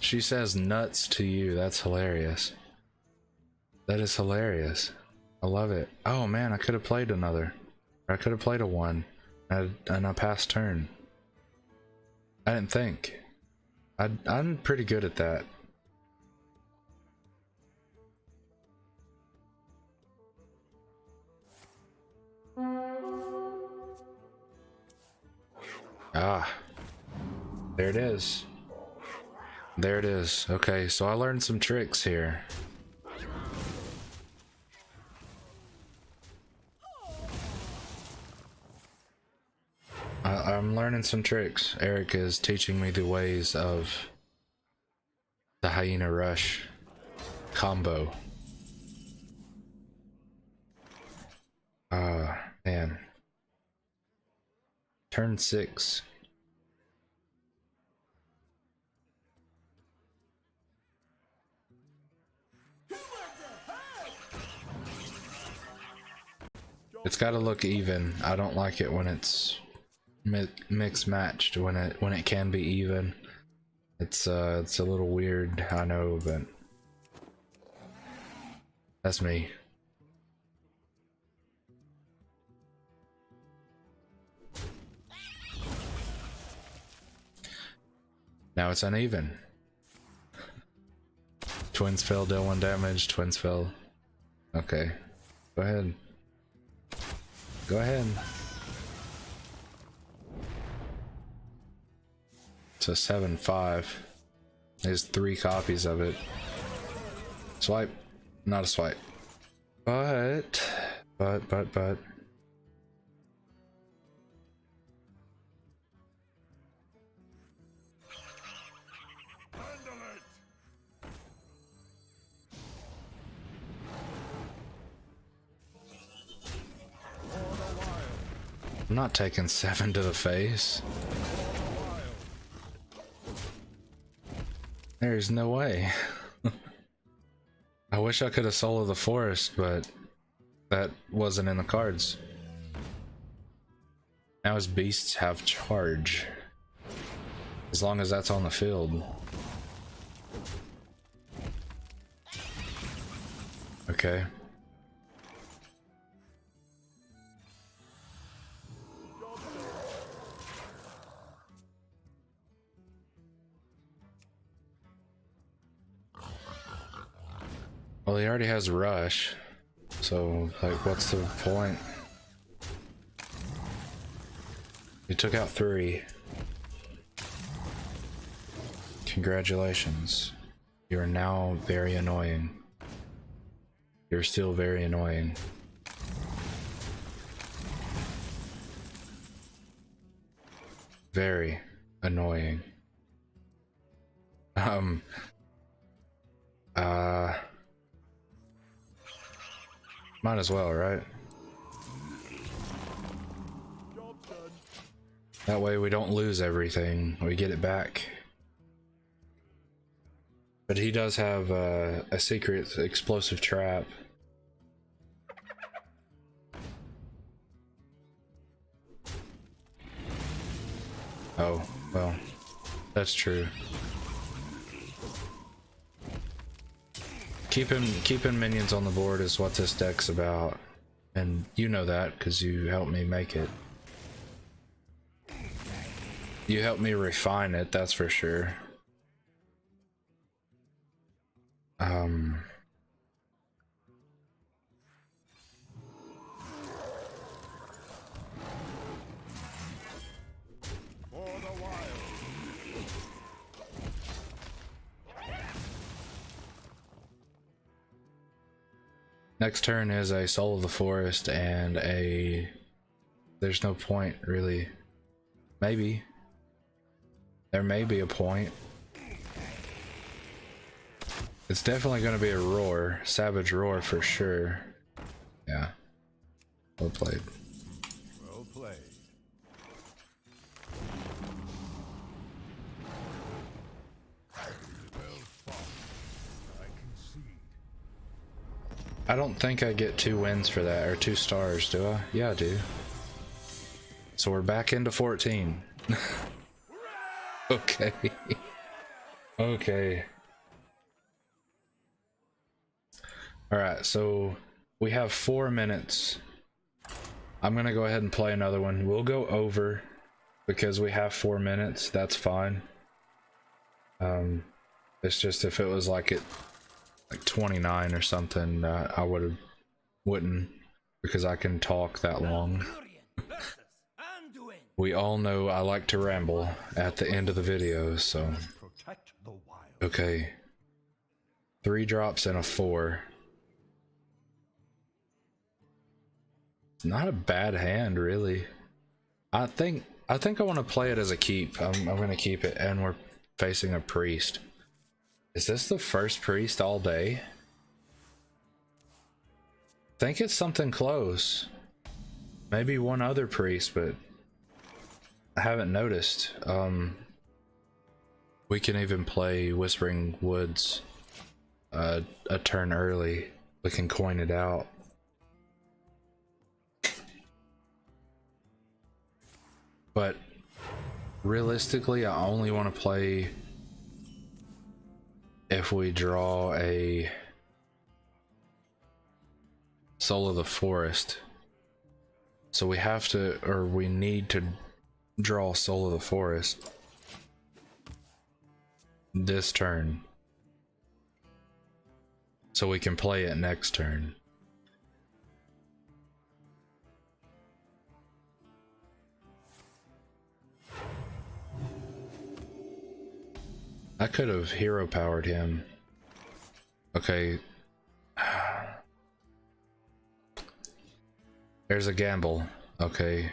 She says nuts to you. That's hilarious. That is hilarious. I love it. Oh man, I could have played another. I could have played a 1 and I passed turn. I didn't think. I'm pretty good at that. Ah, there it is. There it is. Okay, so I learned some tricks here. I'm learning some tricks. Eric is teaching me the ways of the hyena rush combo. Man. Turn 6. It's got to look even. I don't like it when it's mix matched, when it can be even. It's a little weird, I know, but that's me. Now it's uneven. Twins fell, deal 1 damage, twins fell. Okay. Go ahead. Go ahead. It's a 7/5. There's 3 copies of it. Swipe. Not a swipe. But. I'm not taking 7 to the face. There's no way. I wish I could have soloed the forest, but that wasn't in the cards. Now his beasts have charge. As long as that's on the field. Okay. Well, he already has rush, so like, what's the point? He took out 3. Congratulations. You are now very annoying. You're still very annoying. Very annoying. Might as well, right? That way we don't lose everything. We get it back. But he does have a secret explosive trap. Oh, well, that's true. Keeping minions on the board is what this deck's about. And you know that because you helped me make it. You helped me refine it, that's for sure. Next turn is a Soul of the Forest and a... There's no point, really. Maybe. There may be a point. It's definitely going to be a roar. Savage roar for sure. Yeah. Well played. Well played. Well fought. I concede. I don't think I get 2 wins for that, or 2 stars, do I? Yeah, I do. So we're back into 14. Okay. Okay. Alright, so we have 4 minutes. I'm gonna go ahead and play another one. We'll go over because we have 4 minutes. That's fine. It's just if it was like 29 or something, I wouldn't, because I can talk that long. We all know I like to ramble at the end of the video, so. Protect the wild. Okay. 3 drops and a 4. Not a bad hand, really. I think I want to play it as a keep. I'm gonna keep it, and we're facing a priest. Is this the first priest all day? I think it's something close. Maybe one other priest, but I haven't noticed. We can even play Whispering Woods a turn early. We can coin it out. But realistically, I only want to play if we draw a Soul of the Forest. So we have to, or we need to draw Soul of the Forest this turn, so we can play it next turn. I could have hero powered him. Okay. There's a gamble. Okay.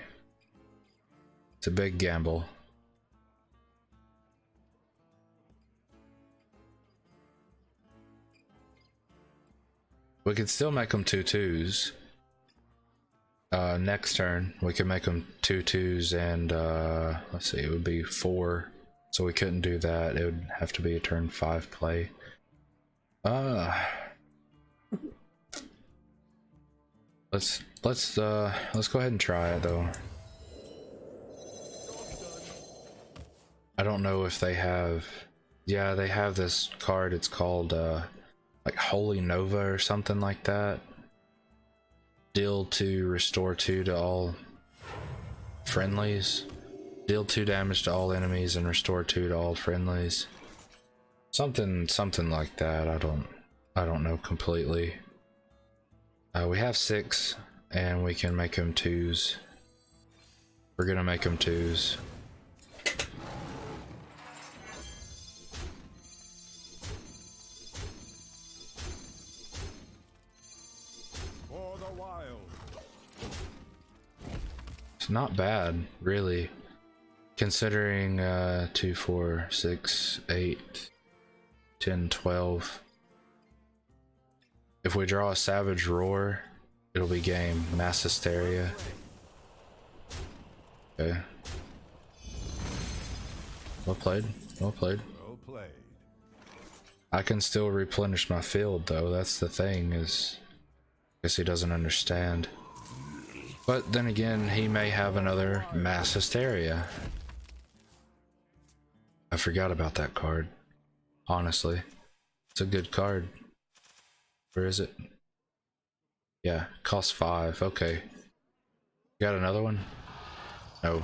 It's a big gamble. We could still make them 2/2s. Next turn, we can make them 2/2s and let's see, it would be 4. So we couldn't do that. It would have to be a turn 5 play. Let's go ahead and try it though. I don't know if they have. Yeah, they have this card. It's called like Holy Nova or something like that. Deal 2, restore 2 to all friendlies. Deal 2 damage to all enemies and restore 2 to all friendlies. Something like that. I don't know completely. We have 6 and we can make them 2s. We're gonna make them 2s. It's not bad, really, considering 2, 4, 6, 8, 10, 12. If we draw a Savage Roar, it'll be game. Mass Hysteria. Okay. Well played. Well played. Well played. I can still replenish my field though. That's the thing, is I guess he doesn't understand. But then again, he may have another Mass Hysteria. I forgot about that card. Honestly. It's a good card. Where is it? Yeah, costs 5. Okay. Got another one? No.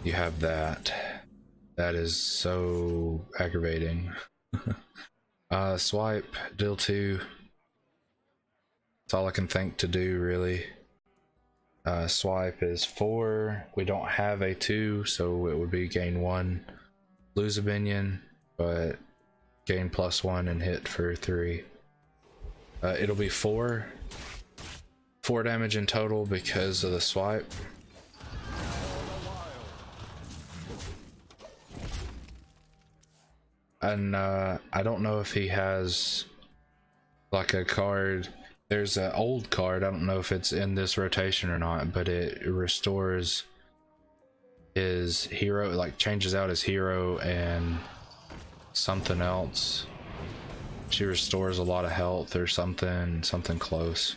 You have that. That is so aggravating. Swipe, deal 2. That's all I can think to do, really. Swipe is 4. We don't have a 2, so it would be gain 1. Lose a minion, but gain +1 and hit for 3. It'll be 4. 4 damage in total because of the swipe. And I don't know if he has like a card. There's an old card, I don't know if it's in this rotation or not, but it restores his hero, like changes out his hero and something else. She restores a lot of health or something close.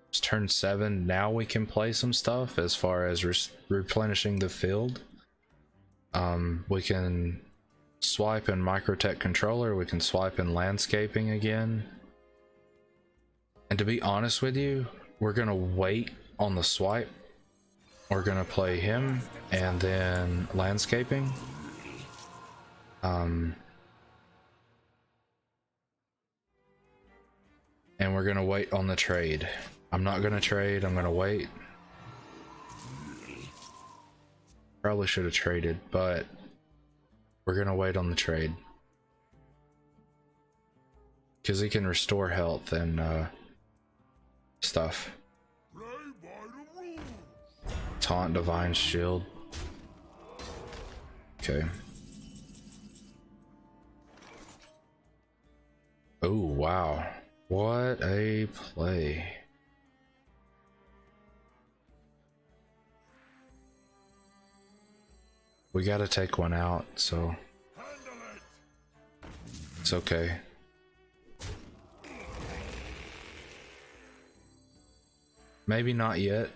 It's turn 7. Now we can play some stuff as far as replenishing the field. We can swipe in Microtech Controller, we can swipe in Landscaping again. And to be honest with you, we're gonna wait on the swipe. We're gonna play him and then Landscaping. And we're gonna wait on the trade. I'm not gonna trade, I'm gonna wait. Probably should have traded, but we're gonna wait on the trade. Because he can restore health and stuff. Taunt, Divine Shield. Okay. Oh, wow. What a play. We gotta take one out, so it's okay. Maybe not yet.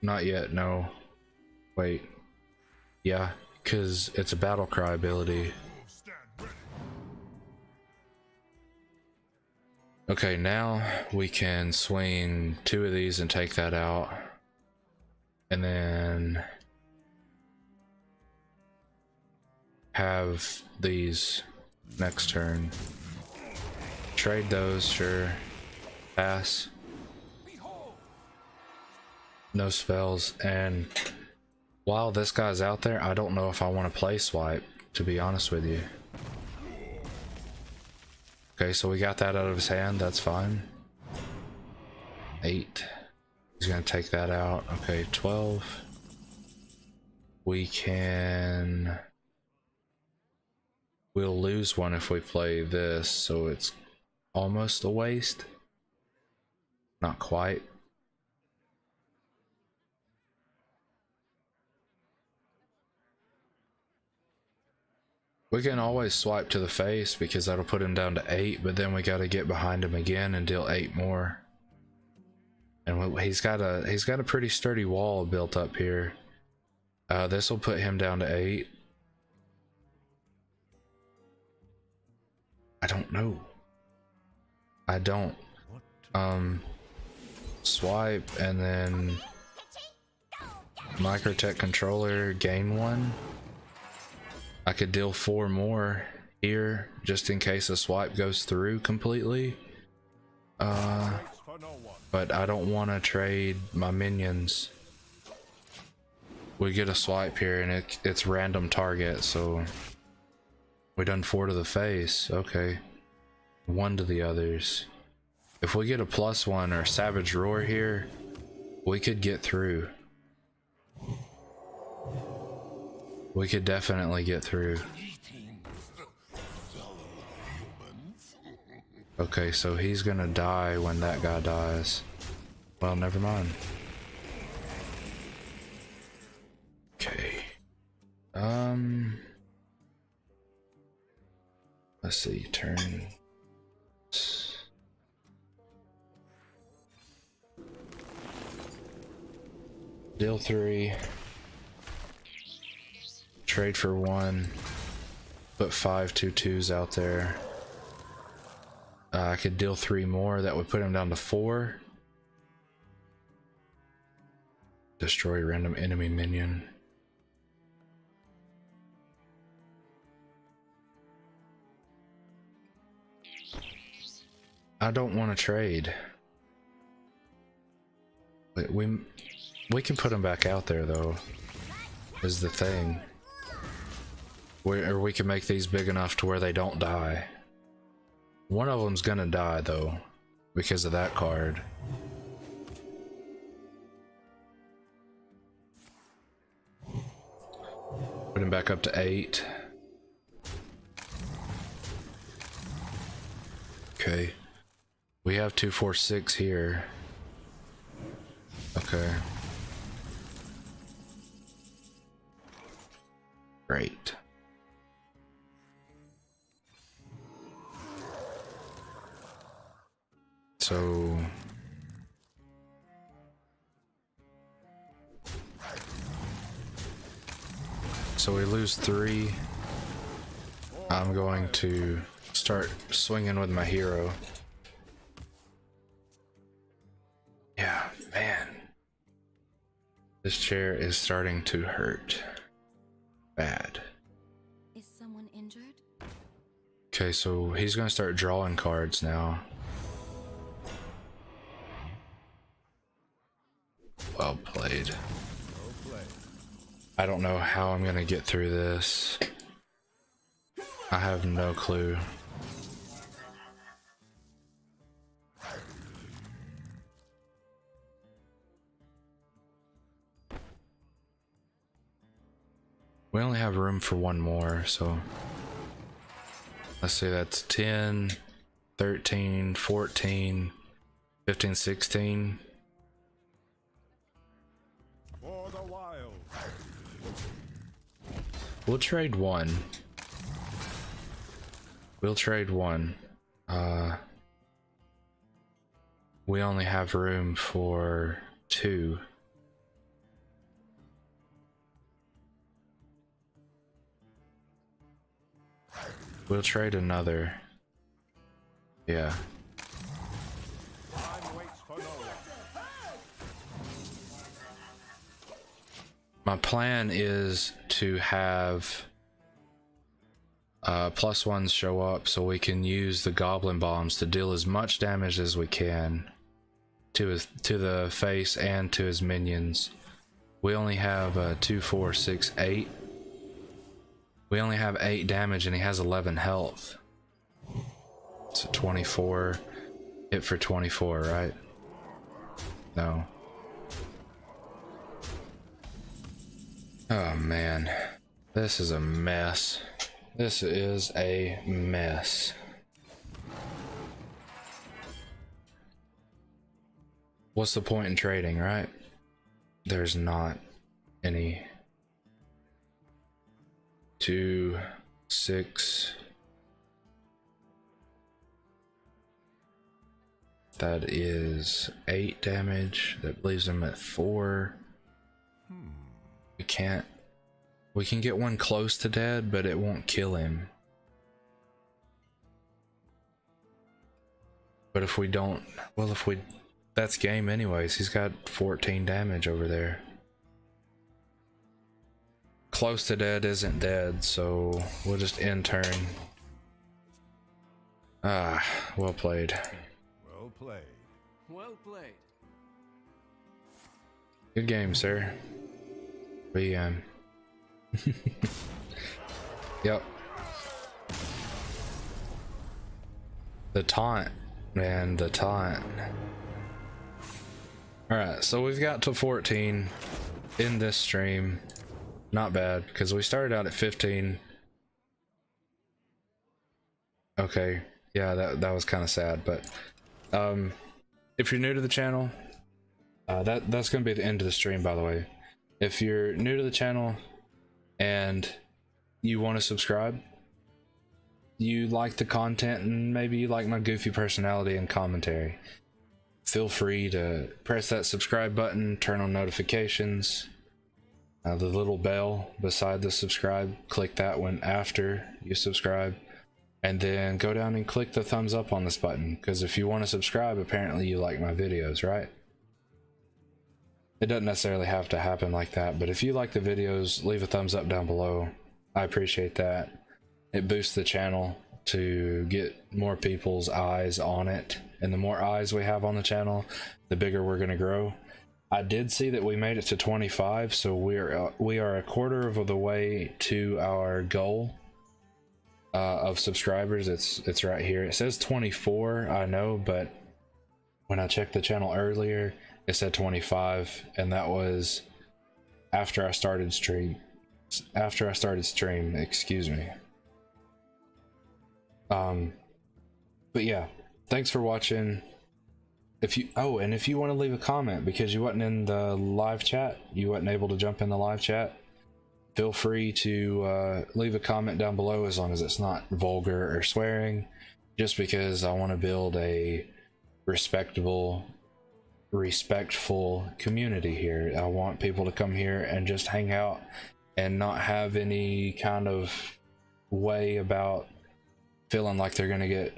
Not yet, no. Wait. Yeah, because it's a battle cry ability. Okay, now we can swing 2 of these and take that out. And then have these next turn. Trade those, sure. Pass. No spells. And while this guy's out there, I don't know if I want to play swipe, to be honest with you. Okay, so we got that out of his hand. That's fine. 8. He's gonna take that out. Okay, 12. We can... We'll lose one if we play this, so it's almost a waste. Not quite. We can always swipe to the face because that'll put him down to 8, but then we got to get behind him again and deal 8 more. And he's got a pretty sturdy wall built up here. This will put him down to 8. I don't know. I don't. Swipe and then Microtech controller, gain 1. I could deal 4 more here just in case a swipe goes through completely. But I don't want to trade my minions. We get a swipe here and it's random target, so we done 4 to the face. Okay, 1 to the others. If we get a +1 or Savage Roar here, we could get through. We could definitely get through. Okay, so he's gonna die when that guy dies. Well, never mind. Okay. Let's see, turn. Deal 3. Trade for 1. Put 5 2/2s out there. I could deal 3 more. That would put him down to 4. Destroy random enemy minion. I don't want to trade. We can put him back out there though, is the thing. Or we can make these big enough to where they don't die. One of them's gonna die though, because of that card. Put him back up to 8. Okay. We have 2 4 6 here. Okay. Great. So we lose 3. I'm going to start swinging with my hero. Yeah, man. This chair is starting to hurt. Bad. Is someone injured? Okay, so he's gonna start drawing cards now. Well played. I don't know how I'm gonna get through this. I have no clue. We only have room for 1 more, so let's see, that's 10, 13, 14, 15, 16. For the wild. We'll trade 1. We'll trade 1. We only have room for 2. We'll trade another. Yeah. Time waits for no one. My plan is to have +1s show up so we can use the goblin bombs to deal as much damage as we can to the face and to his minions. We only have 2 4 6 8. We only have 8 damage and he has 11 health. It's a 24. Hit for 24, right? No. Oh man, this is a mess. This is a mess. What's the point in trading, right? There's not any. 2, 6. That is 8 damage. That leaves him at 4. We can get one close to dead, but it won't kill him. But if we don't, well, that's game anyways. He's got 14 damage over there. Close to dead isn't dead, so we'll just end turn. Ah, well played. Well played. Well played. Good game, sir. BM. Yep. The taunt, man, the taunt. Alright, so we've got to 14 in this stream. Not bad, because we started out at 15. Okay, yeah, that was kind of sad, but if you're new to the channel, that's going to be the end of the stream, by the way. If you're new to the channel and you want to subscribe, you like the content, and maybe you like my goofy personality and commentary, feel free to press that subscribe button, turn on notifications, the little bell beside the subscribe, click that one after you subscribe, and then go down and click the thumbs up on this button, because if you want to subscribe, apparently you like my videos, right? It doesn't necessarily have to happen like that, but if you like the videos, leave a thumbs up down below. I appreciate that. It boosts the channel to get more people's eyes on it, and the more eyes we have on the channel, the bigger we're going to grow. I did see that we made it to 25, so we are a quarter of the way to our goal of subscribers. It's right here. It says 24, I know, but when I checked the channel earlier, it said 25, and that was after I started stream. Excuse me. But yeah, thanks for watching. If you want to leave a comment because you wasn't in the live chat, you wasn't able to jump in the live chat, feel free to leave a comment down below, as long as it's not vulgar or swearing, just because I want to build a respectful community here. I want people to come here and just hang out and not have any kind of way about feeling like they're gonna get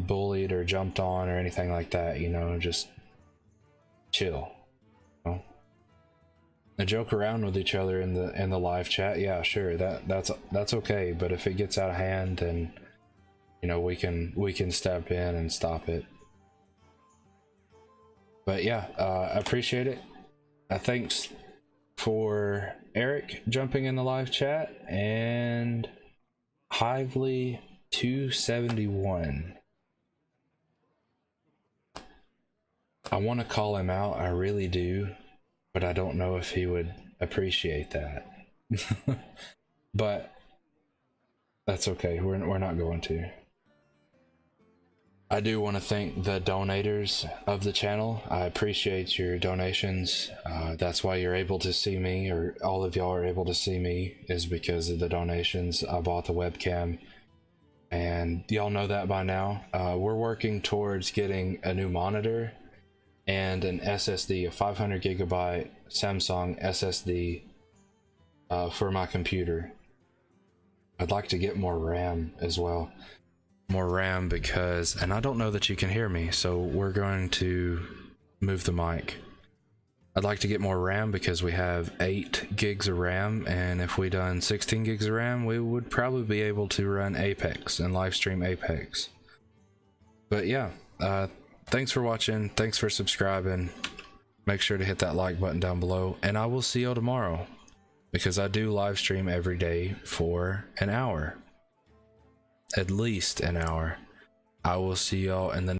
bullied or jumped on or anything like that, you know. Just chill, you know? And joke around with each other in the live chat, yeah, sure, that's okay, but if it gets out of hand, then you know, we can step in and stop it. But yeah, I appreciate it. Thanks for Eric jumping in the live chat, and Hively 271. I want to call him out, I really do, but I don't know if he would appreciate that. But that's okay, we're not going to. I do want to thank the donators of the channel. I appreciate your donations. That's why you're able to see me, or all of y'all are able to see me, is because of the donations. I bought the webcam, and y'all know that by now. We're working towards getting a new monitor and an SSD, a 500 gigabyte Samsung SSD for my computer. I'd like to get more RAM as well. More RAM because, and I don't know that you can hear me, so we're going to move the mic. I'd like to get more RAM because we have 8 gigs of RAM, and if we done 16 gigs of RAM, we would probably be able to run Apex and live stream Apex. But yeah, thanks for watching, thanks for subscribing. Make sure to hit that like button down below, and I will see y'all tomorrow, because I do live stream every day for an hour. At least an hour. I will see y'all in the